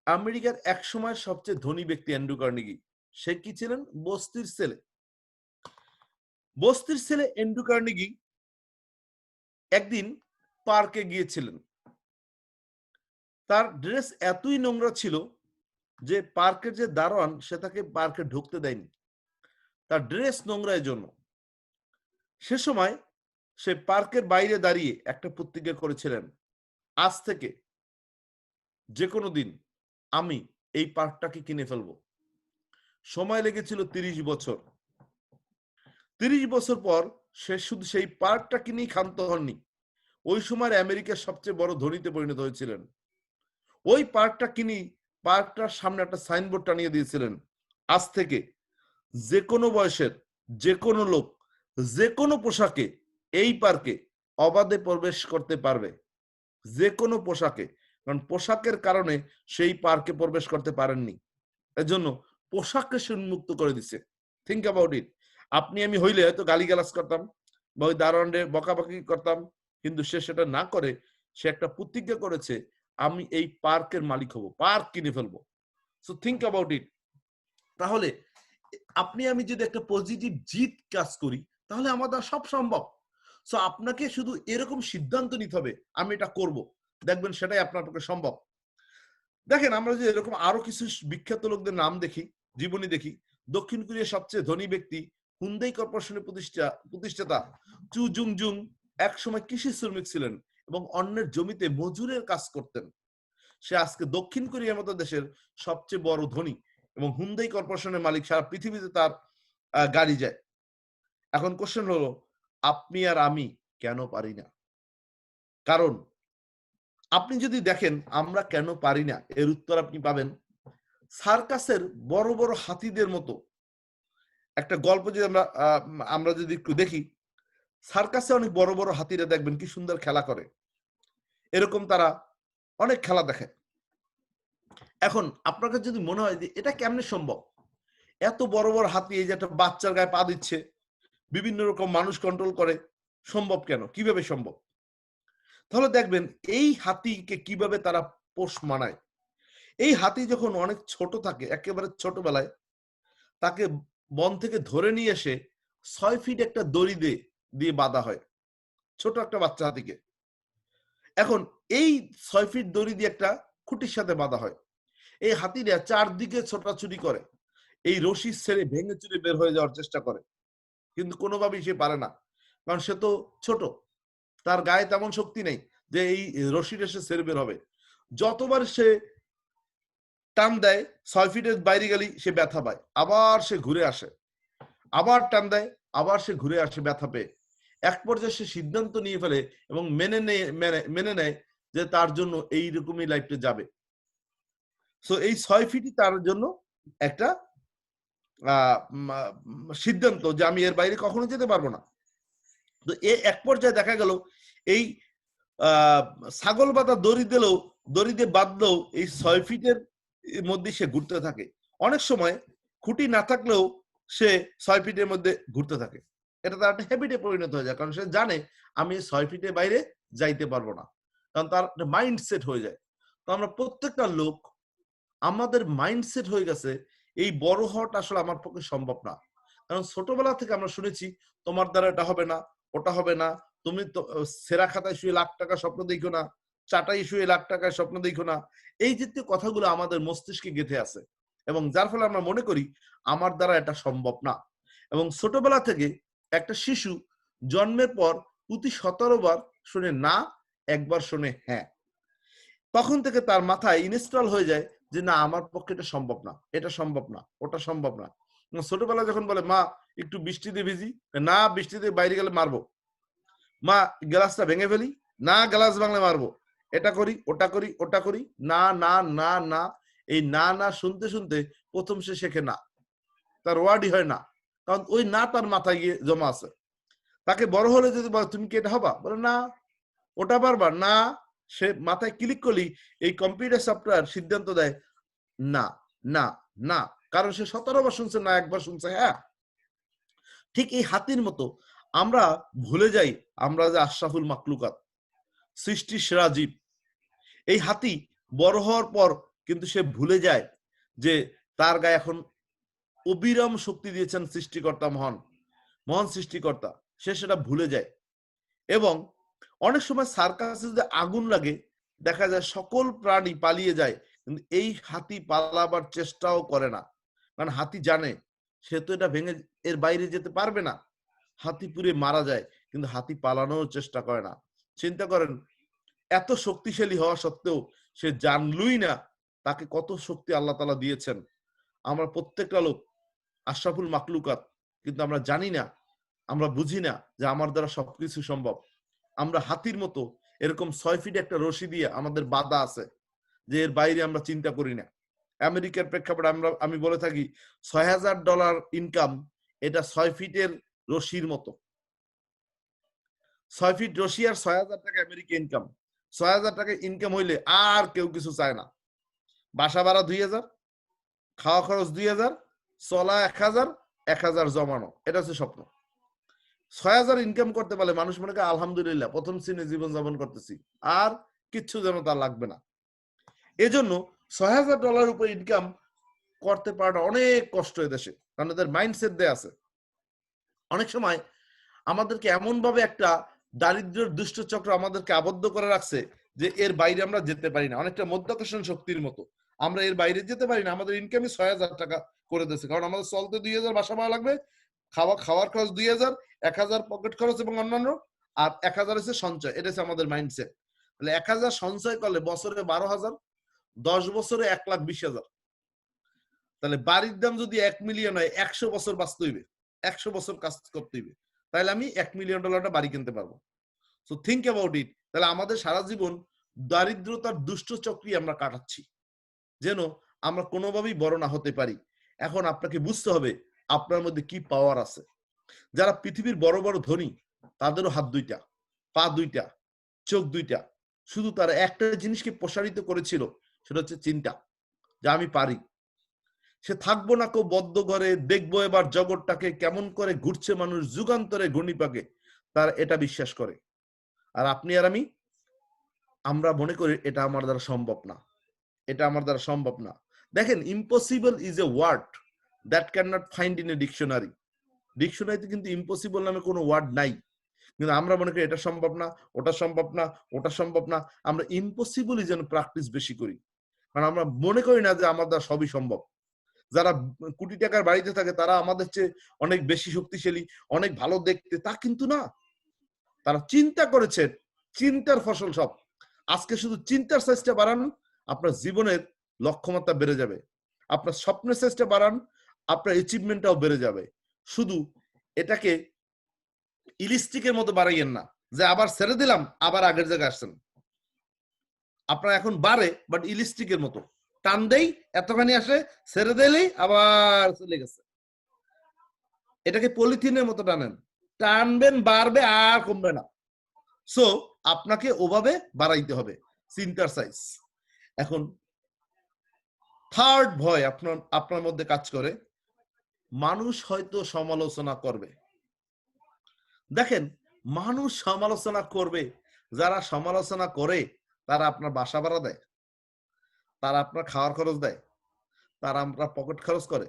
আমেরিকার এক সময় সবচেয়ে ধনী ব্যক্তি। এন্ড্রু কার্নেগি সে কি ছিলেন? বস্তির ছেলে। বস্তির ছেলে এন্ড্রু কার্নেগি একদিন পার্কে গিয়েছিলেন। তার ড্রেস এতই নোংরা ছিল যে পার্কের যে দারোয়ান সে তাকে পার্কে ঢুকতে দেয়নি, তার ড্রেস নোংরার জন্য। সে সময় সে পার্কের বাইরে দাঁড়িয়ে একটা প্রতিজ্ঞা করেছিলেন, আজ থেকে যে কোনো দিন আমি এই পার্কটাকে কিনে ফেলবো। সময় লেগেছিল 30 বছর। 30 বছর পর সে শুধু সেই পার্কটা কিনেই ক্ষান্ত হননি, ওই সময় আমেরিকার সবচেয়ে বড় ধনীতে পরিণত হয়েছিলেন। ওই পার্কটা কিনি, পার্কটার সামনে একটা সাইনবোর্ড টানিয়ে দিয়েছিলেন, আজ থেকে যে কোনো বয়সের যে কোনো লোক যে কোনো পোশাকে এই পার্কে অবাধে প্রবেশ করতে পারবে, যে কোনো পোশাকে। কারণ পোশাকের কারণে সেই পার্কে প্রবেশ করতে পারেননি, এজন্য পোশাককে সে উন্মুক্ত করে দিছে। Think about it. আপনি আমি হইলে হয়তো গালিগালাজ করতাম বা ওই দারোয়ানরে বকাবকি করতাম, কিন্তু সে সেটা না করে সে একটা প্রতিজ্ঞা করেছে, আমি এই পার্কের মালিক হব, পার্ক কিনে ফেলবো। So think about it. তাহলে আপনি আমি যদি একটা পজিটিভ জিত কাজ করি, তাহলে আমাদের সব সম্ভব। সো আপনাকে শুধু এরকম সিদ্ধান্ত নিতে হবে, আমি এটা করব, দেখবেন সেটাই আপনার পক্ষে সম্ভব। দেখেন, আমরা যে এরকম আরো কিছু বিখ্যাত লোকদের নাম দেখি, জীবনী দেখি। দক্ষিণ কোরিয়ার সবচেয়ে ধনী ব্যক্তি হুন্দাই কর্পোরেশনের প্রতিষ্ঠাতা চু জুং জুং এক সময় কৃষি শ্রমিক ছিলেন এবং অন্যের জমিতে মজুরের কাজ করতেন। সে আজকে দক্ষিণ কোরিয়ার মতো দেশের সবচেয়ে বড় ধনী এবং হুন্দাই কর্পোরেশনের মালিক। সারা পৃথিবীতে তার গাড়ি যায়। এখন কোশ্চেন হলো, আপনি আর আমি কেন পারি না? কারণ আপনি যদি দেখেন আমরা কেন পারি না, এর উত্তর আপনি পাবেন সার্কাসের বড় বড় হাতিদের মতো একটা গল্প। যদি আমরা যদি একটু দেখি, সার্কাসে অনেক বড় বড় হাতিরা দেখবেন কি সুন্দর খেলা করে, এরকম তারা অনেক খেলা দেখে। এখন আপনার কাছে যদি মনে হয় যে এটা কেমনে সম্ভব, এত বড় বড় হাতি এই যে একটা বাচ্চার গায়ে পা দিচ্ছে, বিভিন্ন রকম মানুষ কন্ট্রোল করে, সম্ভব কেন, কিভাবে সম্ভব? তাহলে দেখবেন এই হাতিকে কিভাবে তারা পোষ মানায়। এই হাতি যখন অনেক ছোট থাকে, একেবারে ছোটবেলায় তাকে বন থেকে ধরে নিয়ে এসে 6 ফিট একটা দড়ি দিয়ে বাঁধা হয়, ছোট একটা বাচ্চা হাতিকে। এখন এই 6 ফিট দড়ি দিয়ে একটা খুঁটির সাথে বাঁধা হয়। এই হাতিরা চারদিকে ছোটাছুটি করে, এই রশি ছেড়ে ভেঙে চুরে বের হয়ে যাওয়ার চেষ্টা করে, কিন্তু কোনোভাবেই সে পারে না, কারণ সে তো ছোট, তার গায়ে তেমন শক্তি নেই যে এই রশিটা সে ছেড়ে বের হবে। যতবার সে টান দেয় 6 ফিটের বাইরে গেলেই সে ব্যথা পায়, আবার সে ঘুরে আসে, আবার টান দেয়, আবার সে ঘুরে আসে ব্যথা পেয়ে। এক পর্যায়ে সে সিদ্ধান্ত নিয়ে ফেলে এবং মেনে নেয় যে তার জন্য এইরকমই লাইফটা যাবে। সো এই 6 ফিটই তার জন্য একটা সিদ্ধান্ত যে আমি এর বাইরে কখনো যেতে পারবো না। তো এক পর্যায়ে দেখা গেল এই ছাগল বাঁধা দড়ি দিয়ে বাঁধলেও এই 6 ফিটের মধ্যে সে ঘুরতে থাকে। অনেক সময় খুঁটি না থাকলেও সে 6 ফিটের মধ্যে ঘুরতে থাকে। এটা তার একটা হ্যাবিটে পরিণত হয়ে যায়, কারণ সে জানে আমি 6 ফিটের বাইরে যাইতে পারবো না, কারণ তার একটা মাইন্ডসেট হয়ে যায়। তো আমরা প্রত্যেকটা লোক, আমাদের মাইন্ডসেট হয়ে গেছে এই বড় হওয়াটা আসলে আমার পক্ষে সম্ভব না। কারণ ছোটবেলা থেকে আমরা শুনেছি তোমার দ্বারা এটা হবে না, ওটা হবে না, তুমি তো সেরা খাতায় শুয়ে লাখ টাকা স্বপ্ন দেখো না, চাটাই শুয়ে লাখ টাকার স্বপ্ন দেখো না, এই জাতীয় কথাগুলো আমাদের মস্তিষ্কে গেঁথে আছে, এবং যার ফলে আমরা মনে করি আমার দ্বারা এটা সম্ভব না। এবং ছোটবেলা থেকে একটা শিশু জন্মের পর প্রতি 17 বার শুনে না, একবার শুনে হ্যাঁ, তখন থেকে তার মাথায় ইনস্টল হয়ে যায় যে না, আমার পক্ষে এটা সম্ভব না, এটা সম্ভব না, ওটা সম্ভব না। ছোটবেলা যখন বলে মা একটু বৃষ্টিতে ভিজি, না বৃষ্টিতে বাইরে গেলে মারবো, মা গ্লাসটা ভেঙে ফেলি, না গ্লাস ভাঙলে মারবো, এটা করি ওটা করি ওটা করি, না না না না, এই না না শুনতে শুনতে প্রথম সে শেখে না, তার ওয়ার্ডই হয় না, কারণ ওই না তার মাথায় গিয়ে জমা আছে। তাকে বড় হলে যদি বলে তুমি কি এটা হবা, বলে না, ওটা পারবা না, সে মাথায় ক্লিক করলি এই কম্পিউটার সফটওয়্যার সিদ্ধান্ত দেয় না না না, কারণ সে 17 বার শুনছে না, একবার শুনছে হ্যাঁ। ঠিক এই হাতির মতো আমরা ভুলে যাই আমরা যে আশরাফুল মাকলুকাত, সৃষ্টির সেরা জীব। এই হাতি বড় হওয়ার পর কিন্তু সে ভুলে যায় যে তার গায়ে এখন অবিরাম শক্তি দিয়েছেন সৃষ্টিকর্তা, মহান মহান সৃষ্টিকর্তা, সে সেটা ভুলে যায়। এবং অনেক সময় সার্কাসে যদি আগুন লাগে দেখা যায় সকল প্রাণী পালিয়ে যায়, কিন্তু এই হাতি পালাবার চেষ্টাও করে না, কারণ হাতি জানে সে তো এটা ভেঙে এর বাইরে যেতে পারবে না, হাতি পুড়ে মারা যায়, কিন্তু হাতি পালানোর চেষ্টা করে না। চিন্তা করেন, এত শক্তিশালী হওয়া সত্ত্বেও সে জানলই না তাকে কত শক্তি আল্লাহ তাআলা দিয়েছেন। আমরা প্রত্যেকটা লোক আশরাফুল মাকলুকাত, কিন্তু আমরা জানি না, আমরা বুঝি না যে আমার দ্বারা সবকিছু সম্ভব। আমরা হাতির মতো এরকম 6 ফিট একটা রশি দিয়ে আমাদের বাধা আছে, যে এর বাইরে আমরা চিন্তা করি না। আমেরিকার প্রেক্ষাপটে আমি বলে থাকি $6000 ইনকাম, এটা 6 ফিটের রশির মতো। 6 ফিট রশি আর 6000 টাকা আমেরিকা ইনকাম। 6000 টাকা ইনকাম হইলে আর কেউ কিছু চায় না। বাসা ভাড়া 2000, খাওয়া খরচ 2000, চলা 1000, 1000 জমানো, এটা হচ্ছে স্বপ্ন। 6000 ইনকাম করতে পারলে মানুষ মনে করে আলহামদুলিল্লাহ প্রথম শ্রেণী জীবন যাপন করতেছি, আর কিচ্ছু যেন তার লাগবে না। এজন্য $6000 উপর ইনকাম করতে পারাটা অনেক কষ্ট এদেশে, কারণ এদের মাইন্ডসেট দেয়া আছে। অনেক সময় আমাদেরকে এমন ভাবে একটা দারিদ্র্যের দুষ্ট চক্র আমাদেরকে আবদ্ধ করে রাখছে যে এর বাইরে আমরা যেতে পারি না, অনেকটা মধ্যাকর্ষণ শক্তির মতো আমরা এর বাইরে যেতে পারি না। আমাদের ইনকামই 6000 টাকা করে দিয়েছে, কারণ আমাদের চলতে 2000 বাসা ভাড়া লাগবে, খাওয়ার খরচ 2000, 1000 পকেট খরচ এবং অন্যান্য, আর 1000 হচ্ছে সঞ্চয়। এটা হচ্ছে আমাদের মাইন্ডসেট। তাহলে 1000 সঞ্চয় করলে বছরে 12000, 10 বছরে 1,20,000। তাহলে বাড়ির দাম যদি 1 মিলিয়ন হয়, 100 বছর বাঁচতে হইবে, 100 বছর কাজ করতে হইবে, তাহলে আমি $1 মিলিয়ন বাড়ি কিনতে পারবো। So think about it. তাহলে আমাদের সারা জীবন দারিদ্রতার দুষ্ট চক্রী আমরা কাটাচ্ছি, যেন আমরা কোনোভাবেই বড় না হতে পারি। এখন আপনাকে বুঝতে হবে আপনার মধ্যে কি পাওয়ার আছে। যারা পৃথিবীর বড় বড় ধনী, তাদেরও হাত 2টা, পা 2টা, চোখ 2টা, শুধু তারা একটা জিনিসকে প্রসারিত করেছিল, সেটা হচ্ছে চিন্তা, যে আমি পারি। সে থাকবো না কেউ বদ্ধ ঘরে, দেখবো এবার জগৎটাকে কেমন করে ঘুরছে মানুষ যুগান্তরে ঘূর্ণিপাকে, তার এটা বিশ্বাস করে। আর আপনি আর আমরা মনে করি এটা আমার দ্বারা সম্ভব না, এটা আমার দ্বারা সম্ভব না। দেখেন, impossible is a word that can not find in a dictionary. ডিকশনারিতে কিন্তু ইম্পসিবল নামে কোনো ওয়ার্ড নাই, কিন্তু আমরা মনে করি এটা সম্ভব না, ওটা সম্ভব না, ওটা সম্ভব না। আমরা ইম্পসিবলই যেন প্র্যাকটিস বেশি করি, কারণ আমরা মনে করি না যে আমার দ্বারা সবই সম্ভব। যারা কোটি টাকার বাড়িতে থাকে তারা আমাদের চেয়ে অনেক বেশি শক্তিশালী, অনেক ভালো দেখতে, তা কিন্তু না। তারা চিন্তা করেছেন, চিন্তার ফসল সব। আজকে শুধু চিন্তার সাইজটা বাড়ান, আপনার জীবনের লক্ষ্যমাত্রা বেড়ে যাবে। আপনার স্বপ্নের সাইজটা বাড়ান, আপনার অ্যাচিভমেন্টটাও বেড়ে যাবে। শুধু এটাকে ইলিস্টিকের মতো বাড়াইয়েন না, যে আবার ছেড়ে দিলাম আবার আগের জায়গায় আসছেন। আপনার এখন বাড়ে, বাট ইলিস্টিকের মতো টান দেই, এতখানি আসে, ছেড়ে দিলেই আবার চলে গেছে। এটাকে পলিথিনের মতো টানেন, টানবেন বাড়বে আর কমবে না। সো আপনাকে ওভাবে বাড়াইতে হবে চিন্তার সাইজ। এখন থার্ড ভয় আপনার মধ্যে কাজ করে, মানুষ হয়তো সমালোচনা করবে। দেখেন, মানুষ সমালোচনা করবে, যারা সমালোচনা করে তারা আপনার বাসা ভাড়া দেয়, তারা আপনার খাওয়ার খরচ দেয়, তারা আপনার পকেট খরচ করে,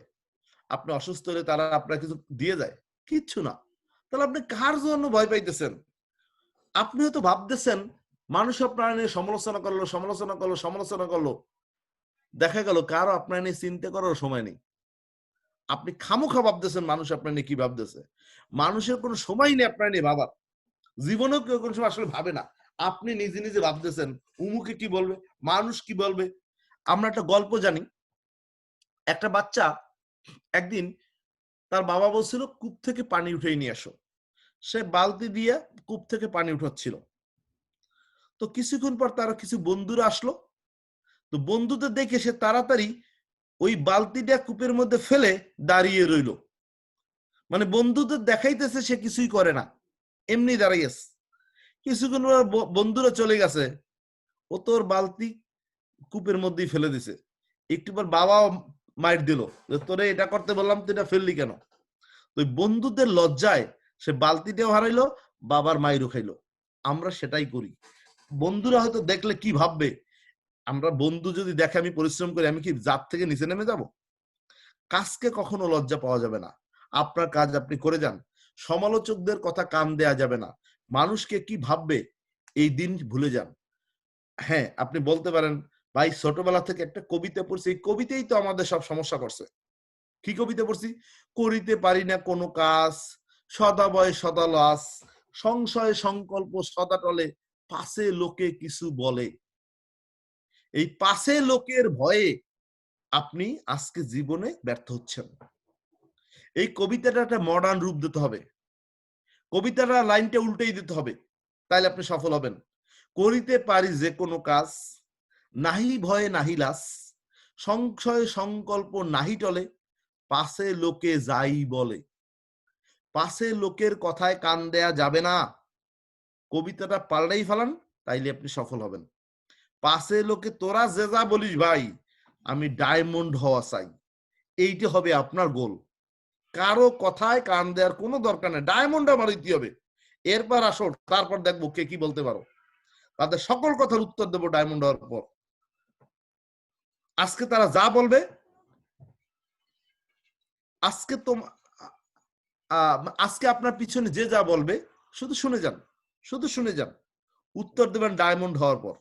আপনি অসুস্থ হলে তারা আপনার কিছু দিয়ে যায়, কিচ্ছু না। তাহলে আপনি কার জন্য ভয় পাইতেছেন? আপনি হয়তো ভাবতেছেন মানুষ আপনার নিয়ে সমালোচনা করলো, দেখা গেল কারো আপনার নিয়ে চিন্তা করার সময় নেই। আপনি খামোখা ভাবতেছেন মানুষ আপনার নিয়ে কি ভাবতেছে। মানুষের কোনো সময় নেই আপনার নিয়ে ভাবার। জীবনেও কেউ কোনো সময় আসলে ভাবে না। আপনি নিজে নিজে ভাবতেছেন উমুকে কি বলবে, মানুষ কি বলবে। আমরা একটা গল্প জানি, একটা বাচ্চা একদিন তার বাবা বলছিল কূপ থেকে পানি উঠিয়ে নিয়ে আসো। সে বালতি দিয়ে কূপ থেকে পানি উঠাচ্ছিল। তো কিছুক্ষণ পর তার কিছু বন্ধুরা আসলো। তো বন্ধুদের দেখে সে তাড়াতাড়ি ওই বালতিটা কূপের মধ্যে ফেলে দাঁড়িয়ে রইল। মানে বন্ধুদের দেখাইতেছে সে কিছুই করে না, এমনি দাঁড়িয়েছে। কিছুক্ষণ পর বন্ধুরা চলে গেছে, ও তোর বালতি কূপের মধ্যেই ফেলে দিছে। একটু পর বাবা মাইর দিল, তোরে এটা করতে বললাম তুই এটা ফেললি কেন। তো বন্ধুদের লজ্জায় সে বালতিটাও হারাইলো, বাবার মাইরও খাইলো। আমরা সেটাই করি। বন্ধুরা হয়তো দেখলে কি ভাববে, আমরা বন্ধু যদি দেখে আমি পরিশ্রম করি, আমি কি জাত থেকে নিচে নেমে যাব। কাজকে কখনো লজ্জা পাওয়া যাবে না। আপনার কাজ আপনি করে যান। সমালোচকদের কথা কান দেয়া যাবে না। মানুষকে কি ভাববে এই দিন ভুলে যান। হ্যাঁ, আপনি বলতে পারেন ভাই ছোটবেলা থেকে একটা কবিতা পড়ছি, এই কবিতাই তো আমাদের সব সমস্যা করছে। কি কবিতা পড়ছি? করিতে পারি না কোনো কাজ, সদা ভয় সদা লাস, সংশয় সংকল্প সদা টলে, পাশে লোকে কিছু বলে। এই পাশে লোকের ভয়ে আপনি আজকে জীবনে ব্যর্থ হচ্ছেন। এই কবিতাটা একটা মডার্ন রূপ দিতে হবে। কবিতাটা লাইনটা উল্টেই দিতে হবে, তাইলে আপনি সফল হবেন। করিতে পারি যে কোনো কাজ, নাহি ভয়ে নাহি লাস, সংশয় সংকল্প নাহি টলে, পাশে লোকে যাই বলে। পাশে লোকের কথায় কান দেয়া যাবে না। কবিতাটা পাল্টাই ফেলান, তাইলে আপনি সফল হবেন। পাশে লোকে তোরা যে যা বলিস ভাই, আমি ডায়মন্ড হওয়া চাই, এইটা হবে আপনার গোল। কারো কথায় কান দেওয়ার কোনো দরকার নেই, ডায়মন্ড আমার হইতে হবে। এরপর আসো, তারপর দেখবো কে কি বলতে পারো। তাদের সকল কথার উত্তর দেবো ডায়মন্ড হওয়ার পর। আজকে তারা যা বলবে, আজকে তো আজকে আপনার পিছনে যে যা বলবে শুধু শুনে যান, শুধু শুনে যান। উত্তর দেবেন ডায়মন্ড হওয়ার পর।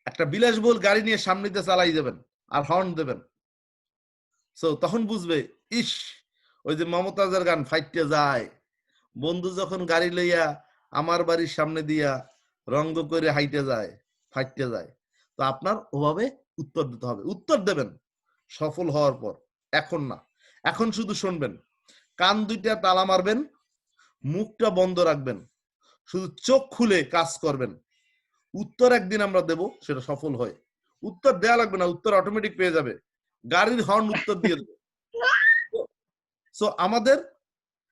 একটা বিলাসবহুল গাড়ি নিয়ে সামনে দিয়ে চালাই দেবেন আর হর্ন দেবেন, সো তখন বুঝবে ইস, ওই যে মমতাজের গান ফাইটে যায়, বন্ধু যখন গাড়ি লইয়া আমার বাড়ির সামনে দিয়া রঙ্গ করে হাইটে যায়, ফাইটে যায়। তো আপনার ওভাবে উত্তর দিতে হবে। উত্তর দেবেন সফল হওয়ার পর, এখন না। এখন শুধু শুনবেন, কান দুইটা তালা মারবেন, মুখটা বন্ধ রাখবেন, শুধু চোখ খুলে কাজ করবেন। উত্তর একদিন আমরা দেব, সেটা সফল হয়। উত্তর দেয়া লাগবে না, উত্তর অটোমেটিক পেয়ে যাবে। গাড়ির হর্ন উত্তর দিয়ে দেবে। সো আমাদের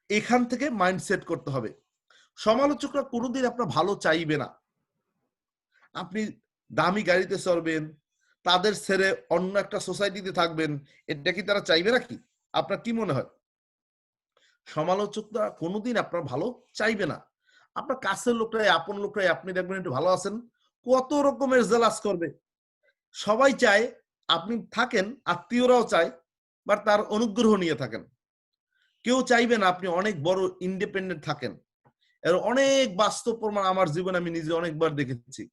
এখান থেকে মাইন্ডসেট করতে হবে। সমালোচকরা কোনোদিন আপনার ভালো চাইবে না। আপনি দামি গাড়িতে চড়বেন, তাদের ছেড়ে অন্য একটা সোসাইটিতে থাকবেন, এটা কি তারা চাইবে নাকি? আপনার কি মনে হয়? সমালোচকরা কোনোদিন আপনার ভালো চাইবে না। আপনার কাছের লোকরাই, আপন লোকরাই, আপনি দেখবেন একটু ভালো আছেন, কত রকমের জেলাস করবে। সবাই চায় আপনি থাকেন, আত্মীয়রাও চায়, বাট তার অনুগ্রহ নিয়ে থাকেন। কেউ চাইবে না আপনি অনেক বড় ইন্ডিপেন্ডেন্ট থাকেন। এর অনেক বাস্তব প্রমাণ আমার জীবনে আমি নিজে অনেকবার দেখেছি।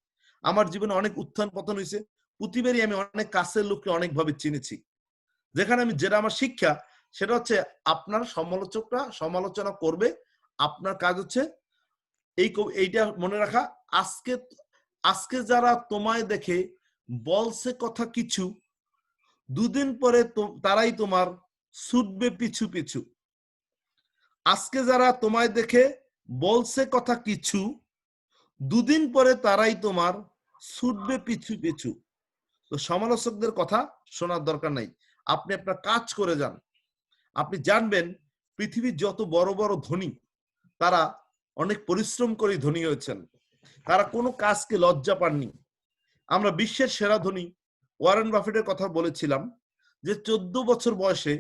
আমার জীবনে অনেক উত্থান পতন হয়েছে, প্রতিবারই আমি অনেক কাছের লোককে অনেকভাবে চিনেছি। যেখানে আমি, যেটা আমার শিক্ষা, সেটা হচ্ছে আপনার সমালোচকরা সমালোচনা করবে, আপনার কাজ হচ্ছে এইটা মনে রাখা, আজকে আজকে যারা তোমায় দেখে বলছে কথা কিছু, দুদিন পরে তারাই তোমার ছুটবে পিছু পিছু। আজকে যারা তোমায় দেখে বলছে কথা কিছু, দুদিন পরে তারাই তোমার ছুটবে পিছু পিছু। তো সমালোচকদের কথা শোনার দরকার নাই, আপনি আপনার কাজ করে যান। আপনি জানবেন পৃথিবীর যত বড় বড় ধনী, তারা অনেক পরিশ্রম করে ধনী হয়েছেন, তারা কোনো কাজকে লজ্জা পাননি। আমরা বিশ্বের সেরা ধনী ওয়ারেন বাফেটের কথা বলেছিলাম, যে 14 বছর বয়সে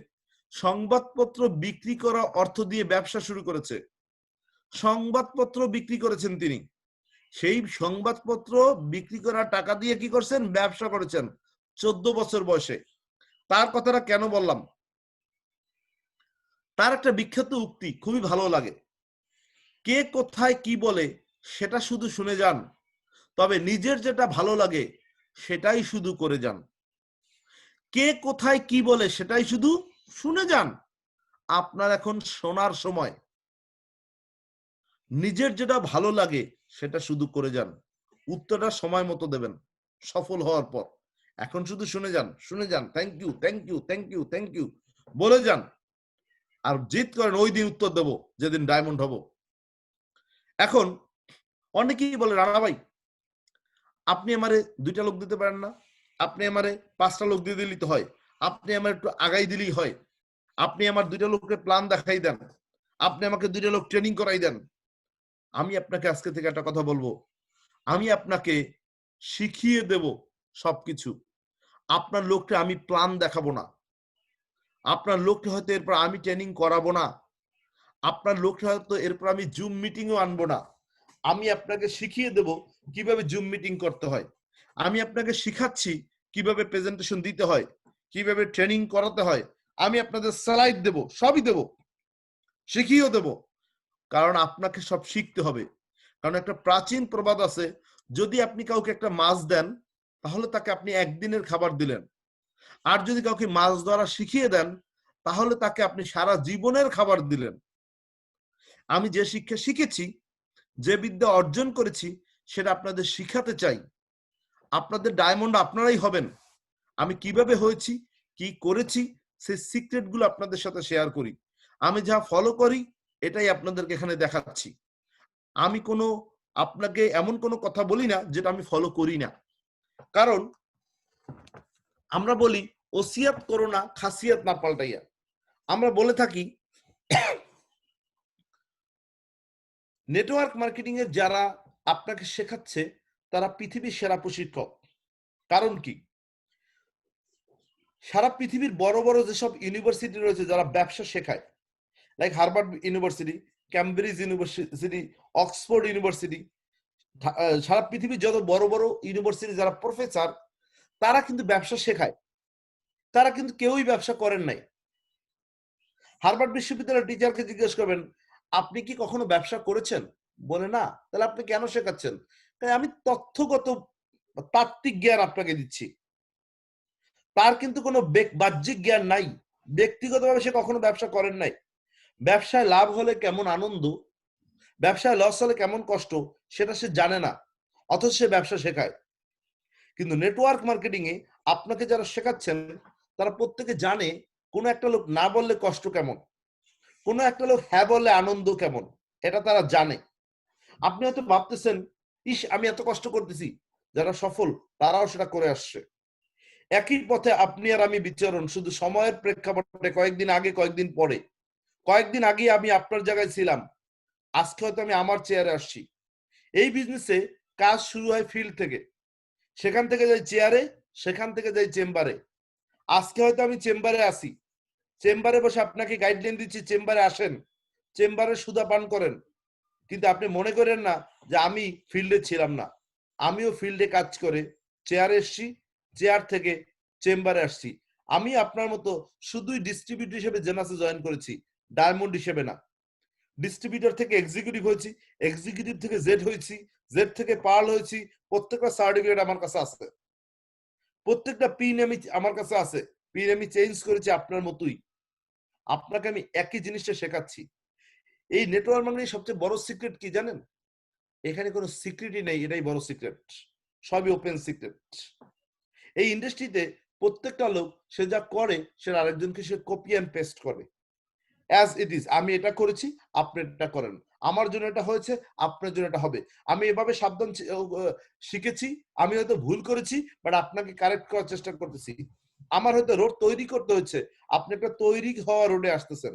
সংবাদপত্র বিক্রি করা অর্থ দিয়ে ব্যবসা শুরু করেছে। সংবাদপত্র বিক্রি করেছেন তিনি, সেই সংবাদপত্র বিক্রি করা টাকা দিয়ে কি করছেন? ব্যবসা করেছেন 14 বছর বয়সে। তার কথাটা কেন বললাম? তার একটা বিখ্যাত উক্তি খুবই ভালো লাগে, কে কোথায় কি বলে সেটা শুধু শুনে যান, তবে নিজের যেটা ভালো লাগে সেটাই শুধু করে যান। কে কোথায় কি বলে সেটাই শুধু শুনে যান। আপনার এখন শোনার সময়। নিজের যেটা ভালো লাগে সেটা শুধু করে যান। উত্তরটা সময় মতো দেবেন সফল হওয়ার পর। এখন শুধু শুনে যান, শুনে যান, thank you, thank you, thank you, thank you বলে যান। আর জিত করেন ওই দিন উত্তর দেব যেদিন ডায়মন্ড হব। এখন অনেকেই বলে রানা ভাই আপনি আমারে 2টা লোক দিতে পারেন না, আপনি আমারে 5টা লোক দিয়ে দিলেই তো হয়, আপনি আমার একটু আগাই দিলেই হয়, আপনি আমার 2টা লোকের প্ল্যান দেখাই দেন, আপনি আমাকে 2টা লোক ট্রেনিং করাই দেন। আমি আপনাকে আজকে থেকে একটা কথা বলবো, আমি আপনাকে শিখিয়ে দেব সবকিছু। আপনার লোককে আমি প্ল্যান দেখাবো না, আপনার লোককে হয়তো এরপর আমি ট্রেনিং করাবো না, আপনার লোককে হয়তো এরপর আমি জুম মিটিংও আনবো না। আমি আপনাকে শিখিয়ে দেব কিভাবে জুম মিটিং করতে হয়। আমি আপনাকে শিখাচ্ছি কিভাবে প্রেজেন্টেশন দিতে হয়, কিভাবে ট্রেনিং করাতে হয়। আমি আপনাদের স্লাইড দেব, সবই দেব, শিখিয়েও দেব। কারণ আপনাকে সব শিখতে হবে। কারণ একটা প্রাচীন প্রবাদ আছে, যদি আপনি কাউকে একটা মাছ দেন তাহলে তাকে আপনি একদিনের খাবার দিলেন, আর যদি কাউকে মাছ ধরা শিখিয়ে দেন তাহলে তাকে আপনি সারা জীবনের খাবার দিলেন। আমি যে শিক্ষা শিখেছি, যে বিদ্যা অর্জন করেছি সেটা আপনাদের শিখাতে চাই। আপনাদের ডায়মন্ড আপনারাই হবেন। আমি কিভাবে হয়েছি, কি করেছি, সেই সিক্রেট গুলো আপনাদের সাথে শেয়ার করি। আমি যা ফলো করি এটাই আপনাদেরকে এখানে দেখাচ্ছি। আমি কোনো আপনাকে এমন কোনো কথা বলি না যেটা আমি ফলো করি না। কারণ আমরা বলি ওসিয়াত করো না খাসিয়াত না পাল্টাইয়া। আমরা বলে থাকি নেটওয়ার্ক মার্কেটিং এর যারা আপনাকে শেখাচ্ছে তারা পৃথিবীর সেরা প্রশিক্ষক। কারণ কি, সারা পৃথিবীর বড় বড় যেসব ইউনিভার্সিটি রয়েছে যারা ব্যবসা শেখায়, like Harvard university, Cambridge university, Oxford university, সারা পৃথিবীর যত বড় বড় ইউনিভার্সিটি যারা প্রফেসর, তারা কিন্তু ব্যবসা শেখায়। তারা কিন্তু কেউই ব্যবসা করেন নাই। হার্ভার্ড বিশ্ববিদ্যালয়ের টিচারকে জিজ্ঞেস করবেন আপনি কি কখনো ব্যবসা করেছেন, বলে না, তাহলে আপনি কেন শেখাচ্ছেন? তাই আমি তথ্যগত তাত্ত্বিক জ্ঞান আপনাকে দিচ্ছি। তার কিন্তু কোনো বাহ্যিক জ্ঞান নাই। ব্যক্তিগতভাবে সে কখনো ব্যবসা করেন নাই। ব্যবসায় লাভ হলে কেমন আনন্দ, ব্যবসায় লস হলে কেমন কষ্ট, সেটা সে জানে না, অথচ সে ব্যবসা শেখায়। কিন্তু নেটওয়ার্ক মার্কেটিং এ আপনাকে যারা শেখাচ্ছেন তারা প্রত্যেকে জানে কোনো একটা লোক না বললে কষ্ট কেমন, কোনো একটা লোক হ্যাঁ বললে আনন্দ কেমন, এটা তারা জানে। আপনি হয়তো ভাবতেছেন ইস আমি এত কষ্ট করতেছি, যারা সফল তারাও সেটা করে আসছে। একই পথে আপনি আর আমি বিচরণ, শুধু সময়ের প্রেক্ষাপটে কয়েকদিন আগে কয়েকদিন পরে। কয়েকদিন আগে আমি আপনার জায়গায় ছিলাম, আজকে হয়তো আমি আমার চেয়ারে আসছি। এই বিজনেসে কাজ শুরু হয় ফিল্ড থেকে, সেখান থেকে যাই চেয়ারে, সেখান থেকে যাই চেম্বারে। আজকে হয়তো আমি চেম্বারে আসি, চেম্বারে বসে আপনাকে গাইডলাইন দিচ্ছি, চেম্বারে আসেন, চেম্বারে সুদা পান করেন। কিন্তু আপনি মনে করেন না যে আমি ফিল্ডে ছিলাম না। আমিও ফিল্ডে কাজ করে চেয়ারে এসছি, চেয়ার থেকে চেম্বারে আসছি। আমি আপনার মতো শুধুই ডিস্ট্রিবিউটর হিসেবে জেনাসে জয়েন করেছি, ডায়মন্ড হিসেবে না। ডিস্ট্রিবিউটর থেকে এক্সিকিউটিভ হয়েছি, এক্সিকিউটিভ থেকে জেড হয়েছি, জেড থেকে পার্ল হয়েছি। প্রত্যেকটা সার্টিফিকেট আমার কাছে আছে, প্রত্যেকটা পিন আমি আমার কাছে আছে। পিন আমি চেঞ্জ করেছি আপনার মতোই। আপনাকে আমি একই জিনিসটা শেখাচ্ছি। এই নেটওয়ার্ক মার্কেটিং সবচেয়ে বড় সিক্রেট কি জানেন? এখানে কোনো সিক্রেটই নেই, এটাই বড় সিক্রেট। সবই ওপেন সিক্রেট। এই ইন্ডাস্ট্রিতে প্রত্যেকটা লোক সে যা করে সে আরেকজনকে সে কপি অ্যান্ড পেস্ট করে। অ্যাজ ইট ইজ, আমি এটা করেছি আপনি এটা করেন, আমার জন্য এটা হয়েছে আপনার জন্য এটা হবে। আমি এভাবে সাবধান শিখেছি, আমি হয়তো ভুল করেছি বাট আপনাকে কারেক্ট করার চেষ্টা করতেছি। আমার হয়তো রোড তৈরি করতে হচ্ছে, আপনি একটা তৈরি হওয়া রোডে আসতেছেন।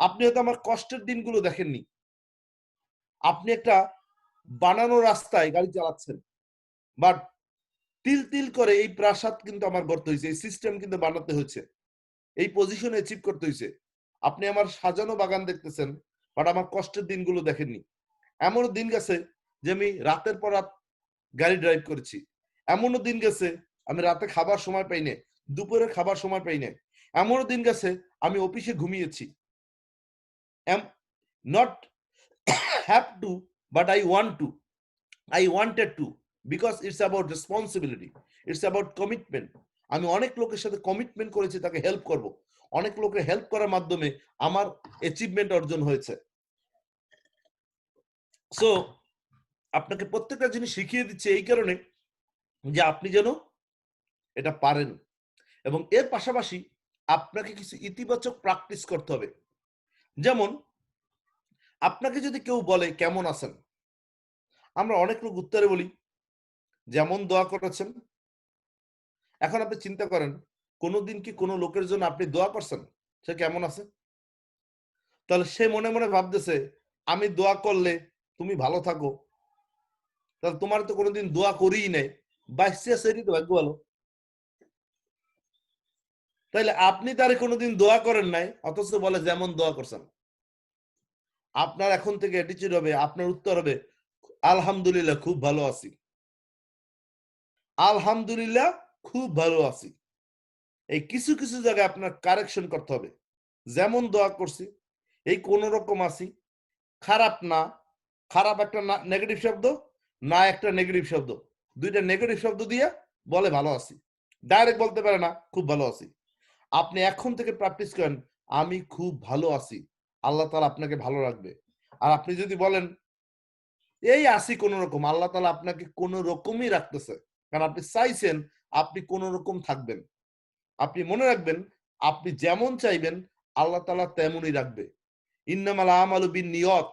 আপনি হয়তো আমার কষ্টের দিনগুলো দেখেননি, আপনি একটা বানানো রাস্তায় গাড়ি চালাচ্ছেন, বাট তিল তিল করে এই প্রাসাদ কিন্তু আমার গড়তে হয়েছে, এই সিস্টেম কিন্তু বানাতে হয়েছে, এই পজিশনে অ্যাচিভ করতে হয়েছে। আপনি আমার সাজানো বাগান দেখতেছেন বাট আমার কষ্টের দিনগুলো দেখেননি। এমনও দিন গেছে যে আমি রাতের পর রাত গাড়ি ড্রাইভ করেছি। এমনও দিন গেছে আমি রাতে খাবার সময় পাই না, দুপুরে খাবার সময় পাই না। এমনও দিন গেছে আমি অফিসে ঘুমিয়েছি। Not have to but I wanted to, because it's about responsibility, it's about commitment. আমি অনেক লোকের সাথে কমিটমেন্ট করেছি তাকে হেল্প করব, অনেক লোকের হেল্প করার মাধ্যমে আমার অ্যাচিভমেন্ট অর্জন হয়েছে। সো আপনাকে প্রত্যেকটা জিনিস শিখিয়ে দিচ্ছে এই কারণে যে আপনি যেন এটা পারেন, এবং এর পাশাপাশি আপনাকে কিছু ইতিবাচক প্র্যাকটিস করতে হবে। যেমন আপনাকে যদি কেউ বলে কেমন আছেন, আমরা অনেক লোক উত্তরে বলি যেমন দোয়া করেছেন। এখন আপনি চিন্তা করেন, কোনোদিন কি কোনো লোকের জন্য আপনি দোয়া করছেন সে কেমন আছে? তাহলে সে মনে মনে ভাবতেছে আমি দোয়া করলে তুমি ভালো থাকো, তাহলে তোমার তো কোনোদিন দোয়া করিই নাই, বাইশে সেটি তো ভাগ্য ভালো। তাইলে আপনি তারে কোনোদিন দোয়া করেন নাই, অথচ বলে যেমন দোয়া করছেন। আপনার এখন থেকে অ্যাটিটিউড হবে, আপনার উত্তর হবে আলহামদুলিল্লাহ খুব ভালো আছি, আলহামদুলিল্লাহ খুব ভালো আছি। এই কিছু কিছু জায়গায় আপনার কারেকশন করতে হবে। যেমন দোয়া করছি, এই কোন রকম আছি, খারাপ না, খারাপ একটা নেগেটিভ শব্দ, না একটা নেগেটিভ শব্দ, দুইটা নেগেটিভ শব্দ দিয়ে বলে ভালো আছি, ডাইরেক্ট বলতে পারে না খুব ভালো আছি। আপনি এখন থেকে প্র্যাকটিস করেন আমি খুব ভালো আছি, আল্লাহ তাআলা আপনাকে ভালো রাখবে। আর আপনি যদি বলেন এই আসি কোন রকম, আল্লাহ তাআলা আপনাকে কোন রকমই রাখতেছে, কারণ আপনি চাইছেন আপনি কোন রকম থাকবেন। আপনি মনে রাখবেন আপনি যেমন চাইবেন আল্লাহ তাআলা তেমনই রাখবে। ইন্নামাল আমালু বিন্নিয়াত,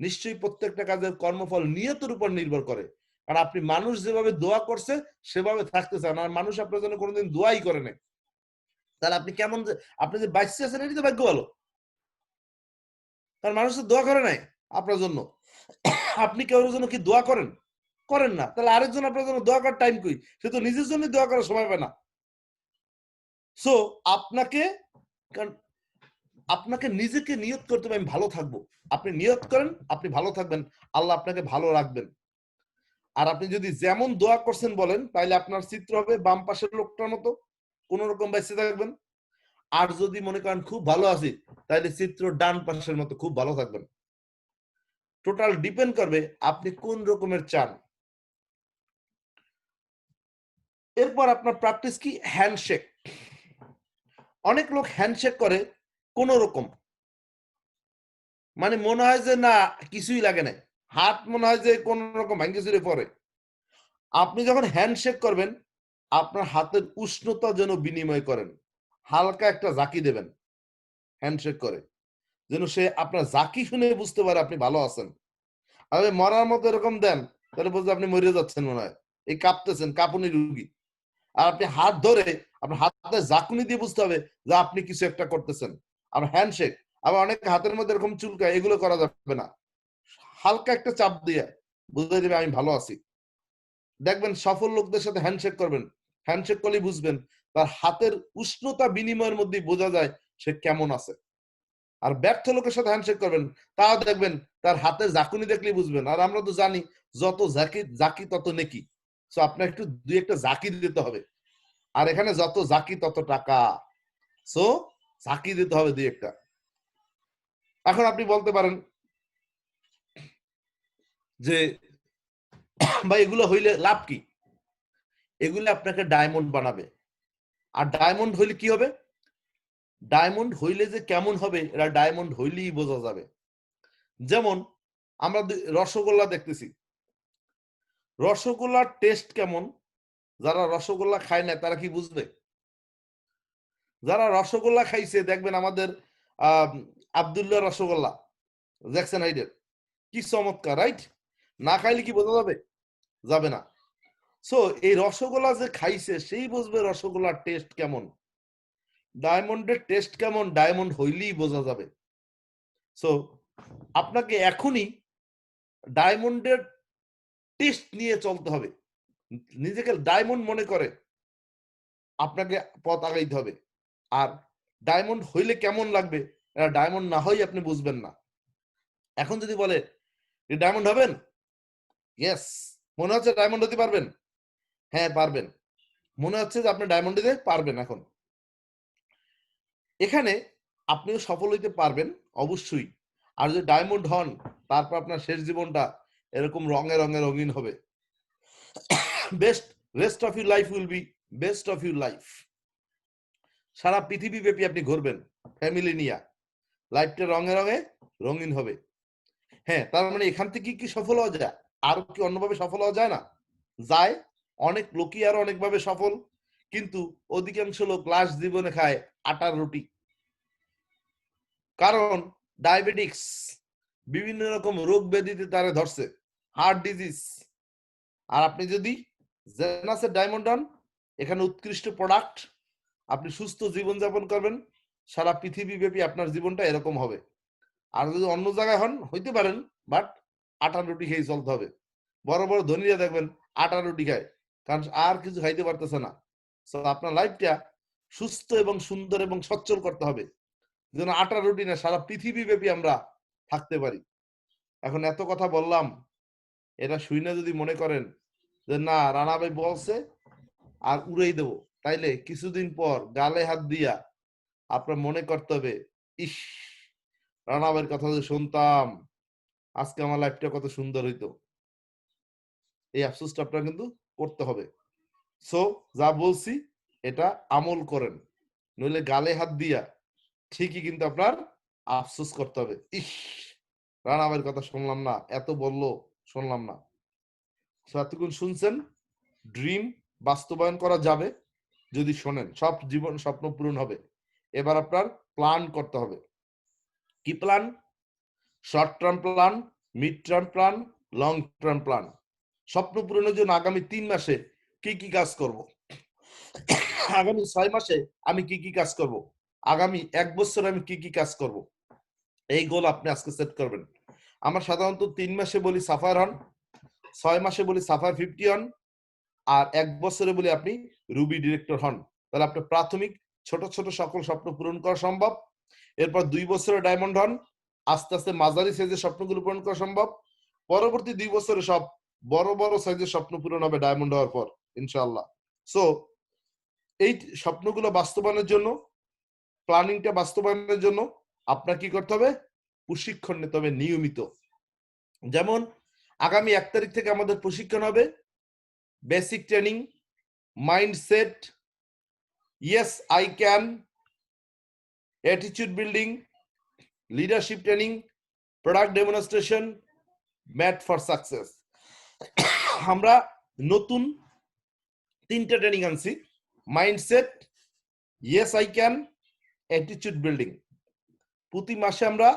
নিশ্চয়ই প্রত্যেকটা কাজের কর্মফল নিয়তের উপর নির্ভর করে। কারণ আপনি মানুষ যেভাবে দোয়া করছে সেভাবে থাকতে চান, আর মানুষ আপনার জন্য কোনোদিন দোয়াই করে নাই, তাহলে আপনি কেমন আপনি যে বাইসে আছেন এটাই তো ভাগ্য ভালো। কারণ মানুষ তো দোয়া করে নাই আপনার জন্য। আপনি কারোর জন্য কি দোয়া করেন? করেন না, তাহলে আরেকজন আপনার জন্য দোয়া করার টাইম কই? সে তো নিজের জন্য দোয়া করার সময় পায় না। সো আপনাকে আপনাকে নিজেকে নিয়ত করতে হবে আমি ভালো থাকবো। আপনি নিয়ত করেন আপনি ভালো থাকবেন, আল্লাহ আপনাকে ভালো রাখবেন। আর আপনি যদি যেমন দোয়া করছেন বলেন, তাহলে আপনার চিত্র হবে বাম পাশের লোকটার মতো, কোন রকম বেঁচে থাকবেন। আর যদি মনে করেন খুব ভালো আছি, তাহলে চিত্র ডান পাশের মতো খুব ভালো থাকবেন। টোটাল ডিপেন্ড করবে আপনি কোন রকমের চান। এরপর আপনার প্র্যাকটিস কি? হ্যান্ডশেক। অনেক লোক হ্যান্ডশেক করে কোন রকম, মানে মনে হয় যে না কিছুই লাগে না, হাত মনে হয় যে কোন রকম ভাঙ্গি চুরে পড়ে। আপনি যখন হ্যান্ডশেক করবেন আপনার হাতের উষ্ণতা যেন বিনিময় করেন, হালকা একটা জাকি দেবেন হ্যান্ডশেক করে, যেন সে আপনার জাকি শুনে বুঝতে পারে আপনি ভালো আছেন। আর মরার মতো এরকম দেন, তাহলে বুঝতে আপনি মরে যাচ্ছেন মনে হয়, এই কাঁপতেছেন, কাঁপুনি রুগী। আর আপনি হাত ধরে আপনার হাতে জাকুনি দিয়ে বুঝতে হবে যে আপনি কিছু একটা করতেছেন। আর হ্যান্ডশেক, আবার অনেক হাতের মধ্যে এরকম চুলকায়, এগুলো করা যাবে না। হালকা একটা চাপ দিয়ে বুঝতে দেবে আমি ভালো আছি। দেখবেন সফল লোকদের সাথে হ্যান্ডশেক করবেন, হ্যান্ডশেক করলেই বুঝবেন তার হাতের উষ্ণতা বিনিময়ের মধ্যে বোঝা যায় সে কেমন আছে। আর ব্যর্থ লোকের সাথে হ্যান্ডশেক করবেন, তাও দেখবেন তার হাতের জাকুনি দেখলেই বুঝবেন। আর আমরা তো জানি যত জাকি তত নেকি। সো আপনার একটু দুই একটা জাকি দিতে হবে। আর এখানে যত জাকি তত টাকা। সো জাকি দিতে হবে দুই একটা। এখন আপনি বলতে পারেন যে ভাই এগুলো হইলে লাভ কি? এগুলো আপনাকে ডায়মন্ড বানাবে। আর ডায়মন্ড হইলে কি হবে? ডায়মন্ড হইলে যে কেমন হবে এরা ডায়মন্ড হইলেই বোঝা যাবে। যেমন আমরা রসগোল্লা দেখতেছি, রসগোল্লার টেস্ট কেমন যারা রসগোল্লা খায় না তারা কি বুঝবে? যারা রসগোল্লা খাইছে দেখবেন আমাদের আব্দুল্লাহ রসগোল্লা, জ্যাকসন হাইডের, কি চমৎকার, রাইট? না খাইলে কি বোঝা যাবে? যাবে না। সো এই রসগোল্লা যে খাইছে সেই বুঝবে রসগোল্লার টেস্ট কেমন। ডায়মন্ডের টেস্ট কেমন ডায়মন্ড হইলেই বোঝা যাবে। সো আপনাকে এখনই ডায়মন্ডের টেস্ট নিয়ে চলতে হবে। নিজেকে ডায়মন্ড মনে করে আপনাকে পথ আগাইতে হবে। আর ডায়মন্ড হইলে কেমন লাগবে এটা ডায়মন্ড না হই আপনি বুঝবেন না। এখন যদি বলে ডায়মন্ড হবেন, ইয়েস, মনে হচ্ছে ডায়মন্ড হতে পারবেন, হ্যাঁ পারবেন, মনে হচ্ছে যে আপনি ডায়মন্ড দিতে পারবেন। এখন এখানে আপনিও সফল হইতে পারবেন অবশ্যই। আর যদি ডায়মন্ড হন তারপর আপনার শেষ জীবনটা এরকম রঙে রঙে রঙিন হবে। Best rest of your life will be best of your life. সারা পৃথিবী ব্যাপী আপনি ঘুরবেন ফ্যামিলি নিয়ে, লাইফটা রঙে রঙে রঙিন হবে। হ্যাঁ, তার মানে এখান থেকে কি সফল হওয়া যায়? আর কি অন্যভাবে সফল হওয়া যায় না? যায়। অনেক লোকই আর অনেকভাবে সফল, কিন্তু অধিকাংশ লোক লাস্ট জীবনে খায় আটার রুটি। কারণ ডায়াবেটিক্স, বিভিন্ন রকম রোগ ব্যাধিতে তারা ধরছে, হার্ট ডিজিজ। আর আপনি যদি জেনাসের ডায়মন্ড হন, এখানে উৎকৃষ্ট প্রোডাক্ট, আপনি সুস্থ জীবনযাপন করবেন, সারা পৃথিবী ব্যাপী আপনার জীবনটা এরকম হবে। আর যদি অন্য জায়গায় হন হইতে পারেন, বাট আটা রুটি খেয়ে চলতে হবে। বড় বড় ধনীরা দেখবেন আটা রুটি খায়, কারণ আর কিছু খাইতে পারতেছে না। আপনার লাইফটা সুস্থ এবং সুন্দর এবং সচ্ছল করতে হবে, যেন আটা রুটি না সারা পৃথিবী ব্যাপী আমরা থাকতে পারি। এখন এত কথা বললাম, এটা শুনে যদি মনে করেন যে না রানা ভাই বলছে আর উড়াই দেবো, তাইলে কিছুদিন পর গালে হাত দিয়া আপনার মনে করতে হবে, ইস রানা ভাইয়ের কথা যদি শুনতাম আজকে আমার লাইফটা কত সুন্দর হইতো। এই আফসোসটা আপনার কিন্তু করতে হবে। সো যা বলছি এটা আমল করেন, নইলে গালে হাত দিয়া ঠিকই কিন্তু আপনার আফসোস করতে হবে, ইস রানা ভাইয়ের কথা শুনলাম না, এত বললো শুনলাম না। এতক্ষণ শুনছেন, ড্রিম বাস্তবায়ন করা যাবে যদি শোনেন, সব জীবন স্বপ্ন পূরণ হবে। এবার আপনার প্ল্যান করতে হবে। কি plan? Short term plan, mid term plan, long term plan. স্বপ্ন পূরণের জন্য আগামী 3 মাসে কি কি কাজ করব, আগামী 6 মাসে আমি কি কি কাজ করব, আগামী 1 বছরে আমি কি কি কাজ করব, এই গোল আপনি আজকে সেট করবেন। আমরা সাধারণত 3 মাসে বলি সাফার হন, 6 মাসে বলি সাফার 50 হন, আর 1 বছরে বলি আপনি রুবি ডিরেক্টর হন। তাহলে আপনার প্রাথমিক ছোট ছোট সকল স্বপ্ন পূরণ করা সম্ভব। এরপর 2 বছরে ডায়মন্ড হন, আস্তে আস্তে মাঝারি সাইজের স্বপ্নগুলো পূরণ করা সম্ভব। পরবর্তী 2 বছরে সব বড় বড় সাইজের স্বপ্ন পূরণ হবে ডায়মন্ড হওয়ার পর ইনশাআল্লাহ। সো এই স্বপ্নগুলো বাস্তবায়নের জন্য, প্ল্যানিংটা বাস্তবায়নের জন্য আপনার কি করতে হবে? প্রশিক্ষণ নিতে হবে নিয়মিত। যেমন আগামী 1 তারিখ থেকে আমাদের প্রশিক্ষণ হবে basic training, mindset, yes I can, attitude building, leadership training, product demonstration, mat for success. আমরা নতুন 3টা ট্রেনিং আনছি, mindset, yes I can, attitude building. প্রতি মাসে আমরা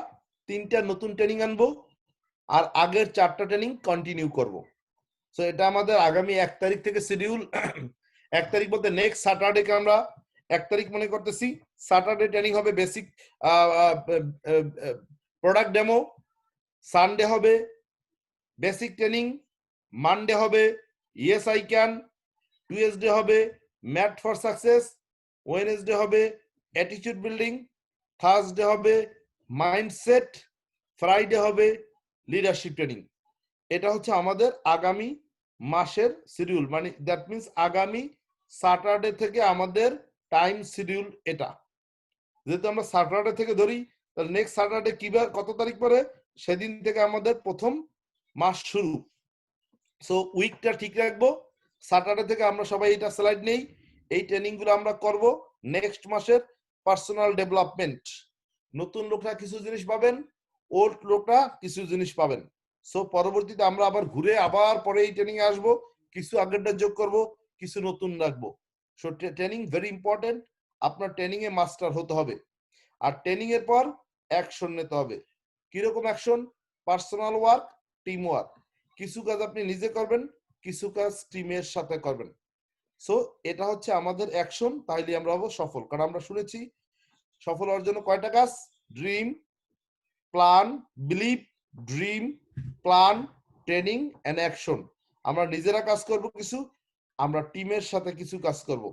3টা নতুন ট্রেনিং আনবো, আর আগের 4টা ট্রেনিং কন্টিনিউ করব। সো এটা আমাদের আগামী 1 তারিখ থেকে শিডিউল। 1 তারিখ বলতে নেক্সট স্যাটারডে কে আমরা 1 তারিখ মনে করতেছি। স্যাটারডে ট্রেনিং হবে বেসিক প্রোডাক্ট ডেমো, সানডে হবে বেসিক ট্রেনিং, মানডে হবে ইয়েস আই ক্যান, টুয়েসডে হবে ম্যাট ফর সাকসেস, ওয়েডনেসডে হবে অ্যাটিটিউড বিল্ডিং, থার্সডে হবে মাইন্ডসেট, ফ্রাইডে হবে লিডারশিপ ট্রেনিং। এটা হচ্ছে আমাদের আগামী মাসের শিডিউল, মানে দ্যাট মিন্স আগামী স্যাটারডে থেকে আমাদের টাইম শিডিউল এটা। যেহেতু আমরা স্যাটারডে থেকে ধরি, তাহলে নেক্সট স্যাটারডে কিবার কত তারিখ পরে, সেদিন থেকে আমাদের প্রথম মাস শুরু। সো উইকটা ঠিক রাখবো, স্যাটারডে থেকে আমরা সবাই এটা স্লাইড নেই, এই ট্রেনিং গুলো আমরা করব। নেক্সট মাসের পার্সোনাল ডেভেলপমেন্ট, নতুন লোকরা কিছু জিনিস পাবেন, ওল্ড লোকরা কিছু জিনিস পাবেন। সো পরবর্তীতে আমরা আবার ঘুরে আবার পরে এই ট্রেনিং এ আসবো, কিছু আগেরটা যোগ করব, কিছু নতুন রাখবো। সো ট্রেনিং ভেরি ইম্পর্টেন্ট, আপনার ট্রেনিং এ মাস্টার হতে হবে। আর ট্রেনিং এর পর অ্যাকশন নিতে হবে। কিরকম action? Personal work, team work. কিছু কাজ আপনি নিজে করবেন, কিছু কাজ টিমের সাথে করবেন। সো এটা হচ্ছে আমাদের অ্যাকশন, তাইলে আমরা হবো সফল। কারণ আমরা শুনেছি সফল হওয়ার জন্য কয়টা কাজ? Dream, plan, believe, dream, plan, training and action. আমরা নিজেরা কাজ করব কিছু, আমরা টিমের সাথে কিছু কাজ করব,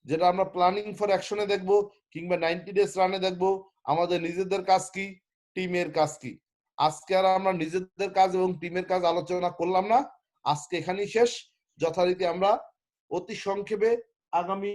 যেটা আমরা প্ল্যানিং ফর অ্যাকশনে দেখবো, কিংবা 90 ডেজ রানে দেখবো আমাদের নিজেদের কাজ কি, টিমের কাজ কি। আজকে আর আমরা নিজেদের কাজ এবং টিমের কাজ আলোচনা করলাম না, আজকে এখানেই শেষ। যথারীতি আমরা অতি সংক্ষেপে আগামী